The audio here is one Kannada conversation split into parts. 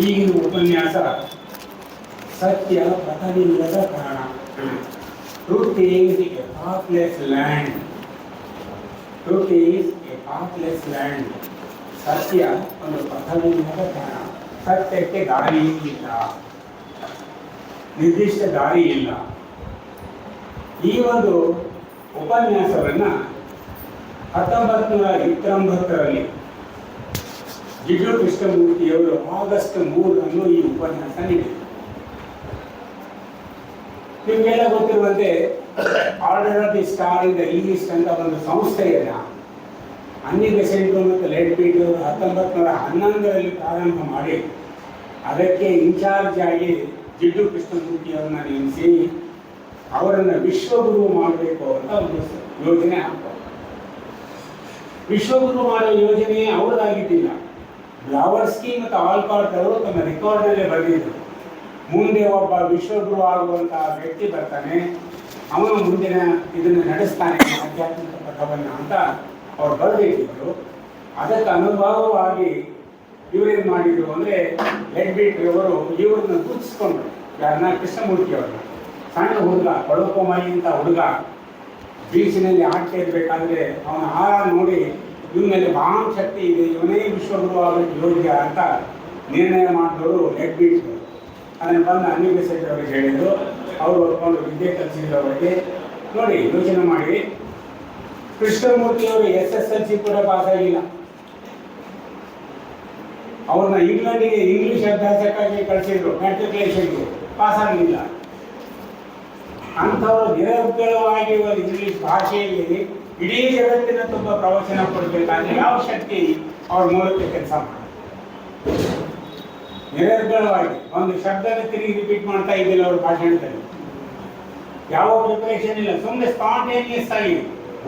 ಈಗಿನ ಉಪನ್ಯಾಸ ಸತ್ಯ ಪಥವಿಲ್ಲದ ಕಾರಣ. Truth is a pathless land. Truth is a pathless land. ಸತ್ಯ ಒಂದು ಪಥವಿಲ್ಲದ ಕಾರಣ. ಸತ್ಯಕ್ಕೆ ದಾರಿ ಇಲ್ಲ, ನಿರ್ದಿಷ್ಟ ದಾರಿ ಇಲ್ಲ. ಈ ಒಂದು ಉಪನ್ಯಾಸವನ್ನು 1929ರಲ್ಲಿ ಜಿಡ್ಡು ಕೃಷ್ಣಮೂರ್ತಿಯವರು ಆಗಸ್ಟ್ 3ರಂದು ಈ ಉಪನ್ಯಾಸ ನೀಡಿದರು. ನಿಮಗೆಲ್ಲ ಗೊತ್ತಿರುವಂತೆ order of the star in the East ಅಂತ ಒಂದು ಸಂಸ್ಥೆಯನ್ನು ಅನ್ನಿ ಬೆಸೆಂಟ್ ಮತ್ತು ಲೆಡ್ ಬೀಟ್ 1911ರಲ್ಲಿ ಪ್ರಾರಂಭ ಮಾಡಿ ಅದಕ್ಕೆ ಇನ್ಚಾರ್ಜ್ ಆಗಿ ಜಿಡ್ಡು ಕೃಷ್ಣಮೂರ್ತಿಯವರನ್ನ ನೇಮಿಸಿ ಅವರನ್ನು ವಿಶ್ವಗುರು ಮಾಡಬೇಕು ಅಂತ ಒಂದು ಯೋಜನೆ ಹಾಕ್ತಾರೆ. ವಿಶ್ವಗುರು ಮಾಡೋ ಯೋಜನೆ ಅವರದಾಗಿದ್ದಿಲ್ಲ. ಬ್ಲಾವರ್ಸ್ಕಿ ಮತ್ತು ಆಲ್ಕಾಟ್ ಅವರು ತಮ್ಮ ರೆಕಾರ್ಡ್ನಲ್ಲೇ ಬರೆದಿದ್ದರು. ಮುಂದೆ ಒಬ್ಬ ವಿಶ್ವಗುರು ಆಗುವಂತಹ ವ್ಯಕ್ತಿ ಬರ್ತಾನೆ, ಅವನು ಮುಂದಿನ ಇದನ್ನು ನಡೆಸ್ತಾನೆ ಆಧ್ಯಾತ್ಮಿಕ ಪಥವನ್ನು ಅಂತ ಅವ್ರು ಬರೆದಿಟ್ಟಿದ್ರು. ಅದಕ್ಕೆ ಅನುಭವವಾಗಿ ಇವರೇನು ಮಾಡಿದ್ರು ಅಂದರೆ ಲೆಡ್ ಬೀಟ್ ಅವರು ಇವ್ರನ್ನ ಗುರುತಿಸ್ಕೊಂಡ್ರು. ಯಾರನ್ನ? ಕೃಷ್ಣಮೂರ್ತಿಯವ್ರನ್ನ. ಸಣ್ಣ ಹುಡುಗ, ಕೊಳಕೋಮಯಿ ಅಂತ ಹುಡುಗ ಬೀಚಿನಲ್ಲಿ ಆಡ್ತಾ ಇರಬೇಕಾದ್ರೆ ಅವನ ಆಹಾರ ನೋಡಿ ಇವನ ಮೇಲೆ ಮಹಾನ್ ಶಕ್ತಿ ಇದೆ, ಇವನೇ ವಿಶ್ವಗುರು ಆಗೋಕ್ಕೆ ಯೋಗ್ಯ ಅಂತ ನಿರ್ಣಯ ಮಾಡಿದವರು ಲೆಡ್ ಬೀಟ್. ಅದನ್ನು ಬಂದು ಅನ್ನಿ ಬೆಸೆಂಟ್ ಅವರಿಗೆ ಹೇಳಿದರು. ಅವರು ಹೊತ್ಕೊಂಡು ವಿದ್ಯೆ ಕಲಿಸಿದ್ರು ಅವರಿಗೆ. ನೋಡಿ, ಯೋಚನೆ ಮಾಡಿ, ಕೃಷ್ಣಮೂರ್ತಿಯವರು SSLC ಕೂಡ ಪಾಸ್ ಆಗಿಲ್ಲ. ಅವ್ರನ್ನ ಇಂಗ್ಲೆಂಡಿಗೆ ಇಂಗ್ಲಿಷ್ ಅಭ್ಯಾಸಕ್ಕಾಗಿ ಕಳಿಸಿದ್ರು, ಮ್ಯಾಟ್ರಿಕ್ಯುಲೇಷನ್ಗೆ, ಪಾಸ್ ಆಗಲಿಲ್ಲ. ಅಂಥವರು ನಿರರ್ಗಳವಾಗಿ ಒಂದು ಇಂಗ್ಲಿಷ್ ಭಾಷೆಯಲ್ಲಿ ಇಡೀ ಜಗತ್ತಿನ ತುಂಬ ಪ್ರವಚನ ಕೊಡಬೇಕಾದ್ರೆ ಯಾವ ಶಕ್ತಿ ಅವ್ರ ಮೂಲಕ ಕೆಲಸ ಮಾಡಿ ನಿರರ್ಗಳವಾಗಿ ಒಂದು ಶಬ್ದನ ತಿರುಗಿ ರಿಪೀಟ್ ಮಾಡ್ತಾ ಇದ್ದಿಲ್ಲ ಅವ್ರ ಭಾಷಣದಲ್ಲಿ. ಯಾವ ಪ್ರಿಪರೇಷನ್ ಇಲ್ಲ, ಸುಮ್ಮನೆ ಸ್ಪಾಂಟೇನಿಯಸ್ ಆಗಿ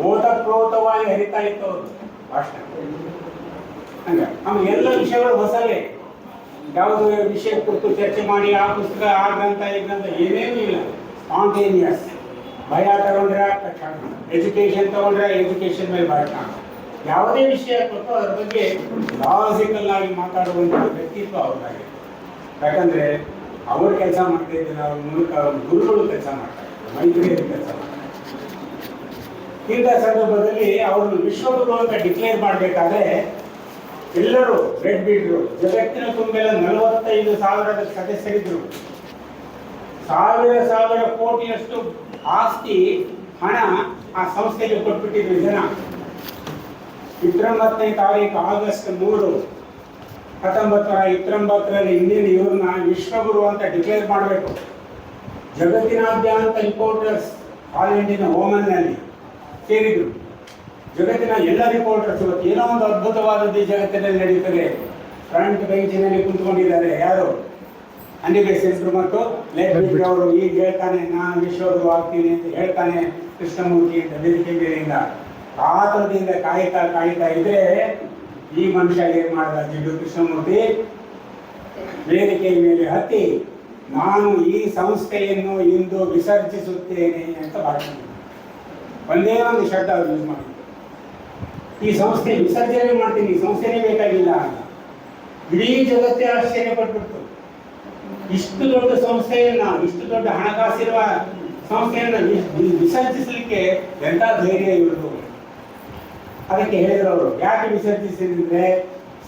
ಓತಪ್ರೋತವಾಗಿ ಹರಿತಾ ಇತ್ತು ಅವರು ಭಾಷಣ. ಹಂಗೆ ಆಮೇಲೆ ಎಲ್ಲ ವಿಷಯಗಳು ಹೊಸವೇ. ಯಾವುದೋ ವಿಷಯ ಕುರಿತು ಚರ್ಚೆ ಮಾಡಿ ಆ ಪುಸ್ತಕ ಆ ಗ್ರಂಥ ಈ ಗ್ರಂಥ ಏನೇನೂ ಇಲ್ಲ, ಸ್ಪಾಂಟೇನಿಯಸ್. ಭಯ ತಗೊಂಡ್ರೆ ತಕ್ಷಣ, ಎಜುಕೇಷನ್ ತಗೊಂಡ್ರೆ ಎಜುಕೇಷನ್ ಮೇಲೆ ಭಾಷಣ. ಯಾವುದೇ ವಿಷಯ ಕೊಟ್ಟು ಅದ್ರ ಬಗ್ಗೆ ಲಾಜಿಕಲ್ ಆಗಿ ಮಾತಾಡುವಂಥ ವ್ಯಕ್ತಿತ್ವ ಅವ್ರದ್ದಾಗಿದೆ. ಯಾಕಂದರೆ ಅವ್ರು ಕೆಲಸ ಮಾಡ್ತಾ ಇದ್ದಿಲ್ಲ, ಅವ್ರ ಮೂಲಕ ಅವ್ರ ಗುರುಗಳು ಕೆಲಸ ಮಾಡ್ತಾರೆ, ಮೈತ್ರಿಯಲ್ಲಿ ಕೆಲಸ ಮಾಡ್ತಾರೆ. ಇಂಥ ಸಂದರ್ಭದಲ್ಲಿ ಅವರು ವಿಶ್ವಗುರು ಅಂತ ಡಿಕ್ಲೇರ್ ಮಾಡಬೇಕಾದ್ರೆ ಎಲ್ಲರೂ ರೆಡ್ ಬೀಟ್ರು ಜಗತ್ತಿನ ತುಂಬೆಲ್ಲ 45,000 ಸದಸ್ಯರಿದ್ದರು. ಸಾವಿರ ಕೋಟಿಯಷ್ಟು ಆಸ್ತಿ ಹಣ ಆ ಸಂಸ್ಥೆಗೆ ಕೊಟ್ಬಿಟ್ಟಿದ್ರು ಜನ. 29ನೇ ತಾರೀಕು ಆಗಸ್ಟ್ 3, 1929ರಲ್ಲಿ ಇಂದಿನ ಇವ್ರನ್ನ ವಿಶ್ವಗುರು ಅಂತ ಡಿಕ್ಲೇರ್ ಮಾಡಬೇಕು. ಜಗತ್ತಿನಾದ್ಯಂತ ರಿಪೋರ್ಟರ್ಸ್ ಹಾಲೆಂಡಿನ ಓಮನ್ನಲ್ಲಿ ಸೇರಿದ್ರು. ಜಗತ್ತಿನ ಎಲ್ಲ ರಿಪೋರ್ಟರ್ಸ್ ಇವತ್ತು ಏನೋ ಒಂದು ಅದ್ಭುತವಾದದ್ದು ಈ ಜಗತ್ತಿನಲ್ಲಿ ನಡೀತದೆ. ಫ್ರಂಟ್ ಬೆಂಚಿನಲ್ಲಿ ಕುಂತ್ಕೊಂಡಿದ್ದಾರೆ ಯಾರು? ಅನ್ನಿ ಬೆಸೆಂಟ್ ಮತ್ತು ಲೆಡ್ ಬೀಟ್ ಅವರು. ಈಗ ಹೇಳ್ತಾನೆ ನಾನು ವಿಶ್ವಗುರು ಆಗ್ತೀನಿ ಅಂತ ಹೇಳ್ತಾನೆ ಕೃಷ್ಣಮೂರ್ತಿ ಅಂತ ವೇದಿಕೆ ಮೇಲಿಂದ ಕಾತರದಿಂದ ಕಾಯ್ತಾ ಇದ್ರೆ ಈ ಮನುಷ್ಯ ಏನ್ ಮಾಡಿದ? ಜಿಡ್ಡು ಕೃಷ್ಣಮೂರ್ತಿ ವೇದಿಕೆ ಮೇಲೆ ಹತ್ತಿ ನಾನು ಈ ಸಂಸ್ಥೆಯನ್ನು ಇಂದು ವಿಸರ್ಜಿಸುತ್ತೇನೆ ಅಂತ ಭಾಷಣ. ಒಂದೇ ಒಂದು ಶಬ್ದ ಅವ್ರು ಯೂಸ್ ಮಾಡಿದ್ರು, ಈ ಸಂಸ್ಥೆ ವಿಸರ್ಜನೆ ಮಾಡ್ತೀನಿ, ಈ ಸಂಸ್ಥೆನೇ ಬೇಕಾಗಿಲ್ಲ ಅಂತ. ಇಡೀ ಜಗತ್ತೇ ಆಶ್ಚರ್ಯಪಟ್ಬಿಡ್ತು. ಇಷ್ಟು ದೊಡ್ಡ ಸಂಸ್ಥೆಯನ್ನ, ಇಷ್ಟು ದೊಡ್ಡ ಹಣಕಾಸಿರುವ ಸಂಸ್ಥೆಯನ್ನು ವಿಸರ್ಜಿಸಲಿಕ್ಕೆ ಎಂಥ ಧೈರ್ಯ ಇರುವುದು. ಅದಕ್ಕೆ ಹೇಳಿದ್ರು ಅವರು, ಯಾಕೆ ವಿಸರ್ಜಿಸಿದ್ರೆ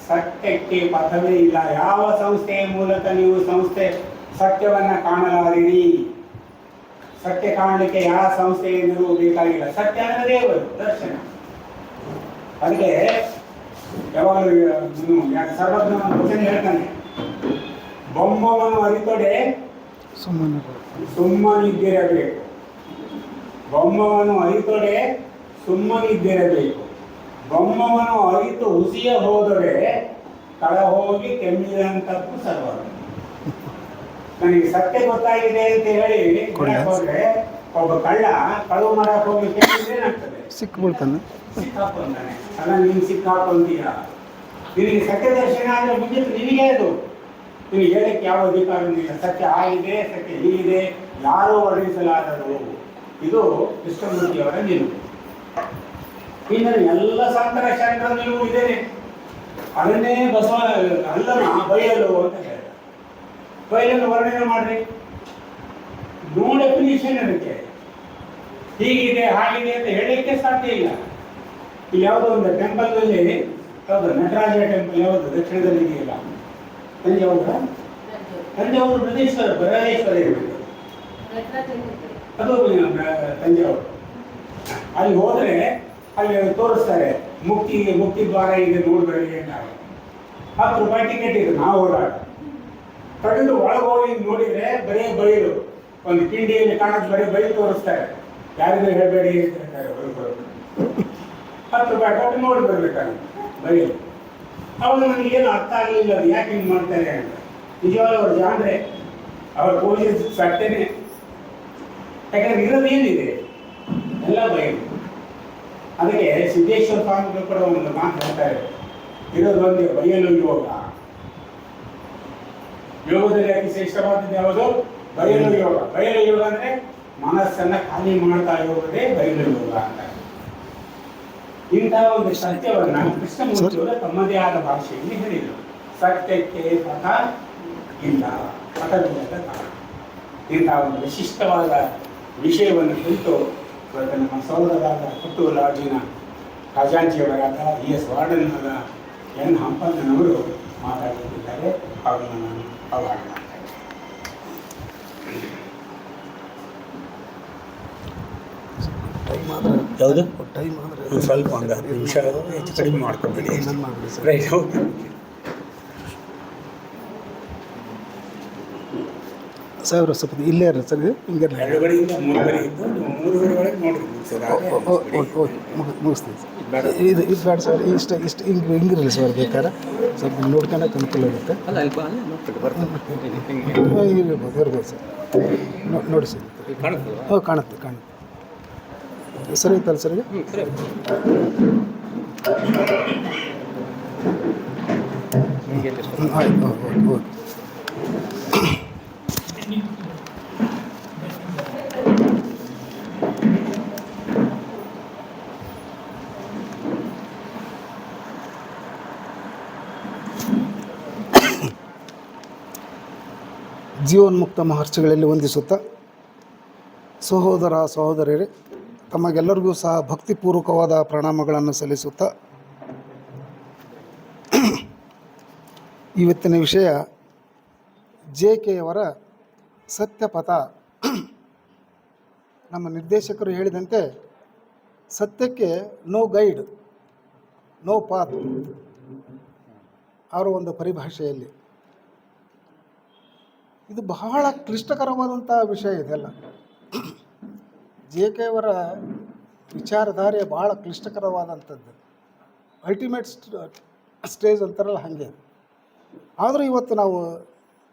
ಸತ್ಯಕ್ಕೆ ಪಥವೇ ಇಲ್ಲ. ಯಾವ ಸಂಸ್ಥೆಯ ಮೂಲಕ ನೀವು ಸತ್ಯವನ್ನ ಕಾಣಲಾರಿರಿ. ಸತ್ಯ ಕಾಣಲಿಕ್ಕೆ ಯಾವ ಸಂಸ್ಥೆಯಿಂದಲೂ ಬೇಕಾಗಿಲ್ಲ. ಸತ್ಯ ಅಂದರೆ ದೇವರು ದರ್ಶನ. ಅದಕ್ಕೆ ಯಾವಾಗಲೂ ಸರ್ವಜ್ಞ ವಚನ ಹೇಳ್ತಾನೆ, ಬೊಮ್ಮವನ್ನು ಅರಿತೊಡೆ ಸುಮ್ಮನಿದ್ದಿರಬೇಕು. ಬೊಮ್ಮವನ್ನು ಅರಿತೊಡೆ ಸುಮ್ಮನಿದ್ದಿರಬೇಕು. ಬೊಮ್ಮವನ್ನು ಅರಿತು ಹುಸಿಯ ಹೋದೊಡೆ ತಳ ಹೋಗಿ ಕೆಮ್ಮಿದಂತಕ್ಕೂ ಸರ್ವಜ್ಞ. ನನಗೆ ಸತ್ಯ ಗೊತ್ತಾಗಿದೆ ಅಂತ ಹೇಳಿ ಹೋದ್ರೆ ಒಬ್ಬ ಕಳುವು ಮಾಡಕ್ ಹೋಗಿ ಕೆಮ್ಮಿದ್ರೆ ಏನಾಗ್ತದೆ? ಸಿಕ್ಬಿಡ್ತಾನೆ, ಸಿಕ್ಕಾಕೊಂತಾನೆ. ಅಲ್ಲ, ನೀನು ಸಿಕ್ಕಾಕೊಂತೀಯ. ನಿನಗೆ ಸತ್ಯ ದರ್ಶನ ಆದರೆ ಮುಂದೆ ನಿನಗೆ ಅದು ನಿನಗೆ ಹೇಳಕ್ಕೆ ಯಾವ ಅಧಿಕಾರವೂ ಇಲ್ಲ. ಸತ್ಯ ಆಗಿದೆ, ಸತ್ಯ ಹೀಗಿದೆ, ಯಾರೂ ವರ್ಣಿಸಲಾರರು. ಇದು ಕೃಷ್ಣಮೂರ್ತಿಯವರ ನಿಲುವು. ಇನ್ನು ಎಲ್ಲ ಸಂತರ ಶರಣರ ನಿಲುವು ಇದೇನೆ. ಅದನ್ನೇ ಬಸವ ಅಲ್ಲಮ ಬಯಲು ಅಂತ ಹೇಳ್ತಾರೆ. ಬಯಲನ್ನು ವರ್ಣನೆ ಮಾಡ್ರಿ, ನೋ ಡೆಫಿನಿಷನ್ ಅದಕ್ಕೆ. ಹೀಗಿದೆ ಹಾಗಿದೆ ಅಂತ ಹೇಳಲಿಕ್ಕೆ ಸಾಧ್ಯ ಇಲ್ಲ. ಇಲ್ಲಿ ಯಾವುದೋ ಒಂದು ಟೆಂಪಲ್ನಲ್ಲಿ, ಯಾವುದು ನಟರಾಜ ಟೆಂಪಲ್ ಯಾವುದು ದಕ್ಷಿಣದಲ್ಲಿ ಇದೆಯಲ್ಲ, ತಂಜಾವೂರು ಬೃಹದೇಶ್ವರ ಬೃಹದೇಶ್ವರ ಇರಬೇಕು, ಅದು ತಂಜಾವೂರು. ಅಲ್ಲಿ ಹೋದರೆ ಅಲ್ಲಿ ತೋರಿಸ್ತಾರೆ ಮುಕ್ತಿ ದ್ವಾರ ಇದೆ ನೋಡ್ಬೇಡಿ ಅಂತ. 10 ರೂಪಾಯಿ ಟಿಕೆಟ್ ಇದೆ. ನಾವು ಹೋದಾಗ ತಗೊಂಡು ಒಳಗೆ ಹೋಗಿ ನೋಡಿದರೆ ಬರೀ ಬಯಲು, ಒಂದು ಕಿಂಡಿಯಲ್ಲಿ ಕಾಣೋದು ಬರೀ ಬಯಲು ತೋರಿಸ್ತಾರೆ. ಯಾರಿಗೂ ಹೇಳಬೇಡಿ ಅಂತ ಹೇಳ್ತಾರೆ. 10 ರೂಪಾಯಿ ಕೊಟ್ಟು ನೋಡಿ ಬರ್ಬೇಕಾದ್ರೆ ಬಯಲು. ಅವಾಗ ನನಗೇನು ಅರ್ಥ ಆಗಲಿಲ್ಲ, ಅದು ಯಾಕೆ ಹಿಂಗೆ ಮಾಡ್ತಾರೆ ಅಂತ. ನಿಜವಾಗ್ಲೂ ಅವ್ರು ಜಾಣ್ರೆ, ಅವ್ರ ಪೊಲೀಸ್ ಸತ್ಯನೇ. ಯಾಕಂದ್ರೆ ಇರೋದೇನಿದೆ ಎಲ್ಲ ಬಯಲು. ಅದಕ್ಕೆ ಸಿದ್ದೇಶ್ವರ ಸ್ವಾಮಿಗಳು ಕೂಡ ಒಂದು ಮಾತು ಹೇಳ್ತಾರೆ, ಇರೋದು ಒಂದೇ ಬಯಲು ಯೋಗ. ಯೋಗದಲ್ಲಿ ಅತಿ ಶ್ರೇಷ್ಠವಾದದ್ದು ಯಾವುದು? ಬಯಲು ಯೋಗ. ಬಯಲು ಯೋಗ ಅಂದ್ರೆ ಮನಸ್ಸನ್ನ ಖಾಲಿ ಮಾಡ್ತಾ ಹೋಗೋದೇ ಬಯಲು ಯೋಗ ಅಂತ. ಇಂತಹ ಒಂದು ಸತ್ಯವನ್ನ ಕೃಷ್ಣಮೂರ್ತಿಯವರು ತಮ್ಮದೇ ಆದ ಭಾಷೆಯಲ್ಲಿ ಹೇಳಿದರು. ಸತ್ಯಕ್ಕೆ ಪಥ ಇಲ್ಲ, ಪಥವಿಲ್ಲದ ಕಾರಣ. ಇಂತಹ ಒಂದು ವಿಶಿಷ್ಟವಾದ ವಿಷಯವನ್ನು ಕುರಿತು ಇವತ್ತು ನಮ್ಮ ಸಹೋದರಾದ ಪುತ್ತೂರು ಲಾಡ್ಜಿನ ಖಜಾಂಚಿಯವರಾದ ES ವಾರ್ಡನ್ನಾದ N ಹಂಪಣ್ಣನವರು ಮಾತಾಡುತ್ತಿದ್ದಾರೆ. ಅವರನ್ನು ನಾನು ಆಹ್ವಾನ ಮಾಡ್ತೇನೆ. ಯಾವುದು ಟೈಮ್ ಅಂದರೆ ಸ್ವಲ್ಪ ಒಂದು 10 ನಿಮಿಷ ಹೆಚ್ಚು ಕಡಿಮೆ ಮಾಡ್ಕೊಬೇಡಿ. Right, okay. ಸಾವಿರ ಸ್ವಲ್ಪ ಇಲ್ಲೇ ಇರ ಸರ್, ಹಿಂಗೆ 2 3 ಇದ್ದು 3 ಒಳಗೆ ನೋಡಿದ್ವಿ ಸರ್. Okay, ಮುಗಿಸ್ತೀವಿ sir. ಇದು ಬೇಡ ಸರ್, ಇಷ್ಟು ಹಿಂಗಿರಲಿ ಸರ್. ಬೇಕಾದ್ರೆ ಸ್ವಲ್ಪ ನೋಡ್ಕೊಂಡಕ್ಕೆ ಅನುಕೂಲ ಇರುತ್ತೆ. ಇರ್ಬೋದು ಸರ್. ನೋಡಿ ಸರ್. ಕಾಣುತ್ತೆ ಸರಿ ಐತಲ್ಲ ಸರ್. ಆಯ್ತು, ಓಕೆ. ಜೀವನ್ಮುಕ್ತ ಮಹರ್ಷಿಗಳಲ್ಲಿ ವಂದಿಸುತ್ತಾ, ಸಹೋದರ ಸಹೋದರಿಯರೇ, ತಮಗೆಲ್ಲರಿಗೂ ಸಹ ಭಕ್ತಿಪೂರ್ವಕವಾದ ಪ್ರಣಾಮಗಳನ್ನು ಸಲ್ಲಿಸುತ್ತಾ, ಇವತ್ತಿನ ವಿಷಯ JK ಅವರ ಸತ್ಯಪಥ. ನಮ್ಮ ನಿರ್ದೇಶಕರು ಹೇಳಿದಂತೆ ಸತ್ಯಕ್ಕೆ ನೋ ಗೈಡ್, ನೋ ಪಾತ್, ಅವರ ಒಂದು ಪರಿಭಾಷೆಯಲ್ಲಿ. ಇದು ಬಹಳ ಕ್ಲಿಷ್ಟಕರವಾದಂಥ ವಿಷಯ ಇದೆಲ್ಲ. JK ಅವರ ವಿಚಾರಧಾರೆ ಬಹಳ ಕ್ಲಿಷ್ಟಕರವಾದಂಥದ್ದು. ಅಲ್ಟಿಮೇಟ್ ಸ್ಟೇಜ್ ಅಂತಾರಲ್ಲ ಹಾಗೆ. ಆದರೂ ಇವತ್ತು ನಾವು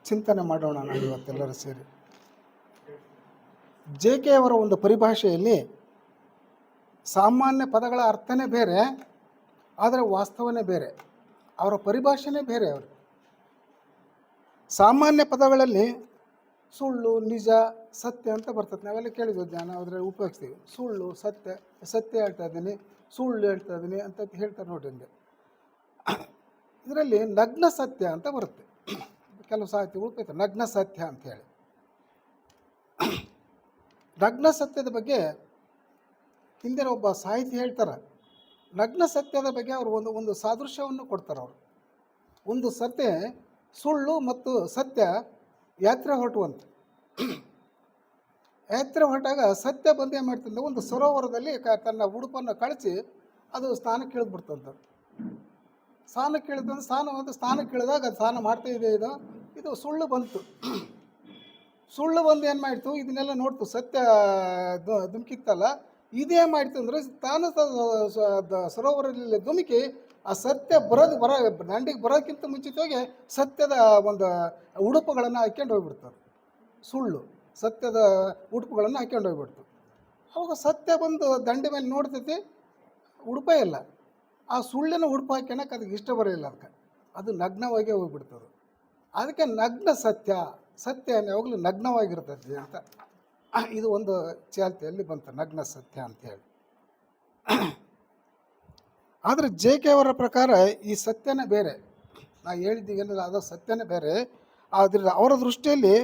ಚಿಂತನೆ ಮಾಡೋಣ, ನಾವು ಇವತ್ತೆಲ್ಲರೂ ಸೇರಿ. JK ಅವರ ಒಂದು ಪರಿಭಾಷೆಯಲ್ಲಿ ಸಾಮಾನ್ಯ ಪದಗಳ ಅರ್ಥನೇ ಬೇರೆ, ಆದರೆ ವಾಸ್ತವನೇ ಬೇರೆ. ಅವರ ಪರಿಭಾಷೆನೇ ಬೇರೆ. ಅವರು ಸಾಮಾನ್ಯ ಪದಗಳಲ್ಲಿ ಸುಳ್ಳು, ನಿಜ, ಸತ್ಯ ಅಂತ ಬರ್ತದೆ. ನಾವೆಲ್ಲ ಕೇಳಿದ್ವಿ, ಜ್ಞಾನ ಅದರಲ್ಲಿ ಉಪಯೋಗಿಸ್ತೀವಿ. ಸುಳ್ಳು, ಸತ್ಯ ಹೇಳ್ತಾ ಇದ್ದೀನಿ, ಸುಳ್ಳು ಹೇಳ್ತಾ ಇದ್ದೀನಿ ಅಂತ ಹೇಳ್ತಾರೆ ನೋಡಿ. ಅಂದೆ ಇದರಲ್ಲಿ ನಗ್ನ ಸತ್ಯ ಅಂತ ಬರುತ್ತೆ. ಕೆಲವು ಸಾಹಿತ್ಯಗಳು ಉಪಯೋಗಿಸ್ತಾರೆ ನಗ್ನ ಸತ್ಯ ಅಂಥೇಳಿ. ನಗ್ನ ಸತ್ಯದ ಬಗ್ಗೆ ಹಿಂದಿನ ಒಬ್ಬ ಸಾಹಿತಿ ಹೇಳ್ತಾರೆ. ನಗ್ನ ಸತ್ಯದ ಬಗ್ಗೆ ಅವರು ಒಂದು ಸಾದೃಶ್ಯವನ್ನು ಕೊಡ್ತಾರೆ. ಅವರು ಒಂದು ಸತ್ಯ, ಸುಳ್ಳು ಮತ್ತು ಸತ್ಯ ಯಾತ್ರೆ ಹೊರಟುವಂತ. ಯಾತ್ರೆ ಹೊರಟಾಗ ಸತ್ಯ ಬಂದು ಏನು ಮಾಡ್ತಂದ್ರೆ, ಒಂದು ಸರೋವರದಲ್ಲಿ ತನ್ನ ಉಡುಪನ್ನು ಕಳಿಸಿ ಅದು ಸ್ನಾನಕ್ಕೆ ಇಳಿದ್ಬಿಡ್ತಂತ. ಸ್ನಾನಕ್ಕೆ ಇಳಿದಂದ್ರೆ ಸ್ನಾನಕ್ಕೆ ಇಳಿದಾಗ ಅದು ಸ್ನಾನ ಮಾಡ್ತಾ ಇದೆ. ಇದು ಸುಳ್ಳು ಬಂತು. ಸುಳ್ಳು ಬಂದು ಏನು ಮಾಡ್ತು, ಇದನ್ನೆಲ್ಲ ನೋಡ್ತು. ಸತ್ಯ ಧುಮುಕಿತ್ತಲ್ಲ, ಇದೇನು ಮಾಡ್ತು ಅಂದರೆ, ತಾನು ಸರೋವರದಲ್ಲಿ ಧುಮುಕಿ ಆ ಸತ್ಯ ದಂಡಿಗೆ ಬರೋದಕ್ಕಿಂತ ಮುಂಚಿತವಾಗಿ ಸತ್ಯದ ಒಂದು ಉಡುಪುಗಳನ್ನು ಹಾಕ್ಕೊಂಡು ಹೋಗ್ಬಿಡ್ತಾರೆ. ಸುಳ್ಳು ಸತ್ಯದ ಉಡುಪುಗಳನ್ನು ಹಾಕ್ಕೊಂಡು ಹೋಗ್ಬಿಡ್ತು. ಅವಾಗ ಸತ್ಯ ಬಂದು ದಂಡೆ ಮೇಲೆ ನೋಡ್ತೈತಿ, ಉಡುಪ ಇಲ್ಲ. ಆ ಸುಳ್ಳಿನ ಉಡುಪು ಹಾಕ್ಯಣಕ್ಕೆ ಅದಕ್ಕೆ ಇಷ್ಟ ಬರೋಲ್ಲ. ಅದು ನಗ್ನವಾಗಿ ಹೋಗ್ಬಿಡ್ತದೆ. ಅದಕ್ಕೆ ನಗ್ನ ಸತ್ಯ ಯಾವಾಗಲೂ ನಗ್ನವಾಗಿರ್ತದೆ ಅಂತ ಇದು ಒಂದು ಚಾಲ್ತಿಯಲ್ಲಿ ಬಂತು, ನಗ್ನ ಸತ್ಯ ಅಂತೇಳಿ. ಆದರೆ JK ಅವರ ಪ್ರಕಾರ ಈ ಸತ್ಯನೇ ಬೇರೆ. ನಾವು ಹೇಳಿದ್ದೀವಿ ಏನಲ್ಲ, ಅದು ಸತ್ಯನೇ ಬೇರೆ. ಆದ್ರೆ ಅವರ ದೃಷ್ಟಿಯಲ್ಲಿ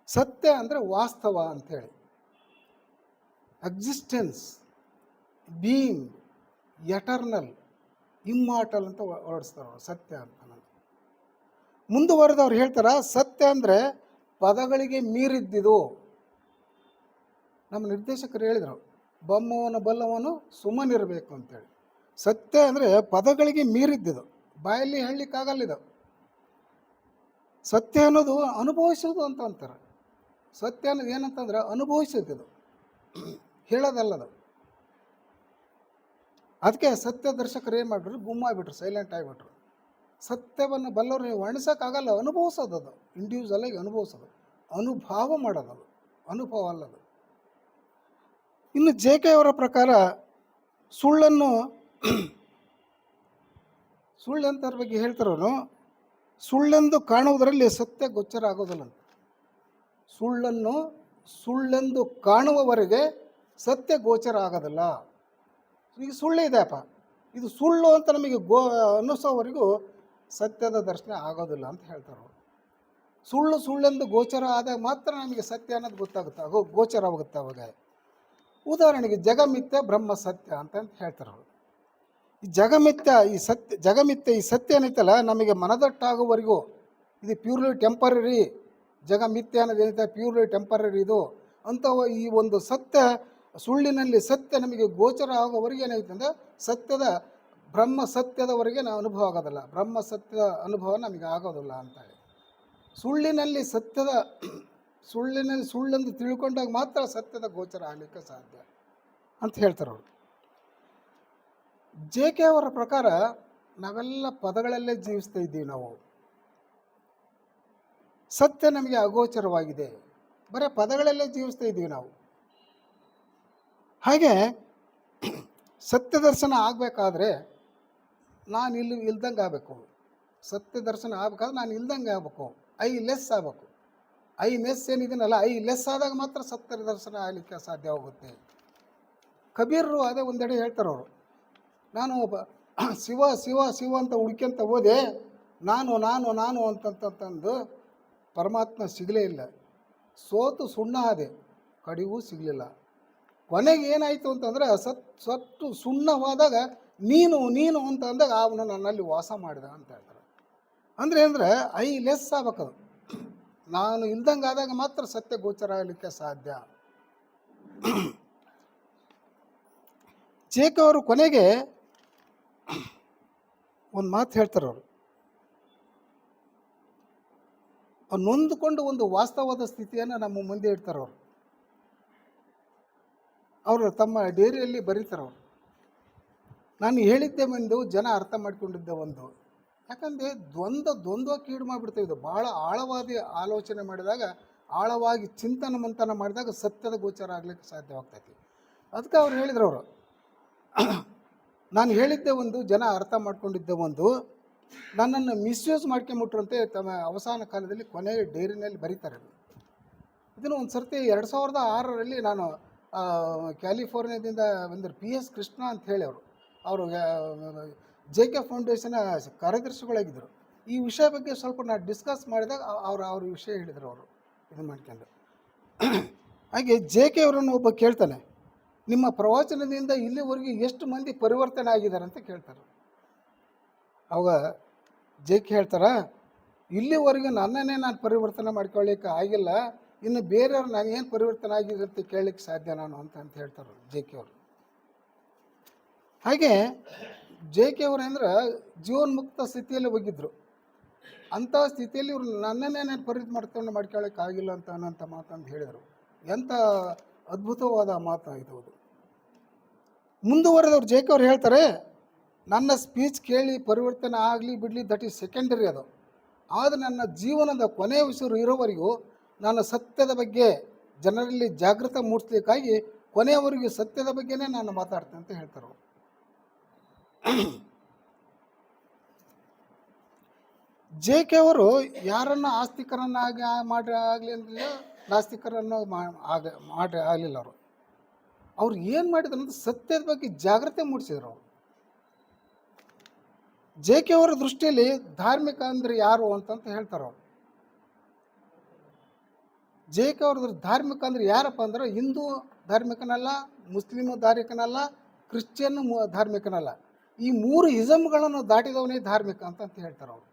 ಸತ್ಯ ಅಂದರೆ ವಾಸ್ತವ ಅಂಥೇಳಿ, ಎಕ್ಸಿಸ್ಟೆನ್ಸ್, ಬೀಯಿಂಗ್, ಎಟರ್ನಲ್, ಇಮ್ಮಾರ್ಟಲ್ ಅಂತ ಹೊರಡಿಸ್ತಾರೆ ಅವರು ಸತ್ಯ ಅಂತ. ಮುಂದುವರೆದು ಅವ್ರು ಹೇಳ್ತಾರೆ ಸತ್ಯ ಅಂದರೆ ಪದಗಳಿಗೆ ಮೀರಿದ್ದಿದು. ನಮ್ಮ ನಿರ್ದೇಶಕರು ಹೇಳಿದರು, ಬೊಮ್ಮವನು ಬಲ್ಲವನು ಸುಮ್ಮನಿರಬೇಕು ಅಂತೇಳಿ. ಸತ್ಯ ಅಂದರೆ ಪದಗಳಿಗೆ ಮೀರಿದ್ದಿದು, ಬಾಯಲ್ಲಿ ಹೇಳಲಿಕ್ಕಾಗಲ್ಲಿದು. ಸತ್ಯ ಅನ್ನೋದು ಅನುಭವಿಸೋದು ಅಂತ ಅಂತಾರೆ. ಸತ್ಯ ಅನ್ನೋದು ಏನಂತಂದ್ರೆ ಅನುಭವಿಸೋದು, ಹೇಳೋದಲ್ಲದು. ಅದಕ್ಕೆ ಸತ್ಯ ದರ್ಶಕರು ಏನು ಮಾಡಿಬಿಟ್ರು, ಗುಮ್ಮಾಗ್ಬಿಟ್ರು, ಸೈಲೆಂಟ್ ಆಗಿಬಿಟ್ರು. ಸತ್ಯವನ್ನು ಬಲ್ಲವ್ರು ವರ್ಣಿಸೋಕ್ಕಾಗಲ್ಲ, ಅನುಭವಿಸೋದು. ಅದು ಇಂಡಿವಿಜುವಲಾಗಿ ಅನುಭವಿಸೋದು, ಅನುಭಾವ ಮಾಡೋದು, ಅದು ಅನುಭವ ಅಲ್ಲದು. ಇನ್ನು JK ಅವರ ಪ್ರಕಾರ ಸುಳ್ಳಂತರ ಬಗ್ಗೆ ಹೇಳ್ತಾರವನು, ಸುಳ್ಳೆಂದು ಕಾಣುವುದರಲ್ಲಿ ಸತ್ಯ ಗೋಚರ ಆಗೋದಿಲ್ಲಂತ. ಸುಳ್ಳೆಂದು ಕಾಣುವವರೆಗೆ ಸತ್ಯ ಗೋಚರ ಆಗೋದಿಲ್ಲ. ಈಗ ಸುಳ್ಳು ಇದೆಯಪ್ಪ, ಇದು ಸುಳ್ಳು ಅಂತ ನಮಗೆ ಅನ್ನಿಸೋವರೆಗೂ ಸತ್ಯದ ದರ್ಶನ ಆಗೋದಿಲ್ಲ ಅಂತ ಹೇಳ್ತಾರೆ ಅವರು. ಸುಳ್ಳೆಂದು ಗೋಚರ ಆದಾಗ ಮಾತ್ರ ನಮಗೆ ಸತ್ಯ ಅನ್ನೋದು ಗೊತ್ತಾಗುತ್ತೆ, ಗೋಚರವಾಗುತ್ತೆ ಅವಾಗ. ಉದಾಹರಣೆಗೆ ಜಗಮಿಥ್ಯ ಬ್ರಹ್ಮ ಸತ್ಯ ಅಂತ ಹೇಳ್ತಾರೆ ಅವರು. ಈ ಜಗಮಿಥ್ಯ ಈ ಸತ್ಯ ಏನೈತಲ್ಲ, ನಮಗೆ ಮನದಟ್ಟಾಗುವವರೆಗೂ ಇದು ಪ್ಯೂರ್ಲಿ ಟೆಂಪರರಿ. ಜಗಮಿಥ್ಯ ಅನ್ನೋದು ಏನೈತೆ ಪ್ಯೂರ್ಲಿ ಟೆಂಪರರಿ ಇದು ಅಂತ. ಈ ಒಂದು ಸತ್ಯ, ಸುಳ್ಳಿನಲ್ಲಿ ಸತ್ಯ ನಮಗೆ ಗೋಚರ ಆಗೋವರೆಗೆ ಏನೈತೆ ಅಂದರೆ ಬ್ರಹ್ಮ ಸತ್ಯದವರೆಗೆ ನಾವು ಅನುಭವ ಆಗೋದಿಲ್ಲ, ಬ್ರಹ್ಮ ಸತ್ಯದ ಅನುಭವ ನಮಗೆ ಆಗೋದಿಲ್ಲ ಅಂತೇಳಿ. ಸುಳ್ಳೆಂದು ತಿಳ್ಕೊಂಡಾಗ ಮಾತ್ರ ಸತ್ಯದ ಗೋಚರ ಆಗಲಿಕ್ಕೆ ಸಾಧ್ಯ ಅಂತ ಹೇಳ್ತಾರೆ ಅವರು. JK ಅವರ ಪ್ರಕಾರ ನಾವೆಲ್ಲ ಪದಗಳಲ್ಲೇ ಜೀವಿಸ್ತಾ ಇದ್ದೀವಿ. ನಾವು ಸತ್ಯ ನಮಗೆ ಅಗೋಚರವಾಗಿದೆ, ಬರೀ ಪದಗಳಲ್ಲೇ ಜೀವಿಸ್ತಾ ಇದ್ದೀವಿ ನಾವು. ಹಾಗೆ ಸತ್ಯ ದರ್ಶನ ಆಗಬೇಕಾದ್ರೆ ನಾನು ಇಲ್ದಂಗೆ ಆಗಬೇಕು. ಸತ್ಯ ದರ್ಶನ ಆಗಬೇಕಾದ್ರೆ ನಾನು ಇಲ್ದಂಗೆ ಆಗಬೇಕು, ಐ ಲೆಸ್ ಆಗಬೇಕು. ಐ ನೆಸ್ ಏನಿದ್ದೀನಲ್ಲ, ಐ ಲೆಸ್ ಆದಾಗ ಮಾತ್ರ ಸತ್ಯ ದರ್ಶನ ಆಗಲಿಕ್ಕೆ ಸಾಧ್ಯವಾಗುತ್ತೆ. ಕಬೀರರು ಅದೇ ಒಂದೆಡೆ ಹೇಳ್ತಾರೆ ಅವರು, ನಾನು ಶಿವ ಶಿವ ಶಿವ ಅಂತ ಹುಡ್ಕೊಂತ ಹೋದೆ, ನಾನು ಅಂತಂತಂದು ಪರಮಾತ್ಮ ಸಿಗಲೇ ಇಲ್ಲ. ಸೋತು ಸುಣ್ಣ ಆದೆ, ಕಡಿಗೂ ಸಿಗಲಿಲ್ಲ. ಕೊನೆಗೆ ಏನಾಯಿತು ಅಂತಂದರೆ ಸತ್ತು ಸುಣ್ಣವಾದಾಗ ನೀನು ಅಂತ ಅಂದಾಗ ಅವನು ನನ್ನಲ್ಲಿ ವಾಸ ಮಾಡಿದ ಅಂತ ಹೇಳ್ತಾರೆ. ಅಂದರೆ ಐ ಲೆಸ್ ಆಗ್ಬೇಕದು, ನಾನು ಇಲ್ದಂಗೆ ಆದಾಗ ಮಾತ್ರ ಸತ್ಯ ಗೋಚರ ಆಗಲಿಕ್ಕೆ ಸಾಧ್ಯ. JK ಅವರು ಕೊನೆಗೆ ಒಂದು ಮಾತು ಹೇಳ್ತಾರೆ. ಅವ್ರು ನೊಂದುಕೊಂಡು ಒಂದು ವಾಸ್ತವದ ಸ್ಥಿತಿಯನ್ನು ನಮ್ಮ ಮುಂದೆ ಇಡ್ತಾರೆ. ಅವರು ತಮ್ಮ ಡೈರಿಯಲ್ಲಿ ಬರೀತಾರೆ. ಅವರು ನಾನು ಹೇಳಿದ್ದೆ ಒಂದು, ಜನ ಅರ್ಥ ಮಾಡ್ಕೊಂಡಿದ್ದೆ ಒಂದು. ಯಾಕಂದರೆ ದ್ವಂದ್ವ ಕೀಡು ಮಾಡಿಬಿಡ್ತೇವೆ. ಇದು ಭಾಳ ಆಳವಾದ ಆಲೋಚನೆ ಮಾಡಿದಾಗ, ಆಳವಾಗಿ ಮಂಥನ ಮಾಡಿದಾಗ ಸತ್ಯದ ಗೋಚರ ಆಗಲಿಕ್ಕೆ ಸಾಧ್ಯವಾಗ್ತೈತಿ. ಅದಕ್ಕೆ ಅವ್ರು ಹೇಳಿದ್ರು, ಅವರು ನಾನು ಹೇಳಿದ್ದೆ ಒಂದು, ಜನ ಅರ್ಥ ಮಾಡ್ಕೊಂಡಿದ್ದೆ ಒಂದು, ನನ್ನನ್ನು ಮಿಸ್ಯೂಸ್ ಮಾಡ್ಕೊಂಬಿಟ್ರಂತೆ ತಮ್ಮ ಅವಸಾನ ಕಾಲದಲ್ಲಿ ಕೊನೆಯ ಡೈರಿನಲ್ಲಿ ಬರೀತಾರೆ. ಇದನ್ನು ಒಂದು ಸರ್ತಿ 2006ರಲ್ಲಿ ನಾನು ಕ್ಯಾಲಿಫೋರ್ನಿಯಾದಿಂದ ಬಂದರು PS ಕೃಷ್ಣ ಅಂತ ಹೇಳಿ ಅವರು JK ಫೌಂಡೇಶನ್ ಕಾರ್ಯದರ್ಶಿಗಳಾಗಿದ್ದರು. ಈ ವಿಷಯ ಬಗ್ಗೆ ಸ್ವಲ್ಪ ನಾನು ಡಿಸ್ಕಸ್ ಮಾಡಿದಾಗ ಅವ್ರ ವಿಷಯ ಹೇಳಿದರು. ಅವರು ಇದು ಮಾಡ್ಕೊಂಡು ಹಾಗೆ JK ಅವರನ್ನು ಒಬ್ಬ ಕೇಳ್ತಾನೆ, ನಿಮ್ಮ ಪ್ರವಚನದಿಂದ ಇಲ್ಲಿವರೆಗೆ ಎಷ್ಟು ಮಂದಿ ಪರಿವರ್ತನೆ ಆಗಿದ್ದಾರೆ ಅಂತ ಕೇಳ್ತಾರೆ. ಅವಾಗ JK ಹೇಳ್ತಾರ, ಇಲ್ಲಿವರೆಗೆ ನನ್ನನ್ನೇ ನಾನು ಪರಿವರ್ತನೆ ಮಾಡ್ಕೊಳ್ಳಿಕ್ಕೆ ಆಗಿಲ್ಲ, ಇನ್ನು ಬೇರೆಯವ್ರು ನಾನು ಏನು ಪರಿವರ್ತನೆ ಆಗಿದೆ ಅಂತ ಕೇಳಲಿಕ್ಕೆ ಸಾಧ್ಯ ನಾನು ಅಂತ ಹೇಳ್ತಾರೆ JK ಅವರು. ಹಾಗೆ JK ಅವರು ಅಂದ್ರೆ ಜೀವನ್ಮುಕ್ತ ಸ್ಥಿತಿಯಲ್ಲಿ ಹೋಗಿದ್ರು. ಅಂಥ ಸ್ಥಿತಿಯಲ್ಲಿ ಇವರು ನನ್ನನ್ನೇ ನಾನು ಪರಿವರ್ತನೆ ಮಾಡ್ಕೊಳ್ಳಿಕ್ಕೆ ಆಗಿಲ್ಲ ಅಂತ ಅನ್ನೋಂಥ ಮಾತಂತ ಹೇಳಿದರು. ಎಂಥ ಅದ್ಭುತವಾದ ಮಾತು ಇದು. ಮುಂದುವರೆದವ್ರು JK ಅವ್ರು ಹೇಳ್ತಾರೆ, ನನ್ನ ಸ್ಪೀಚ್ ಕೇಳಿ ಪರಿವರ್ತನೆ ಆಗಲಿ ಬಿಡಲಿ ದಟ್ ಈಸ್ ಸೆಕೆಂಡರಿ. ಅದು ಆದರೆ ನನ್ನ ಜೀವನದ ಕೊನೆಯ ಉಸಿರು ಇರೋವರೆಗೂ ನಾನು ಸತ್ಯದ ಬಗ್ಗೆ ಜನರಲ್ಲಿ ಜಾಗೃತ ಮೂಡಿಸ್ಲಿಕ್ಕಾಗಿ ಕೊನೆಯವರೆಗೂ ಸತ್ಯದ ಬಗ್ಗೆನೇ ನಾನು ಮಾತಾಡ್ತೇನೆ ಅಂತ ಹೇಳ್ತಾರೆ. JK ಅವರು ಯಾರನ್ನು ಆಸ್ತಿಕರನ್ನಾಗಿ ಆಗಲಿಲ್ಲ, ನಾಸ್ತಿಕರನ್ನು ಆಗಲಿಲ್ಲ. ಅವ್ರು ಏನು ಮಾಡಿದ್ರು ಅಂದರೆ ಸತ್ಯದ ಬಗ್ಗೆ ಜಾಗೃತಿ ಮೂಡಿಸಿದ್ರು. ಜೆ ಕೆ ಅವರ ದೃಷ್ಟಿಯಲ್ಲಿ ಧಾರ್ಮಿಕ ಅಂದರೆ ಯಾರು ಅಂತಂತ ಹೇಳ್ತಾರೆ ಅವರು. ಜೆ ಕೆ ಅವ್ರ ಧಾರ್ಮಿಕ ಅಂದರೆ ಯಾರಪ್ಪ ಅಂದ್ರೆ ಹಿಂದೂ ಧಾರ್ಮಿಕನಲ್ಲ, ಮುಸ್ಲಿಮು ಧಾರ್ಮಿಕನಲ್ಲ, ಕ್ರಿಶ್ಚಿಯನ್ ಧಾರ್ಮಿಕನಲ್ಲ. ಈ 3 ಇಸಮ್ಗಳನ್ನು ದಾಟಿದವನೇ ಧಾರ್ಮಿಕ ಅಂತಂತ ಹೇಳ್ತಾರೆ ಅವರು.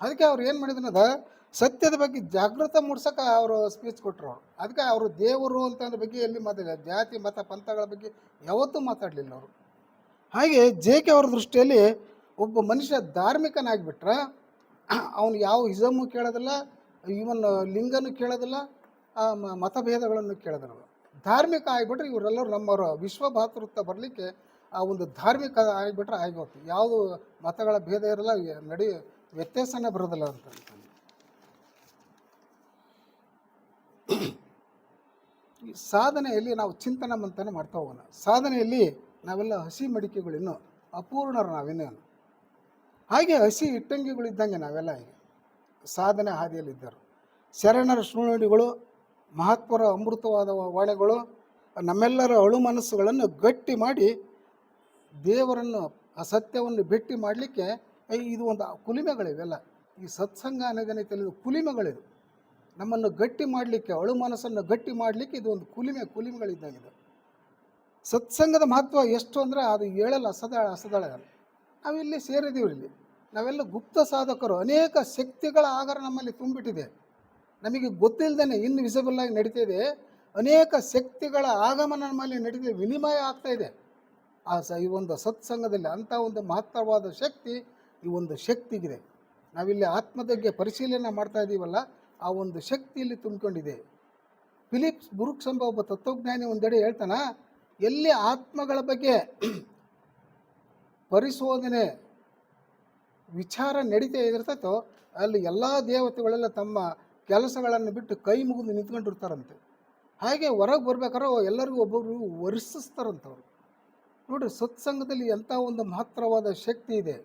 ಅದಕ್ಕೆ ಅವ್ರು ಏನು ಮಾಡಿದ್ರದ ಸತ್ಯದ ಬಗ್ಗೆ ಜಾಗೃತ ಮೂಡ್ಸೋಕೆ ಅವರು ಸ್ಪೀಚ್ ಕೊಟ್ಟರು ಅವರು. ಅದಕ್ಕೆ ಅವರು ದೇವರು ಅಂತಂದ್ರ ಬಗ್ಗೆ ಎಲ್ಲಿ ಮಾತಾಡಿಲ್ಲ, ಜಾತಿ ಮತ ಪಂಥಗಳ ಬಗ್ಗೆ ಯಾವತ್ತೂ ಮಾತಾಡಲಿಲ್ಲ ಅವರು. ಹಾಗೆ ಜೆ ಕೆ ಅವ್ರ ದೃಷ್ಟಿಯಲ್ಲಿ ಒಬ್ಬ ಮನುಷ್ಯ ಧಾರ್ಮಿಕನಾಗಿಬಿಟ್ರೆ ಅವನು ಯಾವ ಇಸಮು ಕೇಳೋದಿಲ್ಲ, ಇವನ್ ಲಿಂಗನೂ ಕೇಳೋದಿಲ್ಲ, ಮತಭೇದಗಳನ್ನು ಕೇಳೋದಿಲ್ಲ. ಧಾರ್ಮಿಕ ಆಗಿಬಿಟ್ರೆ ಇವರೆಲ್ಲರೂ ನಮ್ಮವರ ವಿಶ್ವ ಭಾತೃತ್ವ ಬರಲಿಕ್ಕೆ ಆ ಒಂದು ಧಾರ್ಮಿಕ ಆಗಿಬಿಟ್ರೆ ಆಗೋತು. ಯಾವುದು ಮತಗಳ ಭೇದ ಇರಲ್ಲ, ವ್ಯತ್ಯಾಸನೇ ಬರೋದಿಲ್ಲ ಅಂತ. ಈ ಸಾಧನೆಯಲ್ಲಿ ನಾವು ಚಿಂತನ ಮಂಥನ ಮಾಡ್ತಾ ಹೋಗೋಣ. ಸಾಧನೆಯಲ್ಲಿ ನಾವೆಲ್ಲ ಹಸಿ ಮಡಿಕೆಗಳಿನ್ನು ಅಪೂರ್ಣರು ನಾವಿನ್ನು. ಹಾಗೆ ಹಸಿ ಇಟ್ಟಂಗಿಗಳಿದ್ದಂಗೆ ನಾವೆಲ್ಲ ಈಗ ಸಾಧನೆ ಹಾದಿಯಲ್ಲಿದ್ದರು. ಶರಣರ ಶ್ರೀನುಡಿಗಳು, ಮಹಾತ್ಮರ ಅಮೃತವಾದ ವಾಣಿಗಳು ನಮ್ಮೆಲ್ಲರ ಅಳು ಮನಸ್ಸುಗಳನ್ನು ಗಟ್ಟಿ ಮಾಡಿ ದೇವರನ್ನು ಆ ಸತ್ಯವನ್ನು ಭೇಟಿ ಮಾಡಲಿಕ್ಕೆ ಇದು ಒಂದು ಕುಲಿಮೆಗಳಿವೆಲ್ಲ. ಈ ಸತ್ಸಂಗ ಅನ್ನೋದೇನೈತೆ ಇದು ಕುಲಿಮೆಗಳಿದು. ನಮ್ಮನ್ನು ಗಟ್ಟಿ ಮಾಡಲಿಕ್ಕೆ, ಅಳು ಮನಸ್ಸನ್ನು ಗಟ್ಟಿ ಮಾಡಲಿಕ್ಕೆ ಇದು ಒಂದು ಕುಲಿಮೆಗಳಿದ್ದಾಗಿದೆ. ಸತ್ಸಂಗದ ಮಹತ್ವ ಎಷ್ಟು ಅಂದರೆ ಅದು ಹೇಳಲ್ಲ, ಅಸದಾಳ. ನಾವಿಲ್ಲಿ ಸೇರಿದ್ದೀವಿ. ಇಲ್ಲಿ ನಾವೆಲ್ಲ ಗುಪ್ತ ಸಾಧಕರು. ಅನೇಕ ಶಕ್ತಿಗಳ ಆಗರ ನಮ್ಮಲ್ಲಿ ತುಂಬಿಟ್ಟಿದೆ, ನಮಗೆ ಗೊತ್ತಿಲ್ಲದೇ ಇನ್ವಿಸಿಬಲ್ ಆಗಿ ನಡೀತಿದೆ. ಅನೇಕ ಶಕ್ತಿಗಳ ಆಗಮನ ನಮ್ಮಲ್ಲಿ ನಡೀತಿದೆ, ವಿನಿಮಯ ಆಗ್ತಾಯಿದೆ. ಈ ಒಂದು ಸತ್ಸಂಗದಲ್ಲಿ ಅಂಥ ಒಂದು ಮಹತ್ತರವಾದ ಶಕ್ತಿ ಈ ಒಂದು ಶಕ್ತಿಗಿದೆ. ನಾವಿಲ್ಲಿ ಆತ್ಮದಗ್ಗೆ ಪರಿಶೀಲನೆ ಮಾಡ್ತಾ ಇದ್ದೀವಲ್ಲ, ಆ ಒಂದು ಶಕ್ತಿ ಇಲ್ಲಿ ತುಂಬಿಕೊಂಡಿದೆ. ಫಿಲಿಪ್ಸ್ ಬುರುಕ್ಸ್ ಎಂಬ ಒಬ್ಬ ತತ್ವಜ್ಞಾನಿ ಒಂದೆಡೆ ಹೇಳ್ತಾನೆ, ಎಲ್ಲಿ ಆತ್ಮಗಳ ಬಗ್ಗೆ ಪರಿಶೋಧನೆ ವಿಚಾರ ನಡೀತಾ ಇರ್ತೈತೋ ಅಲ್ಲಿ ಎಲ್ಲ ದೇವತೆಗಳೆಲ್ಲ ತಮ್ಮ ಕೆಲಸಗಳನ್ನು ಬಿಟ್ಟು ಕೈ ಮುಗಿದು ನಿಂತ್ಕೊಂಡಿರ್ತಾರಂತೆ. ಹಾಗೆ ಹೊರಗೆ ಬರ್ಬೇಕಾದ್ರೆ ಎಲ್ಲರಿಗೂ ಒಬ್ಬೊಬ್ರು ವರ್ಷಿಸ್ತಾರಂತವ್ರು. ನೋಡ್ರಿ, ಸತ್ಸಂಗದಲ್ಲಿ ಎಂಥ ಒಂದು ಮಹತ್ತರವಾದ ಶಕ್ತಿ ಇದೆ.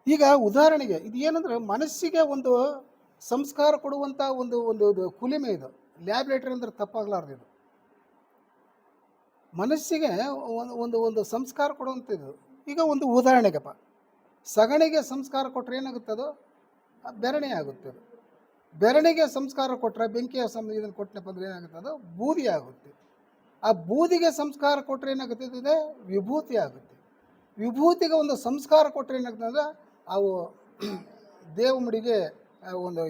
ಈಗ ಉದಾಹರಣೆಗೆ ಇದು ಏನಂದ್ರೆ ಮನಸ್ಸಿಗೆ ಒಂದು ಸಂಸ್ಕಾರ ಕೊಡುವಂಥ ಒಂದು ಒಂದು ಕುಲಿಮೆ ಇದು. ಲ್ಯಾಬ್ರೇಟರಿ ಅಂದ್ರೆ ತಪ್ಪಾಗಲಾರ್ದು. ಇದು ಮನಸ್ಸಿಗೆ ಒಂದು ಒಂದು ಸಂಸ್ಕಾರ ಕೊಡುವಂಥದ್ದು. ಈಗ ಒಂದು ಉದಾಹರಣೆಗಪ್ಪ, ಸಗಣಿಗೆ ಸಂಸ್ಕಾರ ಕೊಟ್ಟರೆ ಏನಾಗುತ್ತೆ? ಅದು ಬೆರಣೆ ಆಗುತ್ತೆ. ಅದು ಬೆರಣಿಗೆ ಸಂಸ್ಕಾರ ಕೊಟ್ಟರೆ, ಬೆಂಕಿಯ ಇದನ್ನು ಕೊಟ್ಟನಪ್ಪ ಅಂದರೆ ಏನಾಗುತ್ತೆ? ಅದು ಬೂದಿ ಆಗುತ್ತೆ. ಆ ಬೂದಿಗೆ ಸಂಸ್ಕಾರ ಕೊಟ್ಟರೆ ಏನಾಗುತ್ತೆ? ಇದೆ ವಿಭೂತಿ ಆಗುತ್ತೆ. ವಿಭೂತಿಗೆ ಒಂದು ಸಂಸ್ಕಾರ ಕೊಟ್ಟರೆ ಏನಾಗುತ್ತೆ ಅಂದರೆ ಅವು ದೇವಮುಡಿಗೆ ಒಂದು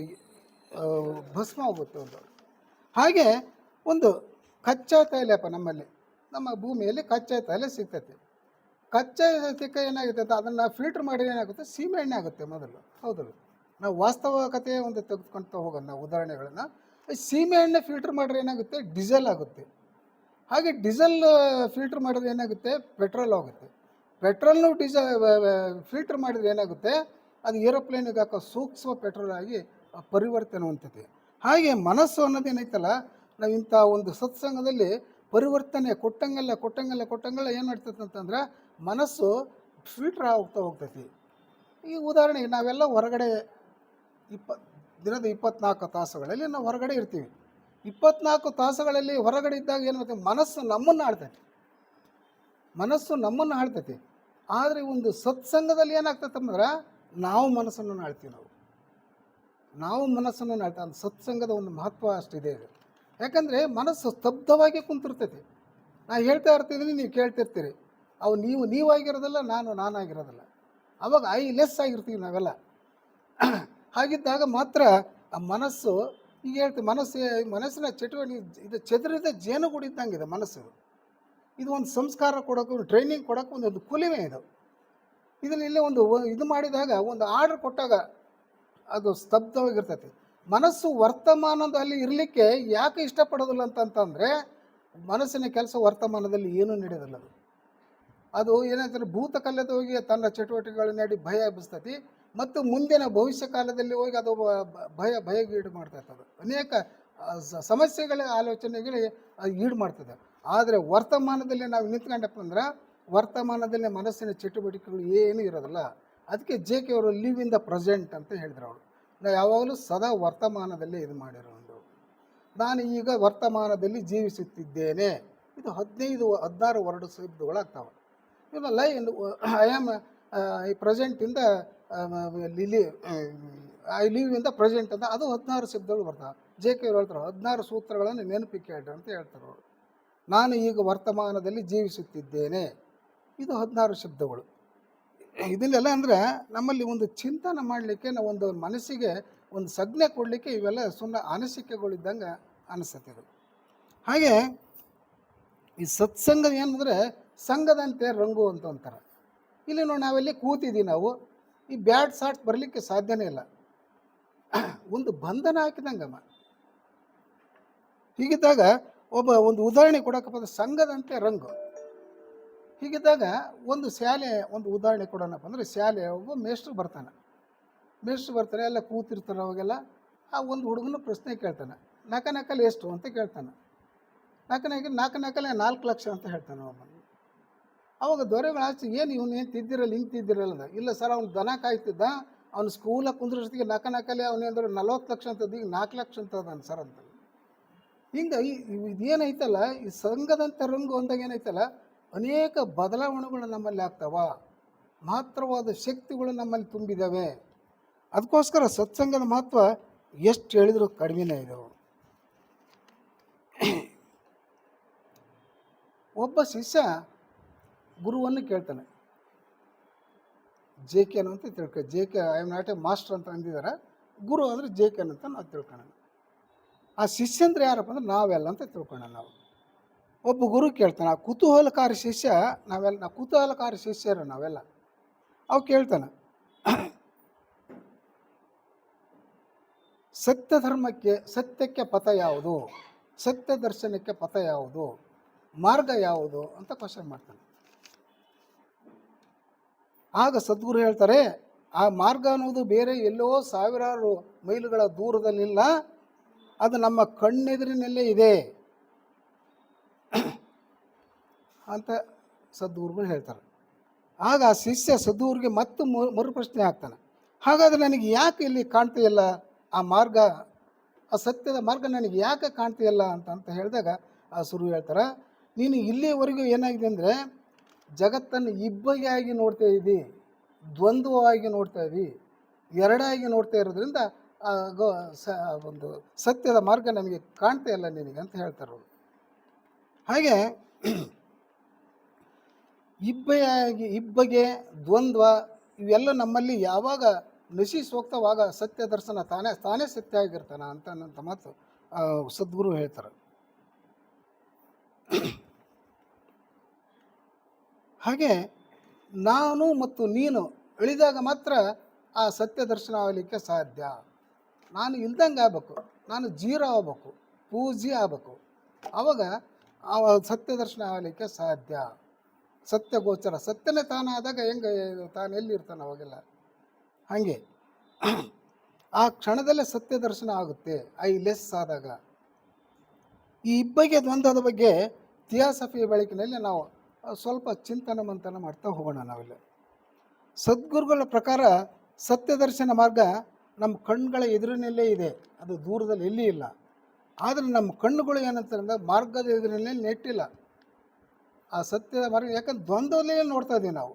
ಭಸ್ಮ ಹೋಗುತ್ತೆ. ಒಂದು ಹಾಗೆ ಒಂದು ಕಚ್ಚಾ ತೈಲಪ್ಪ ನಮ್ಮಲ್ಲಿ, ನಮ್ಮ ಭೂಮಿಯಲ್ಲಿ ಕಚ್ಚಾ ತೈಲ ಸಿಗ್ತೈತೆ. ಕಚ್ಚಾ ಸಿಕ್ಕ ಏನಾಗುತ್ತೆ ಅಂತ ಅದನ್ನು ಫಿಲ್ಟ್ರ್ ಮಾಡಿದ್ರೆ ಏನಾಗುತ್ತೆ? ಸೀಮೆ ಎಣ್ಣೆ ಆಗುತ್ತೆ ಮೊದಲು. ಹೌದಲ್ಲ? ನಾವು ವಾಸ್ತವಕತೆ ಒಂದು ತೆಗೆದುಕೊಳ್ತಾ ಹೋಗೋಣ ನಾವು ಉದಾಹರಣೆಗಳನ್ನು. ಸೀಮೆ ಎಣ್ಣೆ ಫಿಲ್ಟ್ರ್ ಮಾಡಿದ್ರೆ ಏನಾಗುತ್ತೆ? ಡೀಸೆಲ್ ಆಗುತ್ತೆ. ಹಾಗೆ ಡೀಸೆಲ್ ಫಿಲ್ಟ್ರ್ ಮಾಡಿದ್ರೆ ಏನಾಗುತ್ತೆ? ಪೆಟ್ರೋಲ್ ಆಗುತ್ತೆ. ಪೆಟ್ರೋಲ್ನು ಫಿಲ್ಟ್ರ್ ಮಾಡಿದ್ರೆ ಏನಾಗುತ್ತೆ? ಅದು ಏರೋಪ್ಲೇನಿಗೆ ಹಾಕೋ ಸೂಕ್ಷ್ಮ ಪೆಟ್ರೋಲ್ ಆಗಿ ಪರಿವರ್ತನೆ ಹೊಂದುತ್ತೆ. ಹಾಗೆ ಮನಸ್ಸು ಅನ್ನೋದೇನೈತಲ್ಲ, ನಾವು ಇಂಥ ಒಂದು ಸತ್ಸಂಗದಲ್ಲಿ ಪರಿವರ್ತನೆ ಕೊಟ್ಟಂಗೆಲ್ಲ ಏನು ಮಾಡ್ತೈತೆ ಅಂತಂದ್ರೆ ಮನಸ್ಸು ಫಿಲ್ಟ್ರ್ ಹೋಗ್ತೈತಿ. ಈ ಉದಾಹರಣೆಗೆ ನಾವೆಲ್ಲ ಹೊರಗಡೆ ದಿನದ 24 ತಾಸುಗಳಲ್ಲಿ ನಾವು ಹೊರಗಡೆ ಇರ್ತೀವಿ. 24 ತಾಸುಗಳಲ್ಲಿ ಹೊರಗಡೆ ಇದ್ದಾಗ ಏನು ಮಾಡ್ತೀವಿ? ಮನಸ್ಸು ನಮ್ಮನ್ನು ಆಳ್ತೈತಿ. ಆದರೆ ಒಂದು ಸತ್ಸಂಗದಲ್ಲಿ ಏನಾಗ್ತೈತೆ ಅಂದ್ರೆ ನಾವು ಮನಸ್ಸನ್ನು ಆಳ್ತೀವಿ. ನಾವು ಮನಸ್ಸನ್ನು ಆಳ್ತೀವಿ. ಅದು ಸತ್ಸಂಗದ ಒಂದು ಮಹತ್ವ ಅಷ್ಟಿದೆ. ಯಾಕಂದರೆ ಮನಸ್ಸು ಸ್ತಬ್ಧವಾಗಿ ಕುಂತಿರ್ತೈತಿ. ನಾನು ಹೇಳ್ತಾ ಇರ್ತಿದ್ದೀನಿ, ನೀವು ಕೇಳ್ತಿರ್ತೀರಿ. ಅವು ನೀವಾಗಿರೋದಿಲ್ಲ, ನಾನಾಗಿರೋದಿಲ್ಲ. ಅವಾಗ ಲೆಸ್ ಆಗಿರ್ತೀವಿ ನಾವೆಲ್ಲ. ಹಾಗಿದ್ದಾಗ ಮಾತ್ರ ಆ ಮನಸ್ಸು, ಈಗ ಹೇಳ್ತೀವಿ, ಮನಸ್ಸಿನ ಚಟುವಟಿಕೆ ಇದು ಚದುರಿದ ಜೇನುಗೂಡಿದ್ದಂಗಿದೆ ಮನಸ್ಸು. ಇದು ಒಂದು ಸಂಸ್ಕಾರ ಕೊಡೋಕೆ, ಟ್ರೈನಿಂಗ್ ಕೊಡೋಕೆ ಒಂದು ಕುಲಿಮೆ ಇದು. ಇದರಲ್ಲಿ ಒಂದು ಇದು ಮಾಡಿದಾಗ, ಒಂದು ಆರ್ಡರ್ ಕೊಟ್ಟಾಗ ಅದು ಸ್ತಬ್ಧವಾಗಿರ್ತೈತಿ. ಮನಸ್ಸು ವರ್ತಮಾನದಲ್ಲಿ ಇರಲಿಕ್ಕೆ ಯಾಕೆ ಇಷ್ಟಪಡೋದಿಲ್ಲ ಅಂತಂದರೆ ಮನಸ್ಸಿನ ಕೆಲಸ ವರ್ತಮಾನದಲ್ಲಿ ಏನೂ ನಡೆಯೋದಿಲ್ಲ. ಅದು ಏನಾಗ್ತದೆ? ಭೂತಕಾಲದ ಹೋಗಿ ತನ್ನ ಚಟುವಟಿಕೆಗಳನ್ನ ನಡಿ ಭಯ ಎಬ್ಬಿಸ್ತೈತಿ, ಮತ್ತು ಮುಂದಿನ ಭವಿಷ್ಯ ಕಾಲದಲ್ಲಿ ಹೋಗಿ ಅದು ಭಯಗೀಡು ಮಾಡ್ತೈತೆ. ಅದು ಅನೇಕ ಸಮಸ್ಯೆಗಳ ಆಲೋಚನೆಗಳಿಗೆ ಅದು ಈಡು ಮಾಡ್ತದೆ. ಆದರೆ ವರ್ತಮಾನದಲ್ಲಿ ನಾವು ನಿಂತ್ಕೊಂಡಪ್ಪ ಅಂದ್ರೆ ವರ್ತಮಾನದಲ್ಲಿ ಮನಸ್ಸಿನ ಚಟುವಟಿಕೆಗಳು ಏನೂ ಇರೋದಿಲ್ಲ. ಅದಕ್ಕೆ ಜೆ ಕೆ ಅವರು ಲಿವ್ ಇನ್ ದ ಪ್ರೆಸೆಂಟ್ ಅಂತ ಹೇಳಿದ್ರು. ಅವರು ನಾವು ಯಾವಾಗಲೂ ಸದಾ ವರ್ತಮಾನದಲ್ಲೇ ಇದು ಮಾಡಿರೋ ಒಂದು, ನಾನು ಈಗ ವರ್ತಮಾನದಲ್ಲಿ ಜೀವಿಸುತ್ತಿದ್ದೇನೆ. ಇದು 15-16 ವರ್ಡ್ ಶಬ್ದಗಳಾಗ್ತಾವೆ. ಇಲ್ಲ ಐ ಆಮ್ ಐ ಪ್ರೆಸೆಂಟ್ ಇಂದ ಲಿಲಿ I live in the present ಅಂತ ಅದು 16 ಶಬ್ದಗಳು ಬರ್ತಾವೆ. ಜೆ ಕೆ ಅವ್ರು ಹೇಳ್ತಾರೆ 16 ಸೂತ್ರಗಳನ್ನು ನೆನಪಿಕೆ ಹೇಳ್ರಿ ಅಂತ ಹೇಳ್ತಾರೆ ಅವರು. ನಾನು ಈಗ ವರ್ತಮಾನದಲ್ಲಿ ಜೀವಿಸುತ್ತಿದ್ದೇನೆ, ಇದು 16 ಶಬ್ದಗಳು. ಇದನ್ನೆಲ್ಲ ಅಂದರೆ ನಮ್ಮಲ್ಲಿ ಒಂದು ಚಿಂತನೆ ಮಾಡಲಿಕ್ಕೆ, ನಾವು ಒಂದು ಮನಸ್ಸಿಗೆ ಒಂದು ಸಂಜ್ಞೆ ಕೊಡಲಿಕ್ಕೆ ಇವೆಲ್ಲ ಸುಮ್ಮನೆ ಅನಿಸಿಕೆಗಳಿದ್ದಂಗೆ ಅನಿಸುತ್ತೆ ಇದು. ಹಾಗೆ ಈ ಸತ್ಸಂಗ ಏನಂದರೆ ಸಂಘದಂತೆ ರಂಗು ಅಂತ ಅಂತಾರೆ. ಇಲ್ಲಿ ನೋಡಿ ನಾವೆಲ್ಲಿ ಕೂತಿದ್ದೀವಿ, ನಾವು ಈ ಬ್ಯಾಡ್ ಸಾಟ್ ಬರಲಿಕ್ಕೆ ಸಾಧ್ಯನೇ ಇಲ್ಲ. ಒಂದು ಬಂಧನ ಹಾಕಿದಂಗಮ್ಮ. ಹೀಗಿದ್ದಾಗ ಒಂದು ಉದಾಹರಣೆ ಕೊಡೋಕ್ಕಪ್ಪ, ಸಂಘದಂತೆ ರಂಗು. ಹೀಗಿದ್ದಾಗ ಒಂದು ಉದಾಹರಣೆ ಕೊಡೋಣಪ್ಪ ಅಂದರೆ, ಶಾಲೆ ಒಬ್ಬ ಮೇಷ್ಟ್ರು ಬರ್ತಾನೆ, ಎಲ್ಲ ಕೂತಿರ್ತಾರೆ. ಅವಾಗೆಲ್ಲ ಆ ಒಂದು ಹುಡುಗನ ಪ್ರಶ್ನೆ ಕೇಳ್ತಾನೆ, ನಕಲಿ ಎಷ್ಟು ಅಂತ ಕೇಳ್ತಾನೆ. ನಾಲ್ಕಲೆ 4 ಲಕ್ಷ ಅಂತ ಹೇಳ್ತಾನೆ ಅವನು. ಅವಾಗ ದೊರೆಗಳು ಆಚೆ, ಏನು ಇವನೇನು ತಿದ್ದಿರಲ್ಲ, ಹಿಂಗೆ ತಿದ್ದಿರಲ್ಲ. ಇಲ್ಲ ಸರ್, ಅವ್ನು ದನ ಕಾಯ್ತಿದ್ದ, ಅವ್ನು ಸ್ಕೂಲಾಗ ಕುಂದ್ರಷ್ಟಿಗೆ ನಕಲೆ ಅವನೇಂದ್ರೆ 40 ಲಕ್ಷ ಅಂತದ್ದು, ಈಗ 4 ಲಕ್ಷ ಅಂತ ಅದಾನ ಸರ್ ಅಂತ. ಹಿಂಗೆ ಇದೇನೈತಲ್ಲ, ಈ ಸಂಘದಂತೆ ರಂಗು ಅಂದಾಗ ಏನೈತಲ್ಲ, ಅನೇಕ ಬದಲಾವಣೆಗಳು ನಮ್ಮಲ್ಲಿ ಆಗ್ತಾವ, ಮಹತ್ತರವಾದ ಶಕ್ತಿಗಳು ನಮ್ಮಲ್ಲಿ ತುಂಬಿದ್ದಾವೆ. ಅದಕ್ಕೋಸ್ಕರ ಸತ್ಸಂಗದ ಮಹತ್ವ ಎಷ್ಟು ಹೇಳಿದ್ರು ಕಡಿಮೆನೇ ಇದಾವೆ. ಒಬ್ಬ ಶಿಷ್ಯ ಗುರುವನ್ನು ಕೇಳ್ತಾನೆ, ಜೆ ಕೆ ಅಂತ ತಿಳ್ಕೊ. J K I am not A master ಅಂತ ಅಂದಿದ್ದಾರೆ, ಗುರು ಅಂದರೆ ಜೆ ಕೆ ಅಂತ ನಾವು ತಿಳ್ಕೊಳ್ಳೋಣ. ಆ ಶಿಷ್ಯಂದ್ರೆ ಯಾರಪ್ಪ ಅಂದ್ರೆ ನಾವೆಲ್ಲ ಅಂತ ತಿಳ್ಕೊಳ್ಳೋಣ ನಾವು. ಒಬ್ಬ ಗುರು ಕೇಳ್ತಾನೆ, ಆ ಕುತೂಹಲಕಾರಿ ಶಿಷ್ಯ ಕುತೂಹಲಕಾರಿ ಶಿಷ್ಯರು ನಾವೆಲ್ಲ. ಅವು ಕೇಳ್ತಾನೆ, ಸತ್ಯಕ್ಕೆ ಪಥ ಯಾವುದು, ಸತ್ಯ ದರ್ಶನಕ್ಕೆ ಪಥ ಯಾವುದು, ಮಾರ್ಗ ಯಾವುದು ಅಂತ ಕ್ವಶನ್ ಮಾಡ್ತಾನೆ. ಆಗ ಸದ್ಗುರು ಹೇಳ್ತಾರೆ, ಆ ಮಾರ್ಗ ಅನ್ನೋದು ಬೇರೆ ಎಲ್ಲೋ ಸಾವಿರಾರು ಮೈಲುಗಳ ದೂರದಲ್ಲಿಲ್ಲ, ಅದು ನಮ್ಮ ಕಣ್ಣೆದುರಿನಲ್ಲೇ ಇದೆ ಅಂತ ಸದ್ಗುರುಗಳು ಹೇಳ್ತಾರೆ. ಆಗ ಆ ಶಿಷ್ಯ ಸದ್ಗುರುಗೆ ಮತ್ತೆ ಮರುಪ್ರಶ್ನೆ ಹಾಕ್ತಾನೆ, ಹಾಗಾದರೆ ನನಗೆ ಯಾಕೆ ಇಲ್ಲಿ ಕಾಣ್ತೀಯಲ್ಲ ಆ ಮಾರ್ಗ, ಆ ಸತ್ಯದ ಮಾರ್ಗ ನನಗೆ ಯಾಕೆ ಕಾಣ್ತೀಯಲ್ಲ ಅಂತ ಹೇಳಿದಾಗ ಆ ಸುರು ಹೇಳ್ತಾರೆ, ನೀನು ಇಲ್ಲಿವರೆಗೂ ಏನಾಗಿದೆ ಅಂದರೆ ಜಗತ್ತನ್ನು ಇಬ್ಬಗೆಯಾಗಿ ನೋಡ್ತಾ ಇದ್ದಿ, ದ್ವಂದ್ವವಾಗಿ ನೋಡ್ತಾ ಇದ್ದಿ, ಎರಡಾಗಿ ನೋಡ್ತಾ ಇರೋದ್ರಿಂದ ಒಂದು ಸತ್ಯದ ಮಾರ್ಗ ನಮಗೆ ಕಾಣ್ತಾ ಇಲ್ಲ ನಿನಗೆ ಅಂತ ಹೇಳ್ತಾರೆ ಅವರು. ಹಾಗೆ ಇಬ್ಬಗೆ ದ್ವಂದ್ವ ಇವೆಲ್ಲ ನಮ್ಮಲ್ಲಿ ಯಾವಾಗ ನಶಿಸಿ ಹೋಗ್ತಾವಾಗ ಸತ್ಯ ದರ್ಶನ ತಾನೇ ಸತ್ಯ ಆಗಿರ್ತಾನ ಅಂತ ಮಾತು ಸದ್ಗುರು ಹೇಳ್ತಾರೆ. ಹಾಗೆ ನಾನು ಮತ್ತು ನೀನು ಇಳಿದಾಗ ಮಾತ್ರ ಆ ಸತ್ಯ ದರ್ಶನ ಆಗಲಿಕ್ಕೆ ಸಾಧ್ಯ. ನಾನು ಇಲ್ದಂಗೆ ಆಗ್ಬೇಕು, ನಾನು ಜೀರೋ ಆಗ್ಬೇಕು, ಪೂಜೆ ಆಗ್ಬೇಕು, ಆವಾಗ ಆ ಸತ್ಯ ದರ್ಶನ ಆಗಲಿಕ್ಕೆ ಸಾಧ್ಯ. ಸತ್ಯ ಗೋಚರ, ಸತ್ಯನೇ ತಾನಾದಾಗ ಹೆಂಗೆ ತಾನು ಎಲ್ಲಿರ್ತಾನೆ ಅವಾಗೆಲ್ಲ. ಹಾಗೆ ಆ ಕ್ಷಣದಲ್ಲೇ ಸತ್ಯ ದರ್ಶನ ಆಗುತ್ತೆ ಐ ಲೆಸ್ ಆದಾಗ. ಈ ಇಬ್ಬಗೆ ದ್ವಂದ್ವದ ಬಗ್ಗೆ ಥಿಯಾಸಫಿ ಬೆಳಕಿನಲ್ಲಿ ನಾವು ಸ್ವಲ್ಪ ಚಿಂತನ ಮಂಥನ ಮಾಡ್ತಾ ಹೋಗೋಣ ನಾವೆಲ್ಲ. ಸದ್ಗುರುಗಳ ಪ್ರಕಾರ ಸತ್ಯ ದರ್ಶನ ಮಾರ್ಗ ನಮ್ಮ ಕಣ್ಣುಗಳ ಎದುರಿನಲ್ಲೇ ಇದೆ, ಅದು ದೂರದಲ್ಲಿ ಎಲ್ಲಿ ಇಲ್ಲ. ಆದರೆ ನಮ್ಮ ಕಣ್ಣುಗಳು ಏನಂತಾರೆ, ಮಾರ್ಗದ ಎದುರಿನಲ್ಲೇ ನೆಟ್ಟಿಲ್ಲ ಆ ಸತ್ಯದ ಮಾರ್ಗ. ಯಾಕಂದ್ರೆ ದ್ವಂದ್ವಲ್ಲೇ ನೋಡ್ತಾ ಇದ್ದೀವಿ ನಾವು.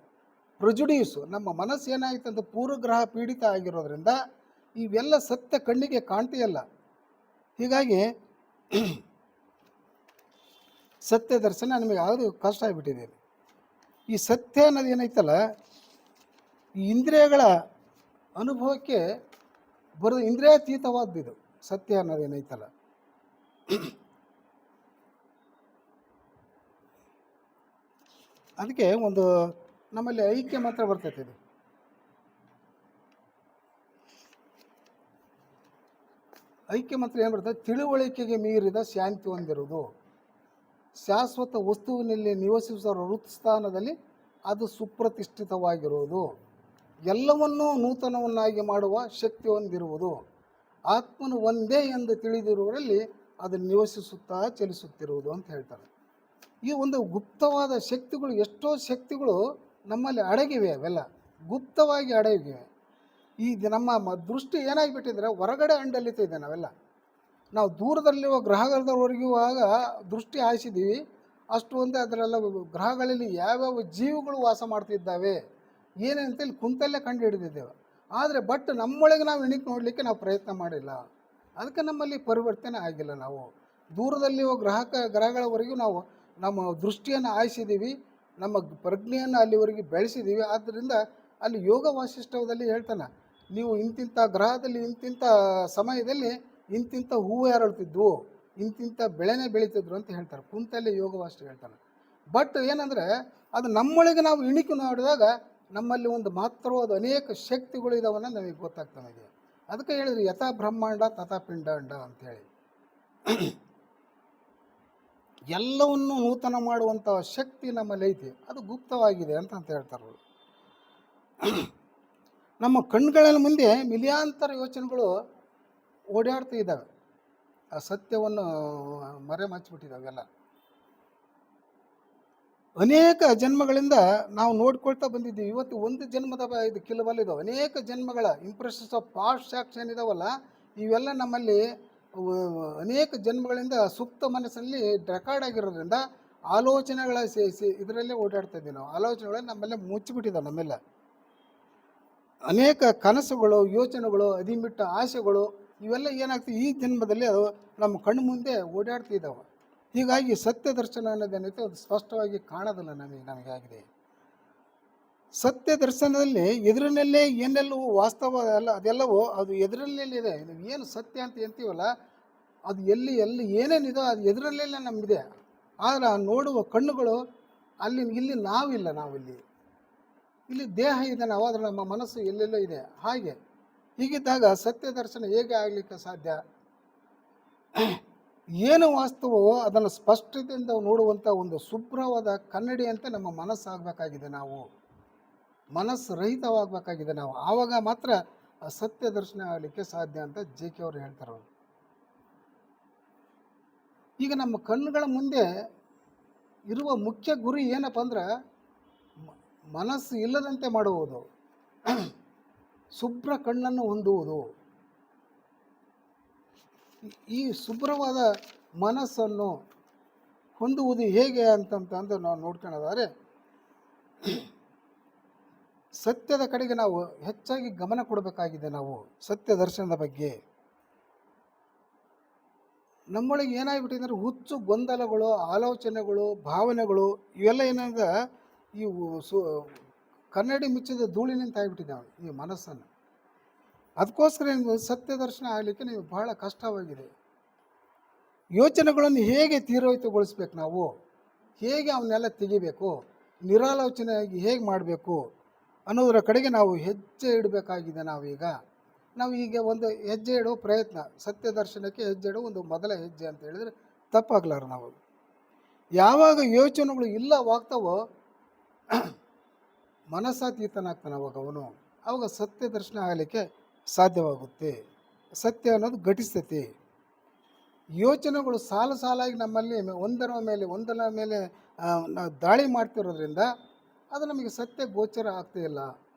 ಪ್ರೆಜುಡೀಸು, ನಮ್ಮ ಮನಸ್ಸು ಏನಾಗಿತ್ತು ಅಂತ ಪೂರ್ವಗ್ರಹ ಪೀಡಿತ ಆಗಿರೋದ್ರಿಂದ ಇವೆಲ್ಲ ಸತ್ಯ ಕಣ್ಣಿಗೆ ಕಾಣ್ತೀಯಲ್ಲ. ಹೀಗಾಗಿ ಸತ್ಯ ದರ್ಶನ ನಮಗೆ ಆಗೋದು ಕಷ್ಟ ಆಗಿಬಿಟ್ಟಿದೆ. ಈ ಸತ್ಯ ಅನ್ನೋದು ಏನೈತಲ್ಲ, ಈ ಇಂದ್ರಿಯಗಳ ಅನುಭವಕ್ಕೆ ಬರೋದು ಇಂದ್ರಿಯಾತೀತವಾದ್ದು ಸತ್ಯ ಅನ್ನೋದು ಏನೈತಲ್ಲ. ಅದಕ್ಕೆ ಒಂದು ನಮ್ಮಲ್ಲಿ ಐಕ್ಯ ಮಾತ್ರ ಬರ್ತೈತೆ. ಇದು ಐಕ್ಯ ಮಾತ್ರ ಏನು ಬರ್ತದೆ, ತಿಳುವಳಿಕೆಗೆ ಮೀರಿದ ಶಾಂತಿ ಹೊಂದಿರುವುದು, ಶಾಶ್ವತ ವಸ್ತುವಿನಲ್ಲಿ ನಿವಸಿಸುವ ಹೃತ್ಸ್ಥಾನದಲ್ಲಿ ಅದು ಸುಪ್ರತಿಷ್ಠಿತವಾಗಿರುವುದು, ಎಲ್ಲವನ್ನೂ ನೂತನವನ್ನಾಗಿ ಮಾಡುವ ಶಕ್ತಿ ಹೊಂದಿರುವುದು, ಆತ್ಮನು ಒಂದೇ ಎಂದು ತಿಳಿದಿರುವವರಲ್ಲಿ ಅದು ನಿವಸಿಸುತ್ತಾ ಚಲಿಸುತ್ತಿರುವುದು ಅಂತ ಹೇಳ್ತಾರೆ. ಈ ಒಂದು ಗುಪ್ತವಾದ ಶಕ್ತಿಗಳು, ಎಷ್ಟೋ ಶಕ್ತಿಗಳು ನಮ್ಮಲ್ಲಿ ಅಡಗಿವೆ, ಅವೆಲ್ಲ ಗುಪ್ತವಾಗಿ ಅಡಗಿವೆ. ಈಗ ನಮ್ಮ ದೃಷ್ಟಿ ಏನಾಗಿಬಿಟ್ಟಿದ್ರೆ ಹೊರಗಡೆ ಅಂಡಲಿತಿದೆ. ನಾವೆಲ್ಲ ನಾವು ದೂರದಲ್ಲಿರುವ ಗ್ರಹಗಳವರೆಗೂ ಆಗ ದೃಷ್ಟಿ ಹಾಯಿಸಿದ್ದೀವಿ, ಅಷ್ಟು ಒಂದೇ ಅದರೆಲ್ಲ ಗ್ರಹಗಳಲ್ಲಿ ಯಾವ್ಯಾವ ಜೀವಿಗಳು ವಾಸ ಮಾಡ್ತಿದ್ದಾವೆ ಏನೇನಂತೇಳಿ ಕುಂತಲ್ಲೇ ಕಂಡು ಹಿಡಿದಿದ್ದೇವೆ. ಆದರೆ ಬಟ್ ನಮ್ಮೊಳಗೆ ನಾವು ಇಣಿಕೆ ನೋಡಲಿಕ್ಕೆ ನಾವು ಪ್ರಯತ್ನ ಮಾಡಿಲ್ಲ. ಅದಕ್ಕೆ ನಮ್ಮಲ್ಲಿ ಪರಿವರ್ತನೆ ಆಗಿಲ್ಲ. ನಾವು ದೂರದಲ್ಲಿರುವ ಗ್ರಹಗಳವರೆಗೂ ನಾವು ನಮ್ಮ ದೃಷ್ಟಿಯನ್ನು ಆಯಿಸಿದ್ದೀವಿ, ನಮ್ಮ ಪ್ರಜ್ಞೆಯನ್ನು ಅಲ್ಲಿವರೆಗೆ ಬೆಳೆಸಿದ್ದೀವಿ. ಆದ್ದರಿಂದ ಅಲ್ಲಿ ಯೋಗ ವಾಸಿಷ್ಠದಲ್ಲಿ ಹೇಳ್ತಾನೆ, ನೀವು ಇಂತಿಂಥ ಗ್ರಹದಲ್ಲಿ ಇಂತಿಂಥ ಸಮಯದಲ್ಲಿ ಇಂತಿಂಥ ಹೂವು ಅರಳ್ತಿದ್ವು, ಇಂತಿಂಥ ಬೆಳೆನೇ ಬೆಳೀತಿದ್ರು ಅಂತ ಹೇಳ್ತಾರೆ. ಕುಂತಲ್ಲಿ ಯೋಗ ವಾಸಿಷ್ಠ ಹೇಳ್ತಾನೆ. ಬಟ್ ಏನಂದರೆ ಅದು ನಮ್ಮೊಳಗೆ ನಾವು ಇಣಿಕೆ ನೋಡಿದಾಗ ನಮ್ಮಲ್ಲಿ ಒಂದು ಮಹತ್ತರವಾದ ಅನೇಕ ಶಕ್ತಿಗಳು ಇದಾವನ್ನ ನಮಗೆ ಗೊತ್ತಾಗ್ತಾ ಇದೆ. ಅದಕ್ಕೆ ಹೇಳಿದ್ರು ಯಥಾ ಬ್ರಹ್ಮಾಂಡ ತಥಾ ಪಿಂಡಾಂಡ ಅಂಥೇಳಿ. ಎಲ್ಲವನ್ನು ನೂತನ ಮಾಡುವಂಥ ಶಕ್ತಿ ನಮ್ಮಲ್ಲಿ ಐತಿ, ಅದು ಗುಪ್ತವಾಗಿದೆ ಅಂತ ಹೇಳ್ತಾರೆ. ನಮ್ಮ ಕಣ್ಗಳ ಮುಂದೆ ಮಿಲಿಯಾಂತರ ಯೋಚನೆಗಳು ಓಡಾಡ್ತಾ ಇದ್ದಾವೆ, ಆ ಸತ್ಯವನ್ನು ಮರೆಮಾಚಿಬಿಟ್ಟಿದ್ದಾವೆಲ್ಲ. ಅನೇಕ ಜನ್ಮಗಳಿಂದ ನಾವು ನೋಡ್ಕೊಳ್ತಾ ಬಂದಿದ್ದೀವಿ. ಇವತ್ತು ಒಂದು ಜನ್ಮದ ಇದು ಕಿಲುಬಲ್ ಇದಾವೆ, ಅನೇಕ ಜನ್ಮಗಳ ಇಂಪ್ರೆಷನ್ಸ್ ಆಫ್ ಪಾಸ್ಟ್ ಆಕ್ಷನ್ ಇದಾವಲ್ಲ, ಇವೆಲ್ಲ ನಮ್ಮಲ್ಲಿ ಅನೇಕ ಜನ್ಮಗಳಿಂದ ಸುಪ್ತ ಮನಸ್ಸಲ್ಲಿ ರೆಕಾರ್ಡ್ ಆಗಿರೋದ್ರಿಂದ ಆಲೋಚನೆಗಳ ಇದರಲ್ಲೇ ಓಡಾಡ್ತಾ ಇದ್ದೀವಿ ನಾವು. ಆಲೋಚನೆಗಳು ನಮ್ಮೆಲ್ಲ ಮುಚ್ಚಿಬಿಟ್ಟಿದ್ದಾವೆ. ನಮ್ಮೆಲ್ಲ ಅನೇಕ ಕನಸುಗಳು, ಯೋಚನೆಗಳು, ಅದಿಮಿಟ್ಟ ಆಸೆಗಳು ಇವೆಲ್ಲ ಏನಾಗ್ತದೆ ಈ ಜನ್ಮದಲ್ಲಿ ಅದು ನಮ್ಮ ಕಣ್ಣು ಮುಂದೆ ಓಡಾಡ್ತಿದ್ದಾವೆ. ಹೀಗಾಗಿ ಸತ್ಯ ದರ್ಶನ ಅನ್ನೋದೇನೈತೆ ಅದು ಸ್ಪಷ್ಟವಾಗಿ ಕಾಣೋದಿಲ್ಲ ನಮಗಾಗಿದೆ. ಸತ್ಯ ದರ್ಶನದಲ್ಲಿ ಎದುರಿನಲ್ಲೇ ಏನೆಲ್ಲವೂ ವಾಸ್ತವ ಅಲ್ಲ, ಅದೆಲ್ಲವೂ ಅದು ಎದುರಲ್ಲೇ ಇದೆ. ನೀವು ಏನು ಸತ್ಯ ಅಂತ ಅಂತೀವಲ್ಲ, ಅದು ಎಲ್ಲಿ ಏನೇನಿದೋ ಅದು ಎದುರಲ್ಲೇ ನಮಗಿದೆ. ಆದರೆ ಆ ನೋಡುವ ಕಣ್ಣುಗಳು ಇಲ್ಲಿ ಇಲ್ಲಿ ದೇಹ ಇದೆ, ನಾವು ಆದರೆ ನಮ್ಮ ಮನಸ್ಸು ಎಲ್ಲೆಲ್ಲೋ ಇದೆ. ಹೀಗಿದ್ದಾಗ ಸತ್ಯ ದರ್ಶನ ಹೇಗೆ ಆಗಲಿಕ್ಕೆ ಸಾಧ್ಯ? ಏನು ವಾಸ್ತವವೋ ಅದನ್ನು ಸ್ಪಷ್ಟತೆಯಿಂದ ನೋಡುವಂಥ ಒಂದು ಶುಭ್ರವಾದ ಕನ್ನಡಿಯಂತೆ ನಮ್ಮ ಮನಸ್ಸಾಗಬೇಕಾಗಿದೆ. ನಾವು ಮನಸ್ಸು ರಹಿತವಾಗಬೇಕಾಗಿದೆ ನಾವು. ಆವಾಗ ಮಾತ್ರ ಸತ್ಯ ದರ್ಶನ ಆಗಲಿಕ್ಕೆ ಸಾಧ್ಯ ಅಂತ JK ಅವರು ಹೇಳ್ತಾರೆ. ಈಗ ನಮ್ಮ ಕಣ್ಣುಗಳ ಮುಂದೆ ಇರುವ ಮುಖ್ಯ ಗುರಿ ಏನಪ್ಪ ಅಂದ್ರೆ ಮನಸ್ಸು ಇಲ್ಲದಂತೆ ಮಾಡುವುದು, ಶುಭ್ರ ಕಣ್ಣನ್ನು ಹೊಂದುವುದು. ಈ ಶುಭ್ರವಾದ ಮನಸ್ಸನ್ನು ಹೊಂದುವುದು ಹೇಗೆ ಅಂತಂದು ನಾವು ನೋಡ್ಕೊಳ್ಳೋದಾದರೆ ಸತ್ಯದ ಕಡೆಗೆ ನಾವು ಹೆಚ್ಚಾಗಿ ಗಮನ ಕೊಡಬೇಕಾಗಿದೆ. ನಾವು ಸತ್ಯ ದರ್ಶನದ ಬಗ್ಗೆ ನಮ್ಮೊಳಗೆ ಏನಾಗ್ಬಿಟ್ಟಿದೆ ಅಂದರೆ ಹುಚ್ಚು ಗೊಂದಲಗಳು, ಆಲೋಚನೆಗಳು, ಭಾವನೆಗಳು ಇವೆಲ್ಲ ಏನಂದ್ರೆ ಇವು ಕನ್ನಡಿ ಮುಚ್ಚಿದ ಧೂಳಿನಿಂದ ಆಗಿಬಿಟ್ಟಿದ್ದಾವೆ ಈ ಮನಸ್ಸನ್ನು. ಅದಕ್ಕೋಸ್ಕರ ಸತ್ಯ ದರ್ಶನ ಆಗಲಿಕ್ಕೆ ನೀವು ಬಹಳ ಕಷ್ಟವಾಗಿದೆ. ಯೋಚನೆಗಳನ್ನು ಹೇಗೆ ತೀರೋಹಿತಗೊಳಿಸ್ಬೇಕು, ನಾವು ಹೇಗೆ ಅವನ್ನೆಲ್ಲ ತೆಗಿಬೇಕು, ನಿರಾಲೋಚನೆಯಾಗಿ ಹೇಗೆ ಮಾಡಬೇಕು ಅನ್ನೋದರ ಕಡೆಗೆ ನಾವು ಹೆಜ್ಜೆ ಇಡಬೇಕಾಗಿದೆ. ನಾವೀಗ ಒಂದು ಹೆಜ್ಜೆ ಇಡುವ ಪ್ರಯತ್ನ, ಸತ್ಯ ದರ್ಶನಕ್ಕೆ ಹೆಜ್ಜೆ ಇಡುವ ಒಂದು ಮೊದಲ ಹೆಜ್ಜೆ ಅಂತ ಹೇಳಿದರೆ ತಪ್ಪಾಗ್ಲಾರ. ನಾವು ಯಾವಾಗ ಯೋಚನೆಗಳು ಇಲ್ಲವಾಗ್ತಾವೋ ಮನಸ್ಸಾತೀತನಾಗ್ತಾನೆ ಅವಾಗ ಸತ್ಯ ದರ್ಶನ ಆಗಲಿಕ್ಕೆ ಸಾಧ್ಯವಾಗುತ್ತೆ. ಸತ್ಯ ಅನ್ನೋದು ಘಟಿಸ್ತೈತಿ. ಯೋಚನೆಗಳು ಸಾಲಾಗಿ ನಮ್ಮಲ್ಲಿ ಒಂದರ ಮೇಲೆ ನಾವು ದಾಳಿ ಮಾಡ್ತಿರೋದ್ರಿಂದ ಅದು ನಮಗೆ ಸತ್ಯ ಗೋಚರ ಆಗ್ತಾಯಿಲ್ಲ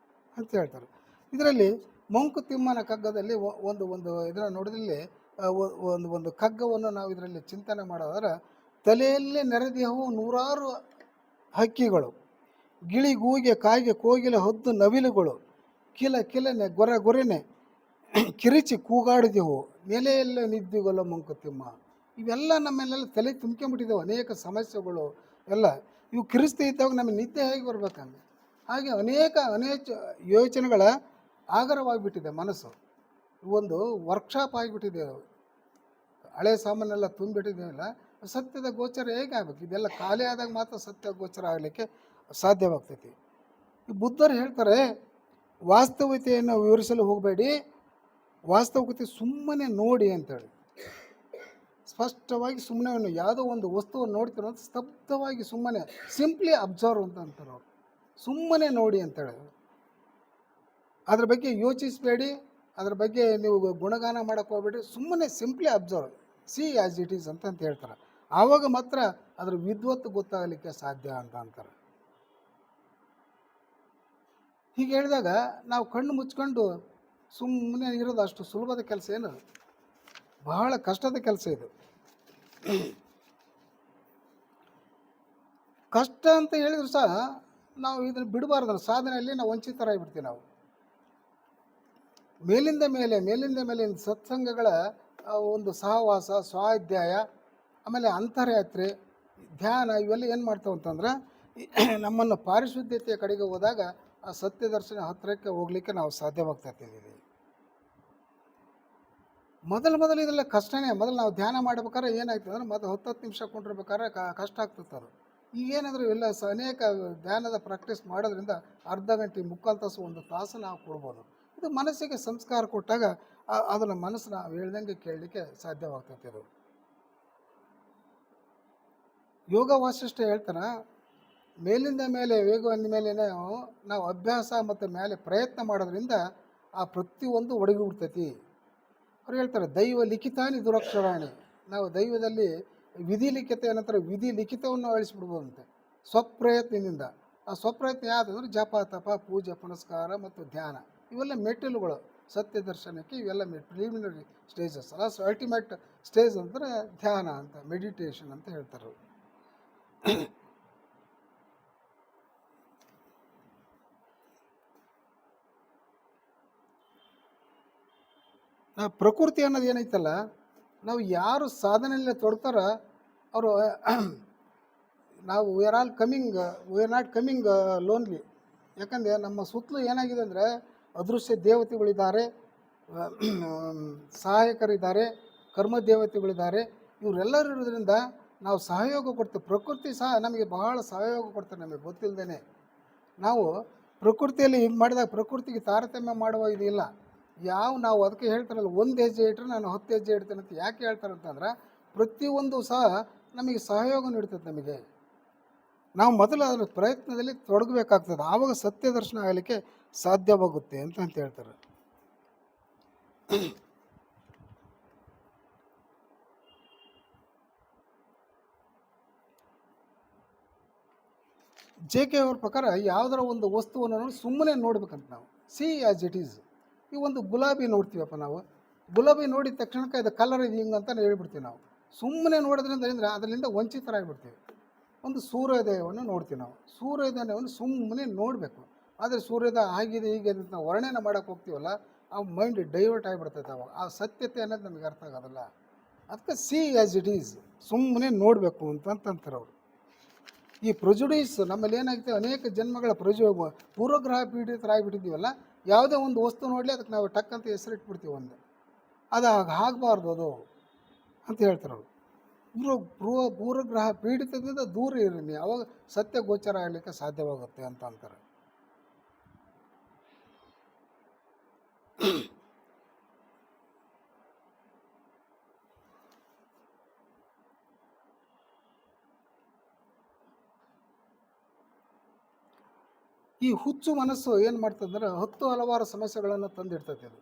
ಅಂತ ಹೇಳ್ತಾರೆ. ಇದರಲ್ಲಿ ಮಂಕುತಿಮ್ಮನ ಕಗ್ಗದಲ್ಲಿ ಒಂದು ಇದನ್ನು ನೋಡಿದಲ್ಲಿ ಒಂದು ಕಗ್ಗವನ್ನು ನಾವು ಇದರಲ್ಲಿ ಚಿಂತನೆ ಮಾಡೋದಾದ್ರೆ, ತಲೆಯಲ್ಲೇ ನೆರೆದಿಹವು ನೂರಾರು ಹಕ್ಕಿಗಳು, ಗಿಳಿಗೂಗೆ ಕಾಯಿಗೆ ಕೋಗಿಲೆ ಹೊದ್ದು ನವಿಲುಗಳು, ಕಿಲನೆ ಗೊರೆನೆ ಕಿರಿಚಿ ಕೂಗಾಡಿದೆವು, ನೆಲೆಯಲ್ಲೇ ನಿದ್ದಿಗೊಲ್ಲ ಮಂಕುತಿಮ್ಮ. ಇವೆಲ್ಲ ನಮ್ಮೆಲ್ಲ ತಲೆ ತುಂಬ್ಕೊಂಡ್ಬಿಟ್ಟಿದ್ದೆವು. ಅನೇಕ ಸಮಸ್ಯೆಗಳು ಎಲ್ಲ ಇವು ಕಿರಿಸ್ತಾ ಇದ್ದಾಗ ನಮಗೆ ನಿದ್ದೆ ಹೇಗೆ ಬರ್ಬೇಕಂದ್ರೆ ಹಾಗೆ ಅನೇಕ ಯೋಚನೆಗಳ ಆಗರವಾಗಿಬಿಟ್ಟಿದೆ ಮನಸ್ಸು. ಒಂದು ವರ್ಕ್ಶಾಪ್ ಆಗಿಬಿಟ್ಟಿದೆ, ಹಳೆ ಸಾಮಾನೆಲ್ಲ ತುಂಬಿಟ್ಟಿದ್ದೇವಲ್ಲ. ಸತ್ಯದ ಗೋಚರ ಹೇಗೆ ಆಗ್ಬೇಕು? ಇದೆಲ್ಲ ಖಾಲಿ ಆದಾಗ ಮಾತ್ರ ಸತ್ಯ ಗೋಚರ ಆಗಲಿಕ್ಕೆ ಸಾಧ್ಯವಾಗ್ತೈತಿ. ಈ ಬುದ್ಧರು ಹೇಳ್ತಾರೆ, ವಾಸ್ತವಿಕತೆಯನ್ನು ವಿವರಿಸಲು ಹೋಗಬೇಡಿ, ವಾಸ್ತವಿಕತೆ ಸುಮ್ಮನೆ ನೋಡಿ ಅಂತೇಳಿ. ಸ್ಪಷ್ಟವಾಗಿ ಸುಮ್ಮನೆ ಯಾವುದೋ ಒಂದು ವಸ್ತುವನ್ನು ನೋಡ್ತಿರೋ ಸ್ತಬ್ಧವಾಗಿ ಸುಮ್ಮನೆ ಸಿಂಪ್ಲಿ ಅಬ್ಸರ್ವ್ ಅಂತಾರೆ ಅವರು. ಸುಮ್ಮನೆ ನೋಡಿ ಅಂತೇಳಿ, ಅದ್ರ ಬಗ್ಗೆ ಯೋಚಿಸಬೇಡಿ, ಅದ್ರ ಬಗ್ಗೆ ನೀವು ಗುಣಗಾನ ಮಾಡೋಕ್ಕೆ ಹೋಗ್ಬೇಡಿ, ಸುಮ್ಮನೆ simply observe, C as it is ಅಂತ ಹೇಳ್ತಾರೆ. ಆವಾಗ ಮಾತ್ರ ಅದ್ರ ವಿದ್ವತ್ತು ಗೊತ್ತಾಗಲಿಕ್ಕೆ ಸಾಧ್ಯ ಅಂತ ಅಂತಾರೆ. ಹೀಗೆ ಹೇಳಿದಾಗ ನಾವು ಕಣ್ಣು ಮುಚ್ಕೊಂಡು ಸುಮ್ಮನೆ ಇರೋದು ಅಷ್ಟು ಸುಲಭದ ಕೆಲಸ ಏನು, ಬಹಳ ಕಷ್ಟದ ಕೆಲಸ ಇದು. ಕಷ್ಟ ಅಂತ ಹೇಳಿದ್ರು ಸಹ ನಾವು ಇದನ್ನು ಬಿಡಬಾರ್ದು. ಸಾಧನೆಯಲ್ಲಿ ನಾವು ವಂಚಿತರಾಗಿಬಿಡ್ತೀವಿ. ನಾವು ಮೇಲಿಂದ ಮೇಲೆ ಸತ್ಸಂಗಗಳ ಒಂದು ಸಹವಾಸ, ಸ್ವಾಧ್ಯಾಯ, ಆಮೇಲೆ ಅಂತರ್ಯಾತ್ರೆ, ಧ್ಯಾನ ಇವೆಲ್ಲ ಏನು ಮಾಡ್ತಾವೆ ಅಂತಂದ್ರೆ ನಮ್ಮನ್ನು ಪಾರಿಶುದ್ಧತೆಯ ಕಡೆಗೆ ಹೋದಾಗ ಆ ಸತ್ಯ ದರ್ಶನ ಹತ್ತಿರಕ್ಕೆ ಹೋಗಲಿಕ್ಕೆ ನಾವು ಸಾಧ್ಯವಾಗ್ತಾಯಿದ್ದೀವಿ. ಮೊದಲು ಇದೆಲ್ಲ ಕಷ್ಟನೇ. ಮೊದಲು ನಾವು ಧ್ಯಾನ ಮಾಡ್ಬೇಕಾದ್ರೆ ಏನಾಗ್ತದೆ ಅಂದ್ರೆ ಮೊದಲು 10 ನಿಮಿಷ ಕೊಂಡಿರ್ಬೇಕಾದ್ರೆ ಕಷ್ಟ ಆಗ್ತಿತ್ತು. ಅದು ಈಗೇನಾದರೂ ಎಲ್ಲ ಅನೇಕ ಧ್ಯಾನದ ಪ್ರಾಕ್ಟೀಸ್ ಮಾಡೋದ್ರಿಂದ ಅರ್ಧ ಗಂಟೆ, ಮುಕ್ಕಾಲು ತಾಸು, 1 ತಾಸು ನಾವು ಕೊಡ್ಬೋದು. ಇದು ಮನಸ್ಸಿಗೆ ಸಂಸ್ಕಾರ ಕೊಟ್ಟಾಗ ಅದನ್ನು ಮನಸ್ಸು ನಾವು ಹೇಳ್ದಂಗೆ ಕೇಳಲಿಕ್ಕೆ ಸಾಧ್ಯವಾಗ್ತೈತೆ. ಅದು ಯೋಗ ವಾಸಿಷ್ಠ ಹೇಳ್ತಾನೆ, ಮೇಲಿಂದ ಮೇಲೆ ವೇಗ ಅಂದಮೇಲೆ ನಾವು ಅಭ್ಯಾಸ ಮತ್ತು ಮೇಲೆ ಪ್ರಯತ್ನ ಮಾಡೋದ್ರಿಂದ ಆ ಪ್ರತಿಯೊಂದು ಒಡಗಿ ಬಿಡ್ತೈತಿ. ಅವ್ರು ಹೇಳ್ತಾರೆ ದೈವ ಲಿಖಿತಾನಿ ದುರಕ್ಷರಾಣಿ. ನಾವು ದೈವದಲ್ಲಿ ವಿಧಿ ಲಿಖಿತ ಏನಂತಾರೆ, ವಿಧಿ ಲಿಖಿತವನ್ನು ಅಳಿಸ್ಬಿಡ್ಬೋದಂತೆ ಸ್ವಪ್ರಯತ್ನದಿಂದ. ಆ ಸ್ವಪ್ರಯತ್ನ ಯಾವುದಂದ್ರೆ ಜಪ, ತಪ, ಪೂಜೆ, ಪುನಸ್ಕಾರ ಮತ್ತು ಧ್ಯಾನ. ಇವೆಲ್ಲ ಮೆಟ್ಟಿಲುಗಳು ಸತ್ಯ ದರ್ಶನಕ್ಕೆ. ಇವೆಲ್ಲ ಪ್ರಿಲಿಮಿನರಿ ಸ್ಟೇಜಸ್. ಅಲ್ಟಿಮೇಟ್ ಸ್ಟೇಜ್ ಅಂದರೆ ಧ್ಯಾನ ಅಂತ, ಮೆಡಿಟೇಷನ್ ಅಂತ ಹೇಳ್ತಾರೆ. ಪ್ರಕೃತಿ ಅನ್ನೋದು ಏನೈತಲ್ಲ, ನಾವು ಯಾರು ಸಾಧನೆಯಲ್ಲಿ ತೊಡ್ತಾರ ಅವರು ನಾವು we are not coming lonely. ಯಾಕಂದರೆ ನಮ್ಮ ಸುತ್ತಲೂ ಏನಾಗಿದೆ ಅಂದರೆ ಅದೃಶ್ಯ ದೇವತೆಗಳಿದ್ದಾರೆ, ಸಹಾಯಕರಿದ್ದಾರೆ, ಕರ್ಮ ದೇವತೆಗಳಿದ್ದಾರೆ. ಇವರೆಲ್ಲರೂ ಇರೋದ್ರಿಂದ ನಾವು ಸಹಯೋಗ ಕೊಡ್ತೇವೆ. ಪ್ರಕೃತಿ ಸಹ ನಮಗೆ ಬಹಳ ಸಹಯೋಗ ಕೊಡ್ತಾರೆ, ನಮಗೆ ಗೊತ್ತಿಲ್ಲದೇ. ನಾವು ಪ್ರಕೃತಿಯಲ್ಲಿ ಹೀಗೆ ಮಾಡಿದಾಗ ಪ್ರಕೃತಿಗೆ ತಾರತಮ್ಯ ಮಾಡುವ ಇದಿಲ್ಲ. ನಾವು ಅದಕ್ಕೆ ಹೇಳ್ತಾರಲ್ಲ, 1 ಹೆಜ್ಜೆ ಇಟ್ಟರೆ ನಾನು 10 ಹೆಜ್ಜೆ ಇಡ್ತೇನೆ ಅಂತ. ಯಾಕೆ ಹೇಳ್ತಾರೆ ಅಂತಂದ್ರೆ ಪ್ರತಿಯೊಂದು ಸಹ ನಮಗೆ ಸಹಯೋಗ ನೀಡ್ತದೆ. ನಮಗೆ ನಾವು ಮೊದಲು ಅದರ ಪ್ರಯತ್ನದಲ್ಲಿ ತೊಡಗಬೇಕಾಗ್ತದೆ. ಆವಾಗ ಸತ್ಯ ದರ್ಶನ ಆಗಲಿಕ್ಕೆ ಸಾಧ್ಯವಾಗುತ್ತೆ ಅಂತ ಹೇಳ್ತಾರೆ. JK ಅವ್ರ ಪ್ರಕಾರ ಯಾವುದರ ಒಂದು ವಸ್ತುವನ್ನು ಸುಮ್ಮನೆ ನೋಡ್ಬೇಕಂತ. ನಾವು ಸಿ ಆ್ಯಸ್ ಇಟ್ ಈಸ್. ಈ ಒಂದು ಗುಲಾಬಿ ನೋಡ್ತೀವಪ್ಪ, ನಾವು ಗುಲಾಬಿ ನೋಡಿದ ತಕ್ಷಣಕ್ಕೆ ಅದು ಕಲರ್ ಇದು ಹಿಂಗೆ ಅಂತ ಹೇಳ್ಬಿಡ್ತೀವಿ. ನಾವು ಸುಮ್ಮನೆ ನೋಡೋದ್ರಿಂದ ಅಂದರೆ ಅದರಿಂದ ವಂಚಿತರಾಗಿಬಿಡ್ತೀವಿ. ಒಂದು ಸೂರ್ಯೋದಯವನ್ನು ನೋಡ್ತೀವಿ. ನಾವು ಸೂರ್ಯೋದಯವನ್ನು ಸುಮ್ಮನೆ ನೋಡಬೇಕು. ಆದರೆ ಸೂರ್ಯೋದಯ ಆಗಿದೆ ಹೀಗೆ ಅಂತ ನಾವು ವರ್ಣನೆ ಮಾಡೋಕ್ಕೆ ಹೋಗ್ತೀವಲ್ಲ, ಆ ಮೈಂಡ್ ಡೈವರ್ಟ್ ಆಗಿಬಿಡ್ತೈತೆ. ಅವಾಗ ಆ ಸತ್ಯತೆ ಅನ್ನೋದು ನಮಗೆ ಅರ್ಥ ಆಗೋದಿಲ್ಲ. ಅದಕ್ಕೆ ಸಿ ಆ್ಯಸ್ ಇಟ್ ಈಸ್, ಸುಮ್ಮನೆ ನೋಡಬೇಕು ಅಂತಂತಾರೆ ಅವರು. ಈ ಪ್ರೊಜುಡೀಸ್ ನಮ್ಮಲ್ಲಿ ಏನಾಗ್ತದೆ, ಅನೇಕ ಜನ್ಮಗಳ ಪೂರ್ವಗ್ರಹ ಪೀಡಿತರಾಗಿಬಿಟ್ಟಿದ್ದೀವಲ್ಲ. ಯಾವುದೇ ಒಂದು ವಸ್ತು ನೋಡಲಿ ಅದಕ್ಕೆ ನಾವು ಟಕ್ ಅಂತ ಹೆಸರಿಟ್ಬಿಡ್ತೀವಿ. ಒಂದು ಅದು ಆಗಬಾರ್ದು ಅದು ಅಂತ ಹೇಳ್ತಾರೆ ಅವರು. ಪೂರ್ವಗ್ರಹ ಪೀಡಿತದಿಂದ ದೂರ ಇರಿ ನೀವು, ಅವಾಗ ಸತ್ಯ ಗೋಚರ ಆಗಲಿಕ್ಕೆ ಸಾಧ್ಯವಾಗುತ್ತೆ ಅಂತ ಅಂತಾರೆ. ಈ ಹುಚ್ಚು ಮನಸ್ಸು ಏನು ಮಾಡ್ತಂದ್ರೆ 10 ಹಲವಾರು ಸಮಸ್ಯೆಗಳನ್ನು ತಂದಿಡ್ತೈತೆ. ಅದು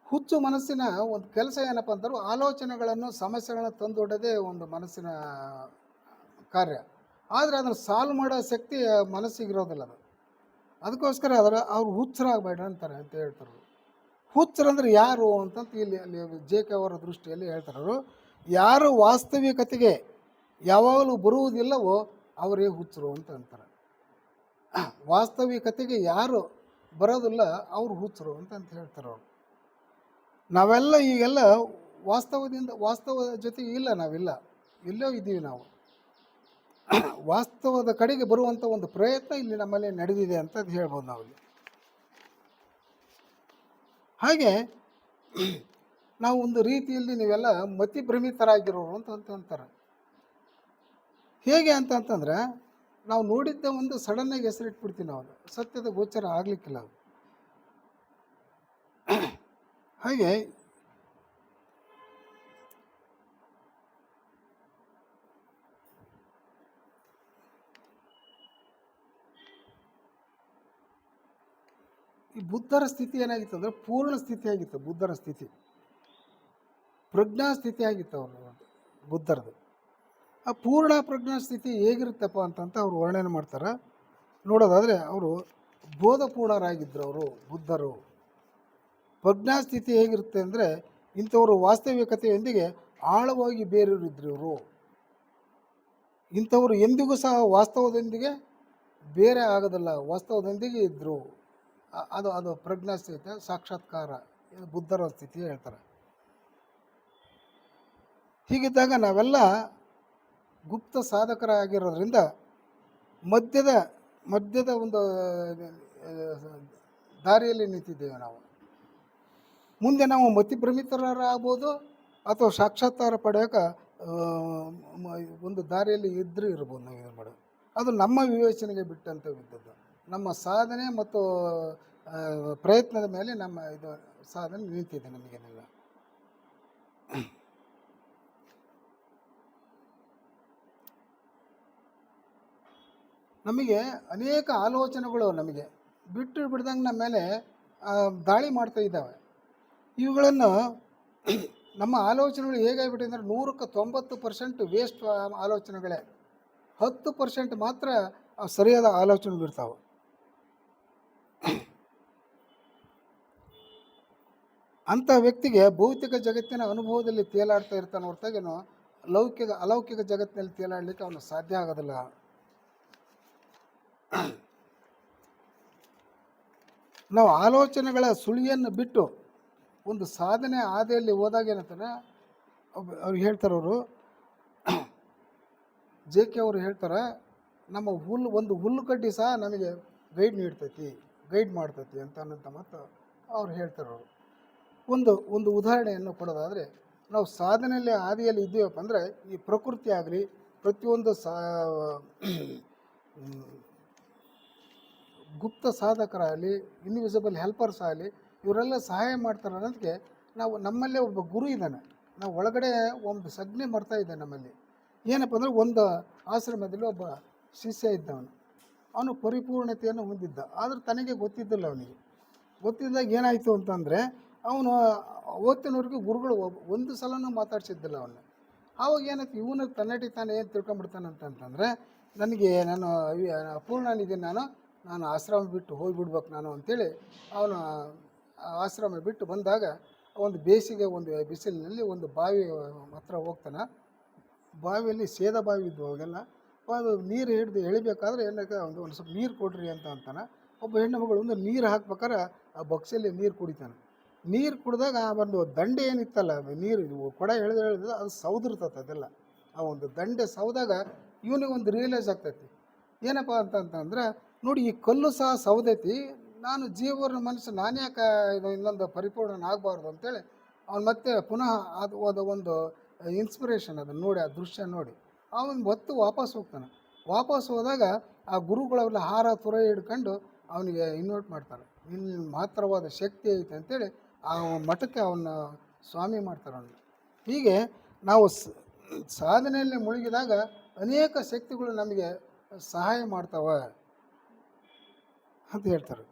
ಹುಚ್ಚು ಮನಸ್ಸಿನ ಒಂದು ಕೆಲಸ ಏನಪ್ಪ ಅಂತಾರೆ, ಆಲೋಚನೆಗಳನ್ನು, ಸಮಸ್ಯೆಗಳನ್ನು ತಂದೊಡ್ಡೋದೇ ಒಂದು ಮನಸ್ಸಿನ ಕಾರ್ಯ. ಆದರೆ ಅದನ್ನು ಸಾಲ್ವ್ ಮಾಡೋ ಶಕ್ತಿ ಮನಸ್ಸಿಗಿರೋದಿಲ್ಲ. ಅದು ಅದಕ್ಕೋಸ್ಕರ ಅವ್ರು ಹುಚ್ಚರಾಗಬೇಡ ಅಂತಾರೆ ಅಂತ ಹೇಳ್ತಾರೆ. ಹುಚ್ಚರಂದ್ರೆ ಯಾರು ಅಂತಂತ ಇಲ್ಲಿ JK ಅವರ ದೃಷ್ಟಿಯಲ್ಲಿ ಹೇಳ್ತಾರೆ. ಅವರು ಯಾರು ವಾಸ್ತವಿಕತೆಗೆ ಯಾವಾಗಲೂ ಬರುವುದಿಲ್ಲವೋ ಅವರೇ ಹುಚ್ಚರು ಅಂತ ಅಂತಾರೆ. ವಾಸ್ತವಿಕತೆಗೆ ಯಾರು ಬರೋದಿಲ್ಲ ಅವರು ಹುಚ್ಚರು ಅಂತ ಹೇಳ್ತಾರೆ ಅವರು. ನಾವೆಲ್ಲ ಈಗೆಲ್ಲ ವಾಸ್ತವದ ಜೊತೆಗೆ ಇಲ್ಲ, ನಾವಿಲ್ಲ, ಎಲ್ಲೋ ಇದ್ದೀವಿ. ನಾವು ವಾಸ್ತವದ ಕಡೆಗೆ ಬರುವಂಥ ಒಂದು ಪ್ರಯತ್ನ ಇಲ್ಲಿ ನಮ್ಮಲ್ಲಿ ನಡೆದಿದೆ ಅಂತ ಹೇಳ್ಬೋದು ನಾವು. ಹಾಗೆ ನಾವು ಒಂದು ರೀತಿಯಲ್ಲಿ ನೀವೆಲ್ಲ ಮತಿಭ್ರಮಿತರಾಗಿರೋರು ಅಂತ ಅಂತಾರೆ. ಹೇಗೆ ಅಂತಂತಂದ್ರೆ ನಾವು ನೋಡಿದ್ದ ಒಂದು ಸಡನ್ನಾಗಿ ಹೆಸರಿಟ್ಬಿಡ್ತೀವಿ. ನಾವು ಸತ್ಯದ ಗೋಚರ ಆಗಲಿಕ್ಕಿಲ್ಲ. ಹಾಗೆ ಈ ಬುದ್ಧರ ಸ್ಥಿತಿ ಏನಾಗಿತ್ತು ಅಂದರೆ ಪೂರ್ಣ ಸ್ಥಿತಿ ಆಗಿತ್ತು. ಬುದ್ಧರ ಸ್ಥಿತಿ ಪ್ರಜ್ಞಾ ಸ್ಥಿತಿ ಆಗಿತ್ತು ಅವರು ಬುದ್ಧರದು. ಆ ಪೂರ್ಣ ಪ್ರಜ್ಞಾ ಸ್ಥಿತಿ ಹೇಗಿರುತ್ತಪ್ಪ ಅಂತಂತ ಅವರು ವರ್ಣನೆ ಮಾಡ್ತಾರೆ. ನೋಡೋದಾದರೆ ಅವರು ಬೋಧಪೂರ್ಣರಾಗಿದ್ದರು ಅವರು ಬುದ್ಧರು. ಪ್ರಜ್ಞಾಸ್ಥಿತಿ ಹೇಗಿರುತ್ತೆ ಅಂದರೆ ಇಂಥವರು ವಾಸ್ತವಿಕತೆಯೊಂದಿಗೆ ಆಳವಾಗಿ ಬೇರೂರಿದ್ರು ಇವರು. ಇಂಥವರು ಎಂದಿಗೂ ಸಹ ವಾಸ್ತವದೊಂದಿಗೆ ಬೇರೆ ಆಗೋದಿಲ್ಲ, ವಾಸ್ತವದೊಂದಿಗೆ ಇದ್ದರು. ಅದು ಅದು ಪ್ರಜ್ಞಾಸ್ಥಿತಿ, ಸಾಕ್ಷಾತ್ಕಾರ, ಇದು ಬುದ್ಧರ ಸ್ಥಿತಿ ಹೇಳ್ತಾರೆ. ಹೀಗಿದ್ದಾಗ ನಾವೆಲ್ಲ ಗುಪ್ತ ಸಾಧಕರಾಗಿರೋದ್ರಿಂದ ಮಧ್ಯದ ಮಧ್ಯದ ಒಂದು ದಾರಿಯಲ್ಲಿ ನಿಂತಿದ್ದೇವೆ ನಾವು. ಮುಂದೆ ನಾವು ಮತಿಭ್ರಮಿತರಾಗ್ಬೋದು ಅಥವಾ ಸಾಕ್ಷಾತ್ಕಾರ ಪಡೆಯೋಕೆ ಒಂದು ದಾರಿಯಲ್ಲಿ ಇದ್ದರೂ ಇರ್ಬೋದು. ನಾವು ಏನು ಮಾಡೋದು, ಅದು ನಮ್ಮ ವಿವೇಚನೆಗೆ ಬಿಟ್ಟಂಥವಿದ್ದದ್ದು. ನಮ್ಮ ಸಾಧನೆ ಮತ್ತು ಪ್ರಯತ್ನದ ಮೇಲೆ ನಮ್ಮ ಇದು ಸಾಧನೆ ನಿಂತಿದೆ ನಮಗೇನೆಲ್ಲ. ನಮಗೆ ಅನೇಕ ಆಲೋಚನೆಗಳು ನಮಗೆ ಬಿಟ್ಟು ಬಿಡ್ದಂಗೆ ನಮ್ಮ ಮೇಲೆ ದಾಳಿ ಮಾಡ್ತಾ ಇದ್ದಾವೆ. ಇವುಗಳನ್ನು ನಮ್ಮ ಆಲೋಚನೆಗಳು ಹೇಗಾಗ್ಬಿಟ್ಟಿದೆ ಅಂದರೆ 100% ವೇಸ್ಟ್ ಆಲೋಚನೆಗಳೇ, 10% ಮಾತ್ರ ಸರಿಯಾದ ಆಲೋಚನೆಗಳು ಇರ್ತಾವೆ. ಅಂಥ ವ್ಯಕ್ತಿಗೆ ಭೌತಿಕ ಜಗತ್ತಿನ ಅನುಭವದಲ್ಲಿ ತೇಲಾಡ್ತಾ ಇರ್ತಾನೆ ಹೊರತಾಗೇನು ಅಲೌಕಿಕ ಜಗತ್ತಿನಲ್ಲಿ ತೇಲಾಡಲಿಕ್ಕೆ ಅವನು ಸಾಧ್ಯ ಆಗೋದಿಲ್ಲ. ನಾವು ಆಲೋಚನೆಗಳ ಸುಳಿಯನ್ನು ಬಿಟ್ಟು ಒಂದು ಸಾಧನೆ ಹಾದಿಯಲ್ಲಿ ಹೋದಾಗ ಏನಂತಾರೆ, ಅವ್ರು ಹೇಳ್ತಾರೆ, ಅವರು JK ಅವರು ಹೇಳ್ತಾರೆ, ನಮ್ಮ ಒಂದು ಹುಲ್ಲುಕಡ್ಡಿ ಸಹ ನಮಗೆ ಗೈಡ್ ಮಾಡ್ತೈತಿ ಅಂತ ಮಾತು ಅವ್ರು ಹೇಳ್ತಾರೆ. ಅವರು ಒಂದು ಉದಾಹರಣೆಯನ್ನು ಕೊಡೋದಾದರೆ, ನಾವು ಸಾಧನೆಯಲ್ಲಿ ಹಾದಿಯಲ್ಲಿ ಇದ್ದೀವಪ್ಪ ಅಂದರೆ ಈ ಪ್ರಕೃತಿ ಆಗಲಿ, ಪ್ರತಿಯೊಂದು ಗುಪ್ತ ಸಾಧಕರಾಗಲಿ, ಇನ್ವಿಸಿಬಲ್ ಹೆಲ್ಪರ್ಸ್ ಆಗಲಿ, ಇವರೆಲ್ಲ ಸಹಾಯ ಮಾಡ್ತಾರೆ ಅನ್ನೋದಕ್ಕೆ ನಾವು ನಮ್ಮಲ್ಲೇ ಒಬ್ಬ ಗುರು ಇದ್ದಾನೆ. ನಾವು ಒಳಗಡೆ ಒಂದು ಸಂಜ್ಞೆ ಮಾಡ್ತಾ ಇದ್ದಾನೆ ನಮ್ಮಲ್ಲಿ. ಏನಪ್ಪ ಅಂದರೆ, ಒಂದು ಆಶ್ರಮದಲ್ಲಿ ಒಬ್ಬ ಶಿಷ್ಯ ಇದ್ದವನು, ಅವನು ಪರಿಪೂರ್ಣತೆಯನ್ನು ಹೊಂದಿದ್ದ. ಆದರೆ ತನಗೆ ಗೊತ್ತಿದ್ದಿಲ್ಲ. ಅವನಿಗೆ ಗೊತ್ತಿದ್ದಾಗ ಏನಾಯಿತು ಅಂತಂದರೆ, ಅವನು ಅವತ್ತಿನವರೆಗೂ ಗುರುಗಳು ಒಂದು ಸಲನೂ ಮಾತಾಡ್ಸಿದ್ದಿಲ್ಲ ಅವನ್ನ. ಆವಾಗ ಏನಾಯ್ತು, ಇವನು ತನ್ನಟಿ ತಾನೇ ಏನು ತಿಳ್ಕೊಂಬಿಡ್ತಾನೆ ಅಂತಂದರೆ, ನಾನು ಅಪೂರ್ಣನಿದ್ದೀನಿ, ನಾನು ಆಶ್ರಮ ಬಿಟ್ಟು ಹೋಗಿಬಿಡ್ಬೇಕು ನಾನು ಅಂತೇಳಿ ಅವನು ಆಶ್ರಮ ಬಿಟ್ಟು ಬಂದಾಗ ಒಂದು ಬೇಸಿಗೆ ಒಂದು ಬಿಸಿಲಿನಲ್ಲಿ ಒಂದು ಬಾವಿ ಹತ್ರ ಹೋಗ್ತಾನೆ. ಬಾವಿಯಲ್ಲಿ ಸೇದ ಬಾವಿ ಇದ್ವು ಅವಾಗೆಲ್ಲ. ಅದು ನೀರು ಹಿಡಿದು ಎಳಿಬೇಕಾದ್ರೆ ಏನಕ್ಕೆ ಒಂದು ಸ್ವಲ್ಪ ನೀರು ಕೊಡ್ರಿ ಅಂತಾನೆ. ಒಬ್ಬ ಹೆಣ್ಣು ಮಗಳು ಒಂದು ನೀರು ಹಾಕ್ಬೇಕಾದ್ರೆ ಆ ಬಕ್ಸಲ್ಲಿ ನೀರು ಕುಡಿತಾನೆ. ನೀರು ಕುಡಿದಾಗ ಆ ಒಂದು ದಂಡೆ ಏನಿತ್ತಲ್ಲ, ನೀರು ಕೊಡ ಎಳೆದು ಅದು ಸೌದಿರ್ತದೆ. ಅದೆಲ್ಲ ಆ ಒಂದು ದಂಡೆ ಸೌದಾಗ ಇವನಿಗೊಂದು ರಿಯಲೈಸ್ ಆಗ್ತೈತಿ. ಏನಪ್ಪ ಅಂತಂದ್ರೆ, ನೋಡಿ ಈ ಕಲ್ಲು ಸಹ ಸೌದೈತಿ, ನಾನು ಜೀವನ ಮನಸ್ಸು ನಾನ್ಯಾಕೆ ಇದು ಇನ್ನೊಂದು ಪರಿಪೂರ್ಣ ಆಗಬಾರ್ದು ಅಂತೇಳಿ ಅವ್ನು ಮತ್ತೆ ಪುನಃ ಅದು ಒಂದು ಇನ್ಸ್ಪಿರೇಷನ್ ಅದನ್ನು ನೋಡಿ, ಆ ದೃಶ್ಯ ನೋಡಿ ಅವನು ಹೊತ್ತು ವಾಪಸ್ ಹೋಗ್ತಾನೆ. ವಾಪಸ್ ಹೋದಾಗ ಆ ಗುರುಗಳೆಲ್ಲ ಹಾರ ತುರ ಹಿಡ್ಕೊಂಡು ಅವನಿಗೆ ಇನ್ವೈಟ್ ಮಾಡ್ತಾರೆ. ಇಲ್ಲಿ ಮಾತ್ರವಾದ ಶಕ್ತಿ ಐತೆ ಅಂತೇಳಿ ಆ ಮಠಕ್ಕೆ ಅವನ್ನ ಸ್ವಾಮಿ ಮಾಡ್ತಾರೆ ಅವನು. ಹೀಗೆ ನಾವು ಸಾಧನೆಯಲ್ಲಿ ಮುಳುಗಿದಾಗ ಅನೇಕ ಶಕ್ತಿಗಳು ನಮಗೆ ಸಹಾಯ ಮಾಡ್ತಾವೆ ಅಂತ ಹೇಳ್ತಾರೆ.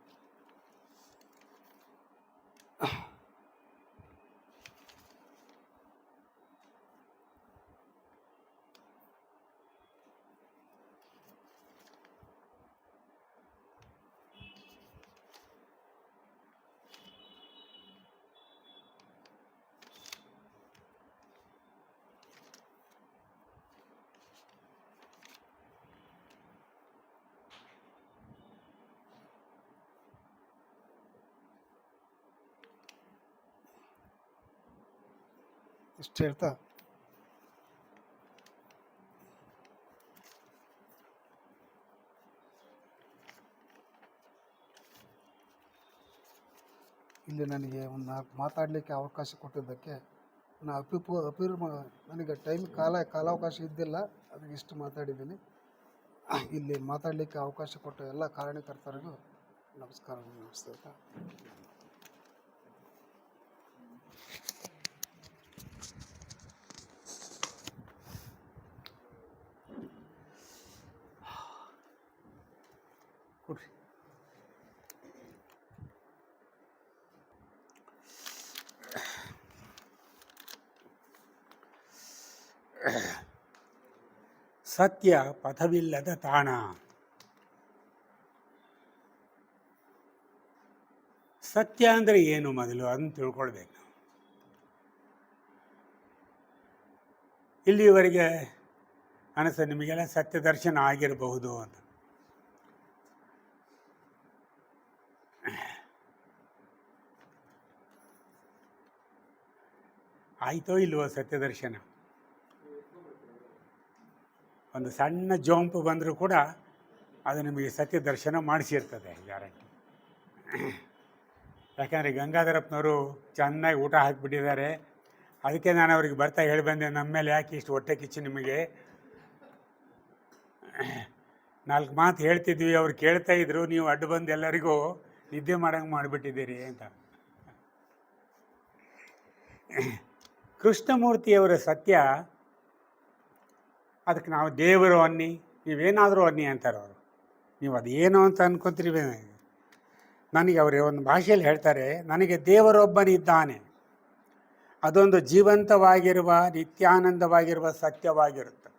ಇಷ್ಟು ಹೇಳ್ತಾ ಇಲ್ಲಿ ನನಗೆ ಒಂದು ಮಾತಾಡಲಿಕ್ಕೆ ಅವಕಾಶ ಕೊಟ್ಟಿದ್ದಕ್ಕೆ ನನಗೆ ಕಾಲಾವಕಾಶ ಇದ್ದಿಲ್ಲ, ಅದಕ್ಕೆ ಇಷ್ಟು ಮಾತಾಡಿದ್ದೀನಿ. ಇಲ್ಲಿ ಮಾತಾಡಲಿಕ್ಕೆ ಅವಕಾಶ ಕೊಟ್ಟ ಎಲ್ಲ ಕಾರಣಕರ್ತರಿಗೂ ನಮಸ್ಕಾರ ನಮಸ್ತೆ. ಕೊಡ್ರಿ. ಸತ್ಯ ಪಥವಿಲ್ಲದ ತಾಣ. ಸತ್ಯ ಅಂದರೆ ಏನು ಮೊದಲು ಅದನ್ನು ತಿಳ್ಕೊಳ್ಬೇಕು. ಇಲ್ಲಿವರೆಗೆ ಅನಿಸ್ತದೆ ನಿಮಗೆಲ್ಲ ಸತ್ಯ ದರ್ಶನ ಆಗಿರಬಹುದು ಅಂತ. ಆಯಿತೋ ಇಲ್ವೋ ಸತ್ಯ ದರ್ಶನ? ಒಂದು ಸಣ್ಣ ಜೋಂಪು ಬಂದರೂ ಕೂಡ ಅದು ನಿಮಗೆ ಸತ್ಯ ದರ್ಶನ ಮಾಡಿಸಿರ್ತದೆ ಗ್ಯಾರಂಟಿ. ಯಾಕಂದರೆ ಗಂಗಾಧರಪ್ಪನವರು ಚೆನ್ನಾಗಿ ಊಟ ಹಾಕಿಬಿಟ್ಟಿದ್ದಾರೆ. ಅದಕ್ಕೆ ನಾನು ಅವ್ರಿಗೆ ಬರ್ತಾ ಹೇಳಿ ಬಂದೆ, ನಮ್ಮ ಮೇಲೆ ಯಾಕೆ ಇಷ್ಟು ಹೊಟ್ಟೆ ಕಿಚ್ಚು ನಿಮಗೆ? 4 ಮಾತು ಹೇಳ್ತಿದ್ವಿ, ಅವ್ರು ಕೇಳ್ತಾ ಇದ್ರು, ನೀವು ಅಡ್ಡು ಬಂದು ಎಲ್ಲರಿಗೂ ನಿದ್ದೆ ಮಾಡಂಗೆ ಮಾಡಿಬಿಟ್ಟಿದ್ದೀರಿ ಅಂತ. ಕೃಷ್ಣಮೂರ್ತಿಯವರ ಸತ್ಯ, ಅದಕ್ಕೆ ನಾವು ದೇವರು ಅನ್ನಿ, ನೀವೇನಾದರೂ ಅನ್ನಿ ಅಂತಾರೆ ಅವರು. ನೀವು ಅದೇನು ಅಂತ ಅನ್ಕೊತೀರಿ. ನನಗೆ ಅವರು ಒಂದು ಭಾಷೆಯಲ್ಲಿ ಹೇಳ್ತಾರೆ, ನನಗೆ ದೇವರೊಬ್ಬನಿದ್ದಾನೆ, ಅದೊಂದು ಜೀವಂತವಾಗಿರುವ ನಿತ್ಯಾನಂದವಾಗಿರುವ ಸತ್ಯವಾಗಿರುತ್ತೆ.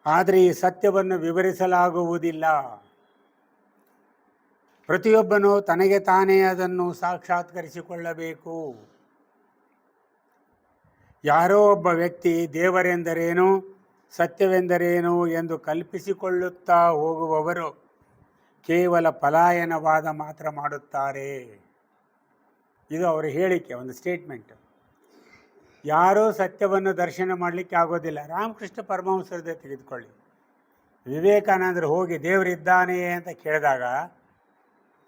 ಆದರೆ ಈ ಸತ್ಯವನ್ನು ವಿವರಿಸಲಾಗುವುದಿಲ್ಲ. ಪ್ರತಿಯೊಬ್ಬನೂ ತನಗೆ ತಾನೇ ಅದನ್ನು ಸಾಕ್ಷಾತ್ಕರಿಸಿಕೊಳ್ಳಬೇಕು. ಯಾರೋ ಒಬ್ಬ ವ್ಯಕ್ತಿ ದೇವರೆಂದರೇನು, ಸತ್ಯವೆಂದರೇನು ಎಂದು ಕಲ್ಪಿಸಿಕೊಳ್ಳುತ್ತಾ ಹೋಗುವವರು ಕೇವಲ ಪಲಾಯನವಾದ ಮಾತ್ರ ಮಾಡುತ್ತಾರೆ. ಇದು ಅವರ ಹೇಳಿಕೆ, ಒಂದು ಸ್ಟೇಟ್ಮೆಂಟ್. ಯಾರೂ ಸತ್ಯವನ್ನು ದರ್ಶನ ಮಾಡಲಿಕ್ಕೆ ಆಗೋದಿಲ್ಲ. ರಾಮಕೃಷ್ಣ ಪರಮಹಂಸರದೇ ತೆಗೆದುಕೊಳ್ಳಿ. ವಿವೇಕಾನಂದರು ಹೋಗಿ ದೇವರಿದ್ದಾನೆ ಅಂತ ಕೇಳಿದಾಗ,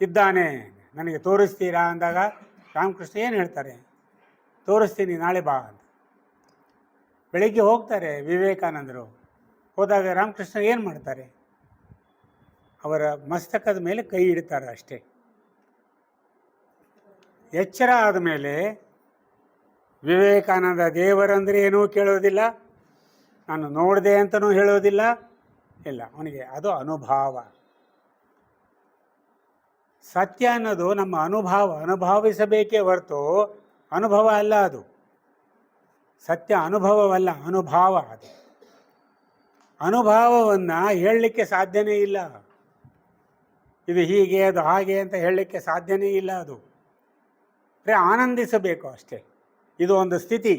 ಇದ್ದಾನೆ ನನಗೆ ತೋರಿಸ್ತೀರಾ ಅಂದಾಗ ರಾಮಕೃಷ್ಣ ಏನು ಹೇಳ್ತಾರೆ? ತೋರಿಸ್ತೀನಿ, ನಾಳೆ ಬಾ ಅಂತ. ಬೆಳಿಗ್ಗೆ ಹೋಗ್ತಾರೆ ವಿವೇಕಾನಂದರು. ಹೋದಾಗ ರಾಮಕೃಷ್ಣ ಏನು ಮಾಡ್ತಾರೆ? ಅವರ ಮಸ್ತಕದ ಮೇಲೆ ಕೈ ಇಡ್ತಾರೆ ಅಷ್ಟೇ. ಎಚ್ಚರ ಆದಮೇಲೆ ವಿವೇಕಾನಂದ ದೇವರಂದರೆ ಏನೂ ಕೇಳೋದಿಲ್ಲ, ನಾನು ನೋಡಿದೆ ಅಂತಲೂ ಹೇಳೋದಿಲ್ಲ. ಇಲ್ಲ, ಅವನಿಗೆ ಅದು ಅನುಭವ. ಸತ್ಯ ಅನ್ನೋದು ನಮ್ಮ ಅನುಭವಿಸಬೇಕೇ ಹೊರತು ಅನುಭವ ಅಲ್ಲ. ಅದು ಸತ್ಯ ಅನುಭವವಲ್ಲ, ಅನುಭವ. ಅದು ಅನುಭವವನ್ನು ಹೇಳಲಿಕ್ಕೆ ಸಾಧ್ಯನೇ ಇಲ್ಲ. ಇದು ಹೀಗೆ, ಅದು ಹಾಗೆ ಅಂತ ಹೇಳಲಿಕ್ಕೆ ಸಾಧ್ಯನೇ ಇಲ್ಲ. ಅದು ಆನಂದಿಸಬೇಕು ಅಷ್ಟೇ. ಇದು ಒಂದು ಸ್ಥಿತಿ.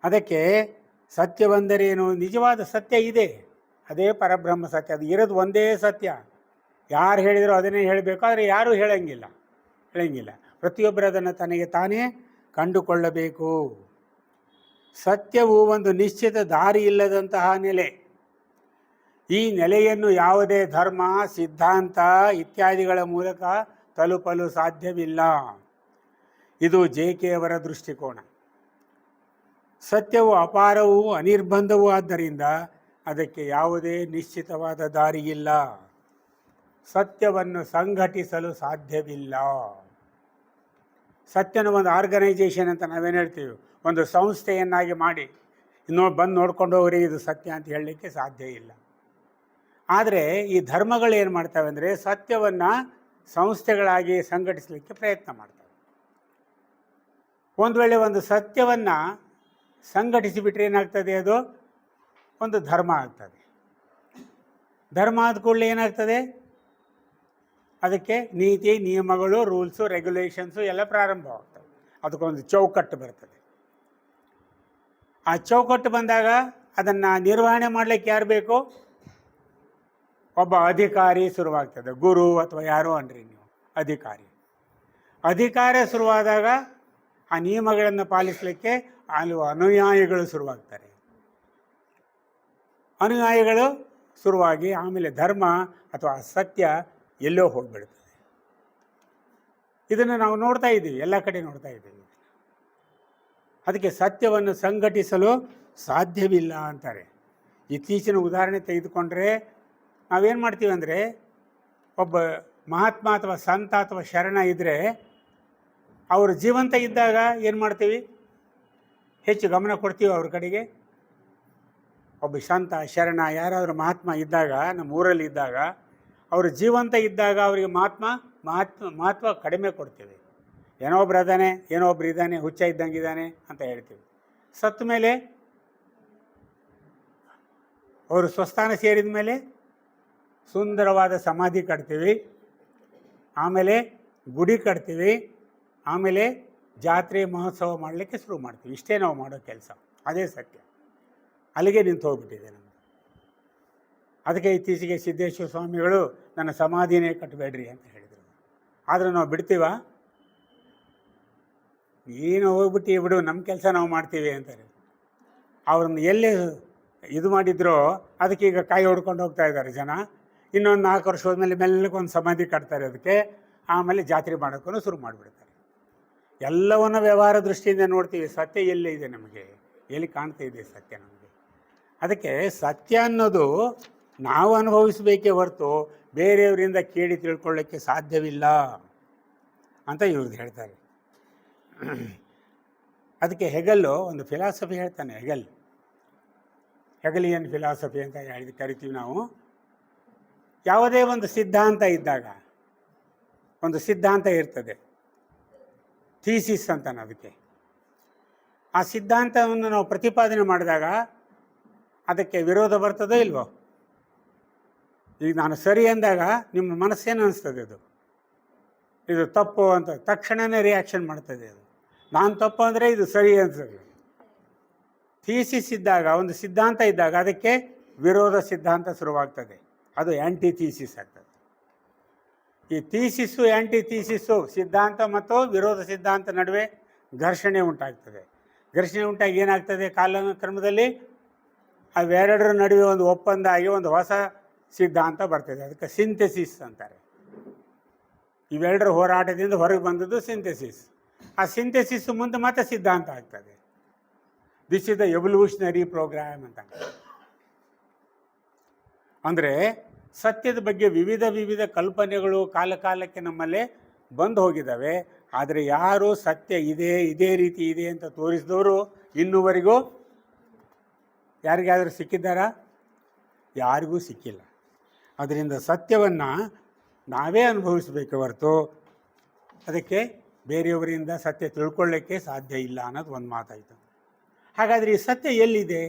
ಅದಕ್ಕೆ ಸತ್ಯವೆಂದರೇನು, ನಿಜವಾದ ಸತ್ಯ ಇದೆ, ಅದೇ ಪರಬ್ರಹ್ಮ ಸತ್ಯ. ಅದು ಇರೋದು ಒಂದೇ ಸತ್ಯ. ಯಾರು ಹೇಳಿದರೂ ಅದನ್ನೇ ಹೇಳಬೇಕು, ಆದರೆ ಯಾರೂ ಹೇಳಂಗಿಲ್ಲ. ಪ್ರತಿಯೊಬ್ಬರು ಅದನ್ನು ತನಗೆ ತಾನೇ ಕಂಡುಕೊಳ್ಳಬೇಕು. ಸತ್ಯವು ಒಂದು ನಿಶ್ಚಿತ ದಾರಿ ಇಲ್ಲದಂತಹ ನೆಲೆ. ಈ ನೆಲೆಯನ್ನು ಯಾವುದೇ ಧರ್ಮ, ಸಿದ್ಧಾಂತ ಇತ್ಯಾದಿಗಳ ಮೂಲಕ ತಲುಪಲು ಸಾಧ್ಯವಿಲ್ಲ. ಇದು JK ಅವರ ದೃಷ್ಟಿಕೋನ. ಸತ್ಯವು ಅಪಾರವೂ ಅನಿರ್ಬಂಧವೂ ಆದ್ದರಿಂದ ಅದಕ್ಕೆ ಯಾವುದೇ ನಿಶ್ಚಿತವಾದ ದಾರಿಯಿಲ್ಲ. ಸತ್ಯವನ್ನು ಸಂಘಟಿಸಲು ಸಾಧ್ಯವಿಲ್ಲ. ಸತ್ಯನ ಒಂದು ಆರ್ಗನೈಜೇಷನ್ ಅಂತ ನಾವೇನು ಹೇಳ್ತೀವಿ, ಒಂದು ಸಂಸ್ಥೆಯನ್ನಾಗಿ ಮಾಡಿ ಬಂದು ನೋಡ್ಕೊಂಡು ಹೋಗ್ರಿ ಇದು ಸತ್ಯ ಅಂತ ಹೇಳಲಿಕ್ಕೆ ಸಾಧ್ಯ ಇಲ್ಲ. ಆದರೆ ಈ ಧರ್ಮಗಳು ಏನು ಮಾಡ್ತವೆ ಅಂದರೆ ಸತ್ಯವನ್ನು ಸಂಸ್ಥೆಗಳಾಗಿ ಸಂಘಟಿಸಲಿಕ್ಕೆ ಪ್ರಯತ್ನ ಮಾಡ್ತವೆ. ಒಂದು ವೇಳೆ ಒಂದು ಸತ್ಯವನ್ನು ಸಂಘಟಿಸಿಬಿಟ್ರೆ ಏನಾಗ್ತದೆ? ಅದು ಒಂದು ಧರ್ಮ ಆಗ್ತದೆ. ಧರ್ಮ ಆದ ಕೂಡಲೇ ಏನಾಗ್ತದೆ? ಅದಕ್ಕೆ ನೀತಿ, ನಿಯಮಗಳು, ರೂಲ್ಸು, ರೆಗ್ಯುಲೇಷನ್ಸು ಎಲ್ಲ ಪ್ರಾರಂಭವಾಗ್ತವೆ. ಅದಕ್ಕೊಂದು ಚೌಕಟ್ಟು ಬರ್ತದೆ. ಆ ಚೌಕಟ್ಟು ಬಂದಾಗ ಅದನ್ನು ನಿರ್ವಹಣೆ ಮಾಡಲಿಕ್ಕೆ ಯಾರು ಬೇಕು? ಒಬ್ಬ ಅಧಿಕಾರಿ ಶುರುವಾಗ್ತದೆ. ಗುರು ಅಥವಾ ಯಾರೋ ಅನ್ರಿ ನೀವು, ಅಧಿಕಾರ ಶುರುವಾದಾಗ ಆ ನಿಯಮಗಳನ್ನು ಪಾಲಿಸಲಿಕ್ಕೆ ಹಲವು ಅನುಯಾಯಿಗಳು ಶುರುವಾಗ್ತಾರೆ. ಅನುಯಾಯಿಗಳು ಶುರುವಾಗಿ ಆಮೇಲೆ ಧರ್ಮ ಅಥವಾ ಸತ್ಯ ಎಲ್ಲೋ ಹೋಗಿಬಿಡ್ತದೆ. ಇದನ್ನು ನಾವು ನೋಡ್ತಾ ಇದ್ದೀವಿ, ಎಲ್ಲ ಕಡೆ ನೋಡ್ತಾ ಇದ್ದೀವಿ. ಅದಕ್ಕೆ ಸತ್ಯವನ್ನು ಸಂಘಟಿಸಲು ಸಾಧ್ಯವಿಲ್ಲ ಅಂತಾರೆ. ಇತ್ತೀಚಿನ ಉದಾಹರಣೆ ತೆಗೆದುಕೊಂಡ್ರೆ ನಾವೇನು ಮಾಡ್ತೀವಿ ಅಂದರೆ, ಒಬ್ಬ ಮಹಾತ್ಮ ಅಥವಾ ಸಂತ ಅಥವಾ ಶರಣ ಇದ್ದರೆ ಅವರು ಜೀವಂತ ಇದ್ದಾಗ ಏನು ಮಾಡ್ತೀವಿ? ಹೆಚ್ಚು ಗಮನ ಕೊಡ್ತೀವಿ ಅವ್ರ ಕಡೆಗೆ. ಒಬ್ಬ ಸಂತ, ಶರಣ, ಯಾರಾದರೂ ಮಹಾತ್ಮ ಇದ್ದಾಗ, ನಮ್ಮ ಊರಲ್ಲಿ ಇದ್ದಾಗ, ಅವರು ಜೀವಂತ ಇದ್ದಾಗ ಅವರಿಗೆ ಮಹತ್ವ ಕಡಿಮೆ ಕೊಡ್ತೀವಿ. ಏನೋ ಒಬ್ರು ಅದಾನೆ, ಏನೋ ಒಬ್ರು ಇದ್ದಾನೆ, ಹುಚ್ಚ ಇದ್ದಂಗಿದ್ದಾನೆ ಅಂತ ಹೇಳ್ತೀವಿ. ಸತ್ತ ಮೇಲೆ, ಅವರು ಸ್ವಸ್ಥಾನ ಸೇರಿದ ಮೇಲೆ ಸುಂದರವಾದ ಸಮಾಧಿ ಕಟ್ತೀವಿ, ಆಮೇಲೆ ಗುಡಿ ಕಟ್ತೀವಿ, ಆಮೇಲೆ ಜಾತ್ರೆ ಮಹೋತ್ಸವ ಮಾಡಲಿಕ್ಕೆ ಶುರು ಮಾಡ್ತೀವಿ. ಇಷ್ಟೇ ನಾವು ಮಾಡೋ ಕೆಲಸ. ಅದೇ ಸತ್ಯ. ಅಲ್ಲಿಗೆ ನಿಂತು ಹೋಗ್ಬಿಟ್ಟಿದೆ ನಮ್ಮದು. ಅದಕ್ಕೆ ಇತ್ತೀಚೆಗೆ ಸಿದ್ದೇಶ್ವರ ಸ್ವಾಮಿಗಳು ನನ್ನ ಸಮಾಧಿನೇ ಕಟ್ಟಬೇಡ್ರಿ ಅಂತ ಹೇಳಿದರು. ಆದರೆ ನಾವು ಬಿಡ್ತೀವ? ಏನು ಹೋಗ್ಬಿಟ್ಟು ಬಿಡು, ನಮ್ಮ ಕೆಲಸ ನಾವು ಮಾಡ್ತೀವಿ ಅಂತಾರೆ. ಅವ್ರನ್ನ ಎಲ್ಲೇ ಇದು ಮಾಡಿದ್ರೋ ಅದಕ್ಕೆ ಈಗ ಕಾಯಿ ಹೊಡ್ಕೊಂಡು ಹೋಗ್ತಾ ಇದ್ದಾರೆ ಜನ. ಇನ್ನೊಂದು 4 ವರ್ಷ ಹೋದ್ಮೇಲೆ ಮೆಲ್ಲಕ್ಕೆ ಒಂದು ಸಮಾಧಿ ಕಟ್ತಾರೆ ಅದಕ್ಕೆ. ಆಮೇಲೆ ಜಾತ್ರೆ ಮಾಡೋಕ್ಕೂ ಶುರು ಮಾಡಿಬಿಡ್ತಾರೆ. ಎಲ್ಲವನ್ನು ವ್ಯವಹಾರ ದೃಷ್ಟಿಯಿಂದ ನೋಡ್ತೀವಿ. ಸತ್ಯ ಎಲ್ಲೇ ಇದೆ ನಮಗೆ? ಎಲ್ಲಿ ಕಾಣ್ತಾ ಇದೆ ಸತ್ಯ ನಮಗೆ? ಅದಕ್ಕೆ ಸತ್ಯ ಅನ್ನೋದು ನಾವು ಅನುಭವಿಸಬೇಕೇ ಹೊರತು ಬೇರೆಯವರಿಂದ ಕೇಳಿ ತಿಳ್ಕೊಳ್ಳೋಕ್ಕೆ ಸಾಧ್ಯವಿಲ್ಲ ಅಂತ ಇವ್ರದ್ದು ಹೇಳ್ತಾರೆ. ಅದಕ್ಕೆ ಹೆಗಲ್ಲು ಒಂದು ಫಿಲಾಸಫಿ ಹೇಳ್ತಾನೆ. ಹೆಗಲಿಯನ್ ಫಿಲಾಸಫಿ ಅಂತ ಕರಿತೀವಿ ನಾವು. ಯಾವುದೇ ಒಂದು ಸಿದ್ಧಾಂತ ಇದ್ದಾಗ ಒಂದು ಸಿದ್ಧಾಂತ ಇರ್ತದೆ, ಥೀಸಿಸ್ ಅಂತಾನೆ ಅದಕ್ಕೆ. ಆ ಸಿದ್ಧಾಂತವನ್ನು ನಾವು ಪ್ರತಿಪಾದನೆ ಮಾಡಿದಾಗ ಅದಕ್ಕೆ ವಿರೋಧ ಬರ್ತದೋ ಇಲ್ವೋ? ಈಗ ನಾನು ಸರಿ ಅಂದಾಗ ನಿಮ್ಮ ಮನಸ್ಸೇನು ಅನಿಸ್ತದೆ? ಇದು ತಪ್ಪು ಅಂತ ತಕ್ಷಣವೇ ರಿಯಾಕ್ಷನ್ ಮಾಡ್ತದೆ. ಅದು ನಾನು ತಪ್ಪು ಅಂದರೆ ಇದು ಸರಿ ಅನಿಸ್ತದೆ. ಥೀಸಿಸ್ ಇದ್ದಾಗ, ಒಂದು ಸಿದ್ಧಾಂತ ಇದ್ದಾಗ ಅದಕ್ಕೆ ವಿರೋಧ ಸಿದ್ಧಾಂತ ಶುರುವಾಗ್ತದೆ. ಅದು ಆ್ಯಂಟಿ ಥೀಸಿಸ್ ಆಗ್ತದೆ. ಈ ಥೀಸಿಸ್ಸು ಆ್ಯಂಟಿ ಥೀಸಿಸ್ಸು, ಸಿದ್ಧಾಂತ ಮತ್ತು ವಿರೋಧ ಸಿದ್ಧಾಂತ ನಡುವೆ ಘರ್ಷಣೆ ಉಂಟಾಗ್ತದೆ. ಘರ್ಷಣೆ ಉಂಟಾಗಿ ಏನಾಗ್ತದೆ? ಕಾಲಕ್ರಮದಲ್ಲಿ ಅವೆರಡರ ನಡುವೆ ಒಂದು ಒಪ್ಪಂದ ಆಗಿ ಒಂದು ಹೊಸ ಸಿದ್ಧಾಂತ ಬರ್ತದೆ. ಅದಕ್ಕೆ ಸಿಂಥೆಸಿಸ್ ಅಂತಾರೆ. ಇವೆರಡರ ಹೋರಾಟದಿಂದ ಹೊರಗೆ ಬಂದದ್ದು ಸಿಂಥೆಸಿಸ್. ಆ ಸಿಂಥೆಸಿಸ್ ಮುಂದೆ ಮತ್ತೆ ಸಿದ್ಧಾಂತ ಆಗ್ತದೆ. This is the evolutionary program ಅಂತ. ಅಂದರೆ ಸತ್ಯದ ಬಗ್ಗೆ ವಿವಿಧ ಕಲ್ಪನೆಗಳು ಕಾಲಕ್ಕೆ ನಮ್ಮಲ್ಲೇ ಬಂದು ಹೋಗಿದ್ದಾವೆ. ಆದರೆ ಯಾರು ಸತ್ಯ ಇದೇ ರೀತಿ ಇದೆ ಅಂತ ತೋರಿಸಿದವರು ಇನ್ನೂವರೆಗೂ ಯಾರಿಗಾದರೂ ಸಿಕ್ಕಿದ್ದಾರಾ? ಯಾರಿಗೂ ಸಿಕ್ಕಿಲ್ಲ. ಅದರಿಂದ ಸತ್ಯವನ್ನು ನಾವೇ ಅನುಭವಿಸಬೇಕು ಹೊರತು ಅದಕ್ಕೆ ಬೇರೆಯವರಿಂದ ಸತ್ಯ ತಿಳ್ಕೊಳ್ಳೋಕ್ಕೆ ಸಾಧ್ಯ ಇಲ್ಲ ಅನ್ನೋದು ಒಂದು ಮಾತಾಯಿತು. ಹಾಗಾದರೆ ಈ ಸತ್ಯ ಎಲ್ಲಿದೆ?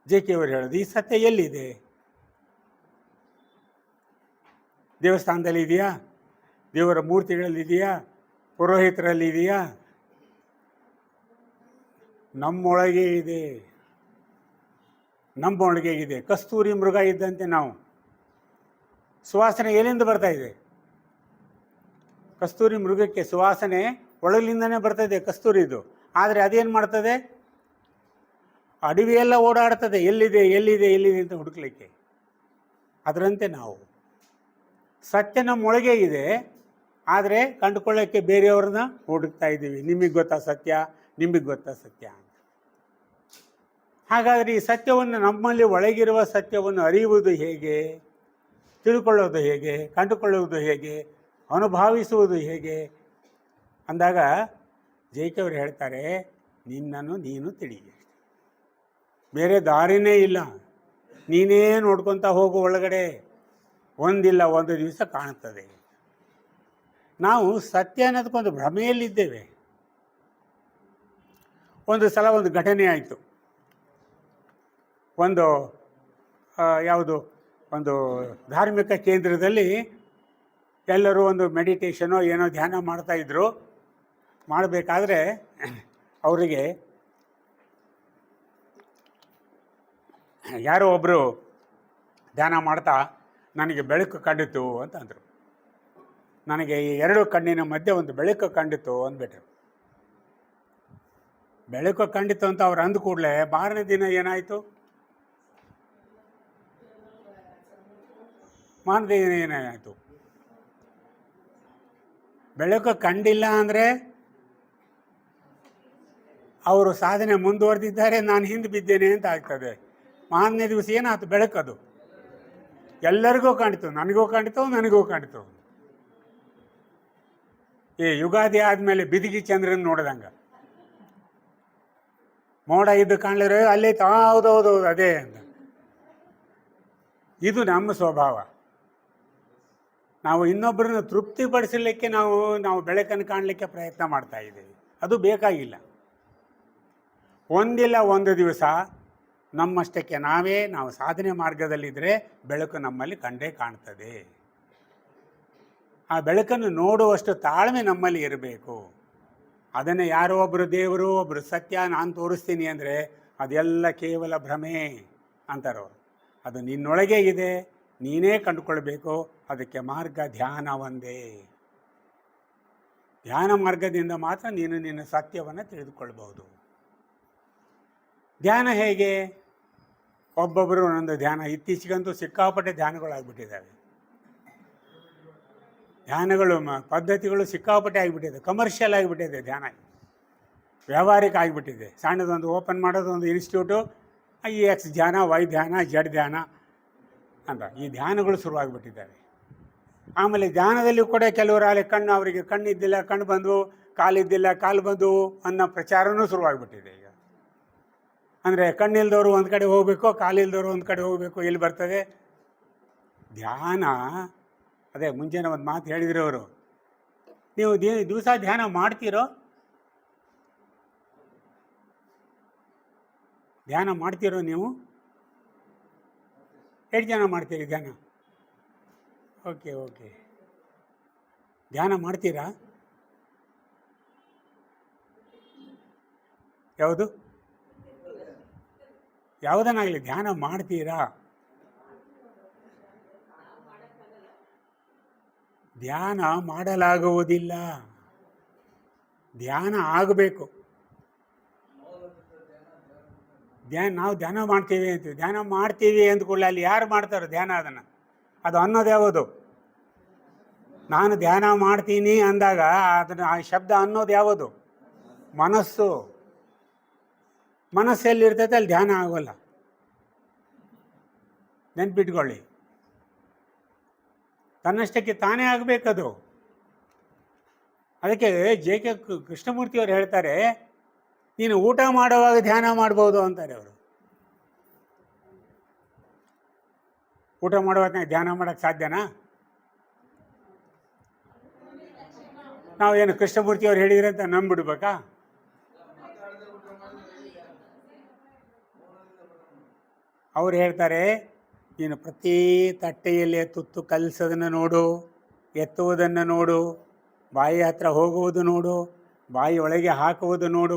JK ಅವರು ಹೇಳೋದು, ಈ ಸತ್ಯ ಎಲ್ಲಿದೆ? ದೇವಸ್ಥಾನದಲ್ಲಿ ಇದೆಯಾ? ದೇವರ ಮೂರ್ತಿಗಳಲ್ಲಿದೆಯಾ? ಪುರೋಹಿತರಲ್ಲಿ ಇದೆಯಾ? ನಮ್ಮೊಳಗೆ ಇದೆ. ನಮ್ಮೊಳಗೆ ಇದೆ. ಕಸ್ತೂರಿ ಮೃಗ ಇದ್ದಂತೆ ನಾವು. ಸುವಾಸನೆ ಎಲ್ಲಿಂದ ಬರ್ತಾ ಇದೆ? ಕಸ್ತೂರಿ ಮೃಗಕ್ಕೆ ಸುವಾಸನೆ ಒಳಗಿಂದನೇ ಬರ್ತದೆ ಕಸ್ತೂರಿದು. ಆದರೆ ಅದೇನು ಮಾಡ್ತದೆ? ಅಡವಿಯೆಲ್ಲ ಓಡಾಡ್ತದೆ, ಎಲ್ಲಿದೆ ಅಂತ ಹುಡುಕ್ಲಿಕ್ಕೆ. ಅದರಂತೆ ನಾವು ಸತ್ಯ ನಮ್ಮೊಳಗೆ ಇದೆ, ಆದರೆ ಕಂಡುಕೊಳ್ಳೋಕ್ಕೆ ಬೇರೆಯವ್ರನ್ನ ಹುಡುಕ್ತಾ ಇದ್ದೀವಿ. ನಿಮಗೆ ಗೊತ್ತಾ ಸತ್ಯ ಅಂತ. ಹಾಗಾದರೆ ಈ ಸತ್ಯವನ್ನು, ನಮ್ಮಲ್ಲಿ ಒಳಗಿರುವ ಸತ್ಯವನ್ನು ಅರಿಯುವುದು ಹೇಗೆ? ತಿಳ್ಕೊಳ್ಳೋದು ಹೇಗೆ? ಕಂಡುಕೊಳ್ಳುವುದು ಹೇಗೆ? ಅನುಭವಿಸುವುದು ಹೇಗೆ ಅಂದಾಗ JK ಅವರು ಹೇಳ್ತಾರೆ, ನಿನ್ನನ್ನು ನೀನು ತಿಳಿ. ಬೇರೆ ದಾರಿನೇ ಇಲ್ಲ. ನೀನೇ ನೋಡ್ಕೊತ ಹೋಗು ಒಳಗಡೆ. ಒಂದಿಲ್ಲ ಒಂದು ದಿವಸ ಕಾಣುತ್ತದೆ. ನಾವು ಸತ್ಯ ಅನ್ನೋದಕ್ಕೊಂದು ಭ್ರಮೆಯಲ್ಲಿದ್ದೇವೆ. ಒಂದು ಸಲ ಒಂದು ಘಟನೆ ಆಯಿತು. ಒಂದು ಧಾರ್ಮಿಕ ಕೇಂದ್ರದಲ್ಲಿ ಎಲ್ಲರೂ ಒಂದು ಮೆಡಿಟೇಷನೋ ಏನೋ ಧ್ಯಾನ ಮಾಡ್ತಾಯಿದ್ರು. ಮಾಡಬೇಕಾದ್ರೆ ಅವರಿಗೆ ಯಾರೋ ಒಬ್ಬರು ಧ್ಯಾನ ಮಾಡ್ತಾ ನನಗೆ ಬೆಳಕು ಕಂಡಿತು ಅಂತ ಅಂದರು. ನನಗೆ ಈ 2 ಕಣ್ಣಿನ ಮಧ್ಯೆ ಒಂದು ಬೆಳಕು ಕಂಡಿತು ಅಂದ್ಬಿಟ್ರು. ಬೆಳಕು ಕಂಡಿತು ಅಂತ ಅವ್ರು ಅಂದ ಕೂಡಲೇ ಮಾರನೇ ದಿನ ಏನಾಯಿತು? ಬೆಳಕು ಕಂಡಿಲ್ಲ ಅಂದರೆ ಅವರು ಸಾಧನೆ ಮುಂದುವರೆದಿದ್ದಾರೆ, ನಾನು ಹಿಂದೆ ಬಿದ್ದೇನೆ ಅಂತ ಆಗ್ತದೆ. ಮಾರನೇ ದಿವಸ ಏನಾಯ್ತು? ಬೆಳಕದು ಎಲ್ಲರಿಗೂ ಕಾಣಿತು, ನನಗೂ ಕಾಣಿತು. ಈ ಯುಗಾದಿ ಆದಮೇಲೆ ಬಿದಿಗಿ ಚಂದ್ರನ ನೋಡ್ದಂಗೆ ಮೋಡ ಇದ್ದು ಕಾಣಲಿರೋ ಅಲ್ಲೇ ಹೌದೌದು ಅದೇ ಅಂತ. ಇದು ನಮ್ಮ ಸ್ವಭಾವ. ನಾವು ಇನ್ನೊಬ್ಬರನ್ನು ತೃಪ್ತಿಪಡಿಸಲಿಕ್ಕೆ ನಾವು ಬೆಳಕನ್ನು ಕಾಣಲಿಕ್ಕೆ ಪ್ರಯತ್ನ ಮಾಡ್ತಾ ಇದ್ದೀವಿ. ಅದು ಬೇಕಾಗಿಲ್ಲ. ಒಂದಿಲ್ಲ ಒಂದು ದಿವಸ ನಮ್ಮಷ್ಟಕ್ಕೆ ನಾವು ಸಾಧನೆ ಮಾರ್ಗದಲ್ಲಿದ್ದರೆ ಬೆಳಕು ನಮ್ಮಲ್ಲಿ ಕಂಡೇ ಕಾಣ್ತದೆ. ಆ ಬೆಳಕನ್ನು ನೋಡುವಷ್ಟು ತಾಳ್ಮೆ ನಮ್ಮಲ್ಲಿ ಇರಬೇಕು. ಅದನ್ನು ಯಾರೋ ಒಬ್ಬರು ದೇವರು ಒಬ್ಬರು ಸತ್ಯ ನಾನು ತೋರಿಸ್ತೀನಿ ಅಂದರೆ ಅದೆಲ್ಲ ಕೇವಲ ಭ್ರಮೆ ಅಂತಾರವರು. ಅದು ನಿನ್ನೊಳಗೆ ಇದೆ, ನೀನೇ ಕಂಡುಕೊಳ್ಬೇಕು. ಅದಕ್ಕೆ ಮಾರ್ಗ ಧ್ಯಾನ ಒಂದೇ. ಧ್ಯಾನ ಮಾರ್ಗದಿಂದ ಮಾತ್ರ ನೀನು ನಿನ್ನ ಸತ್ಯವನ್ನು ತಿಳಿದುಕೊಳ್ಬಹುದು. ಧ್ಯಾನ ಹೇಗೆ? ಒಬ್ಬೊಬ್ಬರು ಒಂದೊಂದು ಧ್ಯಾನ. ಇತ್ತೀಚೆಗಂತೂ ಸಿಕ್ಕಾಪಟ್ಟೆ ಧ್ಯಾನಗಳಾಗ್ಬಿಟ್ಟಿದ್ದಾವೆ. ಧ್ಯಾನಗಳು ಪದ್ಧತಿಗಳು ಸಿಕ್ಕಾಪಟ್ಟೆ ಆಗಿಬಿಟ್ಟಿದೆ. ಕಮರ್ಷಿಯಲ್ ಆಗಿಬಿಟ್ಟಿದೆ ಧ್ಯಾನ, ವ್ಯಾವಹಾರಿಕ ಆಗಿಬಿಟ್ಟಿದೆ. ಸಣ್ಣದೊಂದು ಓಪನ್ ಮಾಡೋದು ಒಂದು ಇನ್ಸ್ಟಿಟ್ಯೂಟು, ಈ ಎಕ್ಸ್ ಧ್ಯಾನ, ವೈ ಧ್ಯಾನ, ಜಡ್ ಧ್ಯಾನ ಅಂತ ಈ ಧ್ಯಾನಗಳು ಶುರುವಾಗಿಬಿಟ್ಟಿದ್ದಾವೆ. ಆಮೇಲೆ ಧ್ಯಾನದಲ್ಲಿ ಕೂಡ ಕೆಲವರು ಅಲ್ಲಿ ಅವರಿಗೆ ಕಣ್ಣಿದ್ದಿಲ್ಲ ಕಣ್ಣು ಬಂದವು, ಕಾಲಿದ್ದಿಲ್ಲ ಕಾಲು ಬಂದವು ಅನ್ನೋ ಪ್ರಚಾರನೂ ಶುರುವಾಗಿಬಿಟ್ಟಿದೆ ಈಗ. ಅಂದರೆ ಕಣ್ಣಿಲ್ದವರು ಒಂದು ಕಡೆ ಹೋಗಬೇಕು, ಕಾಲಿಲ್ದವರು ಒಂದು ಕಡೆ ಹೋಗಬೇಕು. ಎಲ್ಲಿ ಬರ್ತದೆ ಧ್ಯಾನ? ಅದೇ ಮುಂಚೆನೇ ಒಂದು ಮಾತು ಹೇಳಿದ್ರು ಅವರು, ನೀವು ದಿವಸ ಧ್ಯಾನ ಮಾಡ್ತೀರೋ? ಧ್ಯಾನ ಮಾಡ್ತೀರೋ ನೀವು? ಎಷ್ಟು ಜನ ಮಾಡ್ತೀರಿ ಧ್ಯಾನ? ಓಕೆ ಓಕೆ, ಧ್ಯಾನ ಮಾಡ್ತೀರಾ? ಯಾವುದು ಯಾವುದನ್ನಾಗಲಿ ಧ್ಯಾನ ಮಾಡ್ತೀರಾ? ಧ್ಯಾನ ಮಾಡಲಾಗುವುದಿಲ್ಲ, ಧ್ಯಾನ ಆಗಬೇಕು. ನಾವು ಧ್ಯಾನ ಮಾಡ್ತೀವಿ ಅಂತೀವಿ, ಧ್ಯಾನ ಮಾಡ್ತೀವಿ ಅಂದ್ಕೊಳ್ಳಿ ಅಲ್ಲಿ ಯಾರು ಮಾಡ್ತಾರೋ ಧ್ಯಾನ? ಅದು ಅನ್ನೋದು ಯಾವುದು? ನಾನು ಧ್ಯಾನ ಮಾಡ್ತೀನಿ ಅಂದಾಗ ಆ ಶಬ್ದ ಅನ್ನೋದು ಯಾವುದು? ಮನಸ್ಸು. ಮನಸ್ಸೆಲ್ಲಿರ್ತೈತೆ ಅಲ್ಲಿ ಧ್ಯಾನ ಆಗೋಲ್ಲ, ನೆನ್ಪಿಟ್ಕೊಳ್ಳಿ. ತನ್ನಷ್ಟಕ್ಕೆ ತಾನೇ ಆಗಬೇಕದು. ಅದಕ್ಕೆ ಜೆ.ಕೆ. ಕೃಷ್ಣಮೂರ್ತಿಯವರು ಹೇಳ್ತಾರೆ, ನೀನು ಊಟ ಮಾಡುವಾಗ ಧ್ಯಾನ ಮಾಡ್ಬೋದು ಅಂತಾರೆ ಅವರು. ಊಟ ಮಾಡುವಾಗ ಧ್ಯಾನ ಮಾಡೋಕ್ಕೆ ಸಾಧ್ಯನಾ? ನಾವೇನು ಕೃಷ್ಣಮೂರ್ತಿಯವ್ರು ಹೇಳಿದ್ರೆ ಅಂತ ನಂಬಿಡ್ಬೇಕಾ? ಅವ್ರು ಹೇಳ್ತಾರೆ, ನೀನು ಪ್ರತಿ ತಟ್ಟೆಯಲ್ಲಿ ತುತ್ತು ಕಲಿಸೋದನ್ನು ನೋಡು, ಎತ್ತುವುದನ್ನು ನೋಡು, ಬಾಯಿ ಹತ್ರ ಹೋಗುವುದು ನೋಡು, ಬಾಯಿ ಒಳಗೆ ಹಾಕುವುದು ನೋಡು,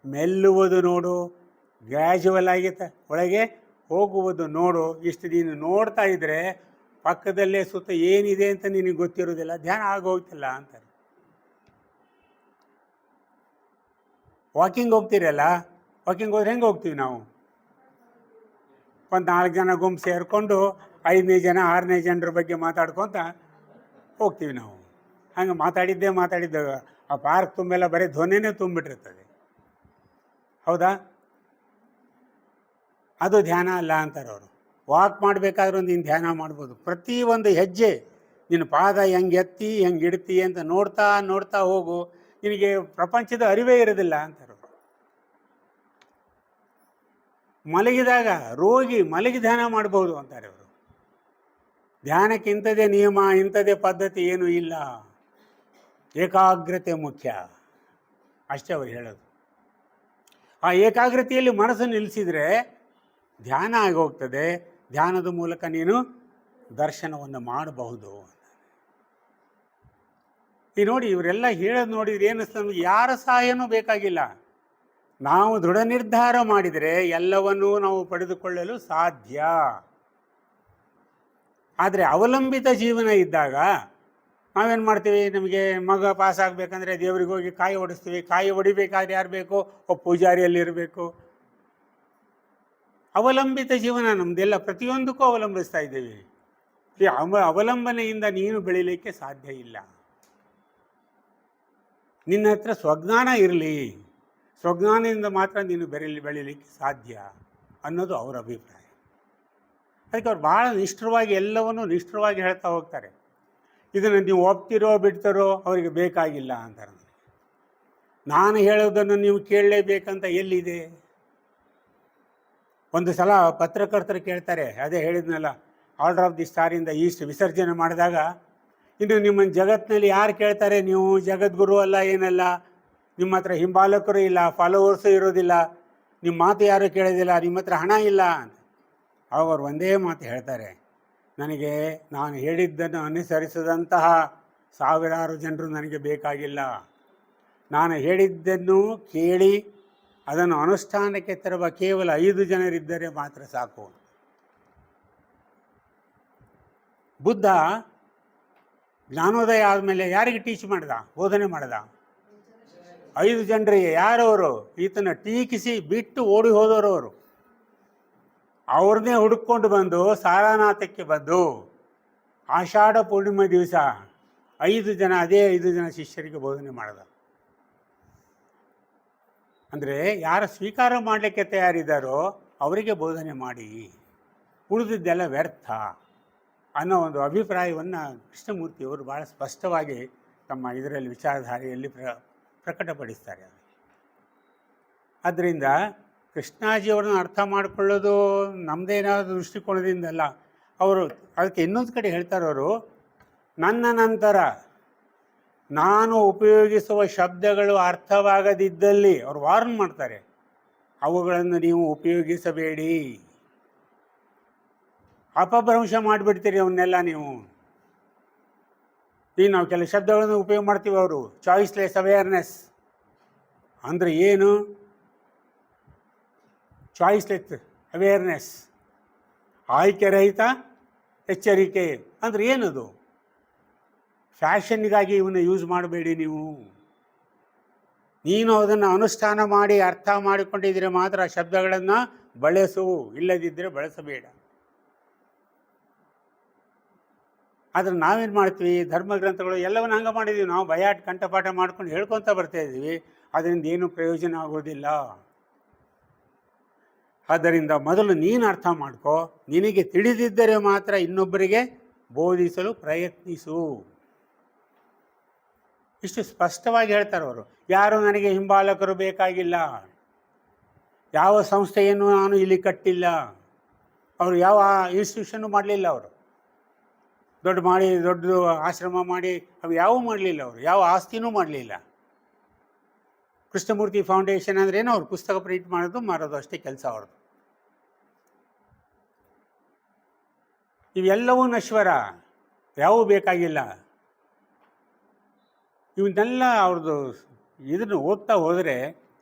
ಮೆಲ್ಲುವುದು ನೋಡು, ಗ್ರ್ಯಾಜುವಲ್ ಆಗಿ ಒಳಗೆ ಹೋಗುವುದು ನೋಡು. ಇಷ್ಟು ನೀನು ನೋಡ್ತಾ ಇದ್ದರೆ ಪಕ್ಕದಲ್ಲೇ ಸುತ್ತ ಏನಿದೆ ಅಂತ ನಿನಗೆ ಗೊತ್ತಿರೋದಿಲ್ಲ, ಧ್ಯಾನ ಆಗೋಗ್ತಿಲ್ಲ ಅಂತಾರೆ. ವಾಕಿಂಗ್ ಹೋಗ್ತೀರಲ್ಲ, ವಾಕಿಂಗ್ ಹೋದ್ರೆ ಹೆಂಗೆ ಹೋಗ್ತೀವಿ ನಾವು? ಒಂದು 4 ಜನ ಗುಂಪು ಸೇರಿಕೊಂಡು 5ನೇ ಜನ 6ನೇ ಜನರ ಬಗ್ಗೆ ಮಾತಾಡ್ಕೊತ ಹೋಗ್ತೀವಿ ನಾವು. ಹಂಗೆ ಮಾತಾಡಿದ್ದೆ ಆ ಪಾರ್ಕ್ ತುಂಬೆಲ್ಲ ಬರೀ ಧ್ವನಿನೇ ತುಂಬಿಟ್ಟಿರ್ತದೆ. ಹೌದಾ? ಅದು ಧ್ಯಾನ ಅಲ್ಲ ಅಂತಾರೆ ಅವರು. ವಾಕ್ ಮಾಡಬೇಕಾದ್ರೂ ನೀನು ಧ್ಯಾನ ಮಾಡ್ಬೋದು. ಪ್ರತಿಯೊಂದು ಹೆಜ್ಜೆ ನಿನ್ನ ಪಾದ ಹೆಂಗೆ ಎತ್ತಿ ಹೆಂಗೆ ಇಡ್ತಿ ಅಂತ ನೋಡ್ತಾ ನೋಡ್ತಾ ಹೋಗು, ನಿನಗೆ ಪ್ರಪಂಚದ ಅರಿವೇ ಇರೋದಿಲ್ಲ ಅಂತಾರೆ ಅವರು. ಮಲಗಿದಾಗ ರೋಗಿ ಮಲಗಿ ಧ್ಯಾನ ಮಾಡ್ಬೋದು ಅಂತಾರೆ ಅವರು. ಧ್ಯಾನಕ್ಕೆ ಇಂಥದೇ ನಿಯಮ, ಇಂಥದೇ ಪದ್ಧತಿ ಏನೂ ಇಲ್ಲ, ಏಕಾಗ್ರತೆ ಮುಖ್ಯ ಅಷ್ಟೇ ಅವ್ರು ಹೇಳೋದು. ಆ ಏಕಾಗ್ರತೆಯಲ್ಲಿ ಮನಸ್ಸು ನಿಲ್ಲಿಸಿದರೆ ಧ್ಯಾನ ಆಗೋಗ್ತದೆ. ಧ್ಯಾನದ ಮೂಲಕ ನೀನು ದರ್ಶನವನ್ನು ಮಾಡಬಹುದು. ಈ ನೋಡಿ, ಇವರೆಲ್ಲ ಹೇಳೋದು ನೋಡಿದ್ರೆ ಏನಿಸ್ತದೆ ನಮಗೆ? ಯಾರ ಸಹಾಯನೂ ಬೇಕಾಗಿಲ್ಲ. ನಾವು ದೃಢ ನಿರ್ಧಾರ ಮಾಡಿದರೆ ಎಲ್ಲವನ್ನೂ ನಾವು ಪಡೆದುಕೊಳ್ಳಲು ಸಾಧ್ಯ. ಆದರೆ ಅವಲಂಬಿತ ಜೀವನ ಇದ್ದಾಗ ನಾವೇನು ಮಾಡ್ತೀವಿ? ನಮಗೆ ಮಗ ಪಾಸ್ ಆಗಬೇಕಂದ್ರೆ ದೇವ್ರಿಗೆ ಹೋಗಿ ಕಾಯಿ ಹೊಡಿಸ್ತೀವಿ. ಕಾಯಿ ಹೊಡಿಬೇಕಾದ್ರೆ ಯಾರು ಬೇಕು? ಒಬ್ಬ ಪೂಜಾರಿಯಲ್ಲಿರಬೇಕು. ಅವಲಂಬಿತ ಜೀವನ ನಮ್ಮದೆಲ್ಲ, ಪ್ರತಿಯೊಂದಕ್ಕೂ ಅವಲಂಬಿಸ್ತಾ ಇದ್ದೀವಿ. ಈ ಅವಲಂಬನೆಯಿಂದ ನೀನು ಬೆಳೀಲಿಕ್ಕೆ ಸಾಧ್ಯ ಇಲ್ಲ. ನಿನ್ನ ಹತ್ರ ಸ್ವಜ್ಞಾನ ಇರಲಿ, ಸ್ವಜ್ಞಾನದಿಂದ ಮಾತ್ರ ನೀನು ಬೆಳೀಲಿಕ್ಕೆ ಸಾಧ್ಯ ಅನ್ನೋದು ಅವರ ಅಭಿಪ್ರಾಯ. ಅದಕ್ಕೆ ಅವ್ರು ಭಾಳ ನಿಷ್ಠವಾಗಿ ಎಲ್ಲವನ್ನೂ ನಿಷ್ಠವಾಗಿ ಹೇಳ್ತಾ ಹೋಗ್ತಾರೆ. ಇದನ್ನು ನೀವು ಒಪ್ತಿರೋ ಬಿಡ್ತಾರೋ ಅವರಿಗೆ ಬೇಕಾಗಿಲ್ಲ ಅಂತಾರೆ. ನಾನು ಹೇಳೋದನ್ನು ನೀವು ಕೇಳಲೇಬೇಕಂತ ಎಲ್ಲಿದೆ? ಒಂದು ಸಲ ಪತ್ರಕರ್ತರು ಕೇಳ್ತಾರೆ, ಅದೇ ಹೇಳಿದ್ನಲ್ಲ, ಆರ್ಡರ್ ಆಫ್ ದಿ ಸ್ಟಾರಿಂದ ಈಸ್ಟ್ ವಿಸರ್ಜನೆ ಮಾಡಿದಾಗ, ಇನ್ನು ನಿಮ್ಮನ್ನು ಜಗತ್ತಿನಲ್ಲಿ ಯಾರು ಕೇಳ್ತಾರೆ? ನೀವು ಜಗದ್ಗುರು ಅಲ್ಲ, ಏನಲ್ಲ, ನಿಮ್ಮ ಹತ್ರ ಹಿಂಬಾಲಕರು ಇಲ್ಲ, ಫಾಲೋವರ್ಸು ಇರೋದಿಲ್ಲ, ನಿಮ್ಮ ಮಾತು ಯಾರೂ ಕೇಳೋದಿಲ್ಲ, ನಿಮ್ಮ ಹತ್ರ ಹಣ ಇಲ್ಲ ಅಂತ. ಆವಾಗ ಅವ್ರು ಒಂದೇ ಮಾತು ಹೇಳ್ತಾರೆ, ನನಗೆ ನಾನು ಹೇಳಿದ್ದನ್ನು ಅನುಸರಿಸಿದಂತಹ ಸಾವಿರಾರು ಜನರು ನನಗೆ ಬೇಕಾಗಿಲ್ಲ. ನಾನು ಹೇಳಿದ್ದನ್ನು ಕೇಳಿ ಅದನ್ನು ಅನುಷ್ಠಾನಕ್ಕೆ ತರುವ ಕೇವಲ 5 ಜನರಿದ್ದರೆ ಮಾತ್ರ ಸಾಕು. ಬುದ್ಧ ಜ್ಞಾನೋದಯ ಆದಮೇಲೆ ಯಾರಿಗೆ ಟೀಚ್ ಮಾಡ್ದ, ಬೋಧನೆ ಮಾಡ್ದ? 5 ಜನರಿಗೆ. ಯಾರವರು? ಈತನ ಟೀಕಿಸಿ ಬಿಟ್ಟು ಓಡಿ ಹೋದವರು. ಅವ್ರನ್ನೇ ಹುಡುಕೊಂಡು ಬಂದು ಸಾರನಾಥಕ್ಕೆ ಬಂದು ಆಷಾಢ ಪೂರ್ಣಿಮೆ ದಿವಸ 5 ಜನ, ಅದೇ 5 ಜನ ಶಿಷ್ಯರಿಗೆ ಬೋಧನೆ ಮಾಡ್ದ. ಅಂದರೆ ಯಾರು ಸ್ವೀಕಾರ ಮಾಡಲಿಕ್ಕೆ ತಯಾರಿದ್ದಾರೋ ಅವರಿಗೆ ಬೋಧನೆ ಮಾಡಿ, ಉಳಿದಿದ್ದೆಲ್ಲ ವ್ಯರ್ಥ ಅನ್ನೋ ಒಂದು ಅಭಿಪ್ರಾಯವನ್ನು ಕೃಷ್ಣಮೂರ್ತಿಯವರು ಭಾಳ ಸ್ಪಷ್ಟವಾಗಿ ತಮ್ಮ ಇದರಲ್ಲಿ ವಿಚಾರಧಾರೆಯಲ್ಲಿ ಪ್ರಕಟಪಡಿಸ್ತಾರೆ. ಆದ್ದರಿಂದ ಕೃಷ್ಣಾಜಿಯವ್ರನ್ನ ಅರ್ಥ ಮಾಡಿಕೊಳ್ಳೋದು ನಮ್ಮದೇನಾದರೂ ದೃಷ್ಟಿಕೋನದಿಂದಲ್ಲ. ಅವರು ಅದಕ್ಕೆ ಇನ್ನೊಂದು ಕಡೆ ಹೇಳ್ತಾರವರು, ನನ್ನ ನಂತರ ನಾನು ಉಪಯೋಗಿಸುವ ಶಬ್ದಗಳು ಅರ್ಥವಾಗದಿದ್ದಲ್ಲಿ ಅವರು ವಾರ್ನ್ ಮಾಡ್ತಾರೆ, ಅವುಗಳನ್ನು ನೀವು ಉಪಯೋಗಿಸಬೇಡಿ, ಅಪಭ್ರಂಶ ಮಾಡಿಬಿಡ್ತೀರಿ ಅವನ್ನೆಲ್ಲ ನೀವು. ಈಗ ನಾವು ಕೆಲವು ಶಬ್ದಗಳನ್ನು ಉಪಯೋಗ ಮಾಡ್ತೀವಿ. ಅವರು ಚಾಯ್ಸ್ಲೆಸ್ ಅವೇರ್ನೆಸ್ ಅಂದರೆ ಏನು? ಚಾಯ್ಸ್ಲೆಸ್ ಅವೇರ್ನೆಸ್, ಆಯ್ಕೆ ರಹಿತ ಎಚ್ಚರಿಕೆ ಅಂದರೆ ಏನದು? ಫ್ಯಾಷನ್ಗಾಗಿ ಇವನ್ನ ಯೂಸ್ ಮಾಡಬೇಡಿ ನೀವು. ನೀನು ಅದನ್ನು ಅನುಷ್ಠಾನ ಮಾಡಿ ಅರ್ಥ ಮಾಡಿಕೊಂಡಿದ್ರೆ ಮಾತ್ರ ಆ ಶಬ್ದಗಳನ್ನು ಬಳಸು, ಇಲ್ಲದಿದ್ದರೆ ಬಳಸಬೇಡ. ಆದರೆ ನಾವೇನು ಮಾಡ್ತೀವಿ? ಧರ್ಮಗ್ರಂಥಗಳು ಎಲ್ಲವನ್ನು ಹಂಗೆ ಮಾಡಿದ್ದೀವಿ. ನಾವು ಬಯಾಟ್ ಕಂಠಪಾಠ ಮಾಡ್ಕೊಂಡು ಹೇಳ್ಕೊತ ಬರ್ತಾಯಿದ್ದೀವಿ. ಅದರಿಂದ ಏನೂ ಪ್ರಯೋಜನ ಆಗೋದಿಲ್ಲ. ಆದ್ದರಿಂದ ಮೊದಲು ನೀನು ಅರ್ಥ ಮಾಡ್ಕೋ, ನಿನಗೆ ತಿಳಿದಿದ್ದರೆ ಮಾತ್ರ ಇನ್ನೊಬ್ಬರಿಗೆ ಬೋಧಿಸಲು ಪ್ರಯತ್ನಿಸು. ಇಷ್ಟು ಸ್ಪಷ್ಟವಾಗಿ ಹೇಳ್ತಾರೆ ಅವರು. ಯಾರು ನನಗೆ ಹಿಂಬಾಲಕರು ಬೇಕಾಗಿಲ್ಲ, ಯಾವ ಸಂಸ್ಥೆಯನ್ನು ನಾನು ಇಲ್ಲಿ ಕಟ್ಟಿಲ್ಲ, ಅವರು ಯಾವ ಇನ್ಸ್ಟಿಟ್ಯೂಷನ್ನು ಮಾಡಲಿಲ್ಲ, ಅವರು ದೊಡ್ಡ ಆಶ್ರಮ ಮಾಡಿ ಅವು ಯಾವೂ ಮಾಡಲಿಲ್ಲ, ಅವರು ಯಾವ ಆಸ್ತಿನೂ ಮಾಡಲಿಲ್ಲ. ಕೃಷ್ಣಮೂರ್ತಿ ಫೌಂಡೇಶನ್ ಅಂದ್ರೇನು? ಅವ್ರು ಪುಸ್ತಕ ಪ್ರಿಂಟ್ ಮಾಡೋದು ಮಾರೋದು ಅಷ್ಟೇ ಕೆಲಸ ಅವ್ರದ್ದು. ಇವೆಲ್ಲವೂ ನಶ್ವರ, ಯಾವೂ ಬೇಕಾಗಿಲ್ಲ. ಇವನ್ನೆಲ್ಲ ಅವ್ರದ್ದು ಇದನ್ನು ಓದ್ತಾ ಹೋದರೆ,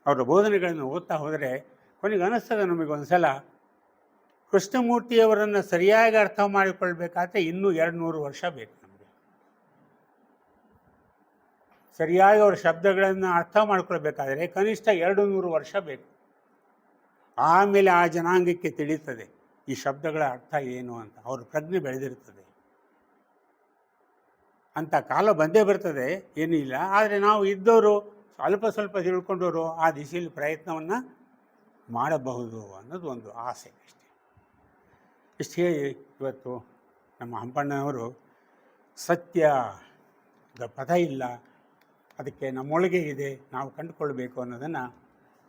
ಅವ್ರ ಬೋಧನೆಗಳನ್ನು ಓದ್ತಾ ಹೋದರೆ ಕೊನೆಗೆ ಅನ್ನಿಸ್ತದೆ ನಮಗೊಂದು ಸಲ, ಕೃಷ್ಣಮೂರ್ತಿಯವರನ್ನು ಸರಿಯಾಗಿ ಅರ್ಥ ಮಾಡಿಕೊಳ್ಬೇಕಾದ್ರೆ ಇನ್ನೂ 200 ವರ್ಷ ಬೇಕು ನಮಗೆ. ಸರಿಯಾಗಿ ಅವರ ಶಬ್ದಗಳನ್ನು ಅರ್ಥ ಮಾಡ್ಕೊಳ್ಬೇಕಾದ್ರೆ ಕನಿಷ್ಠ 200 ವರ್ಷ ಬೇಕು. ಆಮೇಲೆ ಆ ಜನಾಂಗಕ್ಕೆ ತಿಳಿಯುತ್ತದೆ ಈ ಶಬ್ದಗಳ ಅರ್ಥ ಏನು ಅಂತ. ಅವ್ರ ಪ್ರಜ್ಞೆ ಬೆಳೆದಿರ್ತದೆ. ಅಂಥ ಕಾಲ ಬಂದೇ ಬರ್ತದೆ, ಏನೂ ಇಲ್ಲ. ಆದರೆ ನಾವು ಇದ್ದವರು ಅಲ್ಪ ಸ್ವಲ್ಪ ತಿಳ್ಕೊಂಡವರು ಆ ದಿಶೆಯಲ್ಲಿ ಪ್ರಯತ್ನವನ್ನು ಮಾಡಬಹುದು ಅನ್ನೋದು ಒಂದು ಆಸೆ ಅಷ್ಟೇ. ಇಷ್ಟು ಹೇಳಿ ಇವತ್ತು ನಮ್ಮ ಹಂಪಣ್ಣನವರು ಸತ್ಯದ ಪದ ಇಲ್ಲ, ಅದಕ್ಕೆ ನಮ್ಮೊಳಗೆ ಇದೆ, ನಾವು ಕಂಡುಕೊಳ್ಬೇಕು ಅನ್ನೋದನ್ನು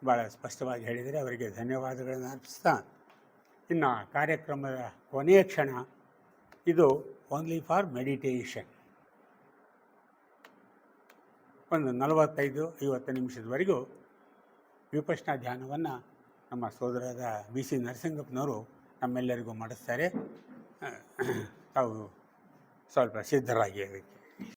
ಭಾಳ ಸ್ಪಷ್ಟವಾಗಿ ಹೇಳಿದರೆ ಅವರಿಗೆ ಧನ್ಯವಾದಗಳನ್ನು ಅರ್ಪಿಸ್ತಾ, ಇನ್ನು ಕಾರ್ಯಕ್ರಮದ ಕೊನೆಯ ಕ್ಷಣ ಇದು ಓನ್ಲಿ ಫಾರ್ ಮೆಡಿಟೇಷನ್. ಒಂದು 45-50 ನಿಮಿಷದವರೆಗೂ ವಿಪಶ್ಯನಾ ಧ್ಯಾನವನ್ನು ನಮ್ಮ ಸೋದರದ BC ನರಸಿಂಗಪ್ಪನವರು ನಮ್ಮೆಲ್ಲರಿಗೂ ಮಾಡಿಸ್ತಾರೆ. ತಾವು ಸ್ವಲ್ಪ ಸಿದ್ಧರಾಗಿ ಅದಕ್ಕೆ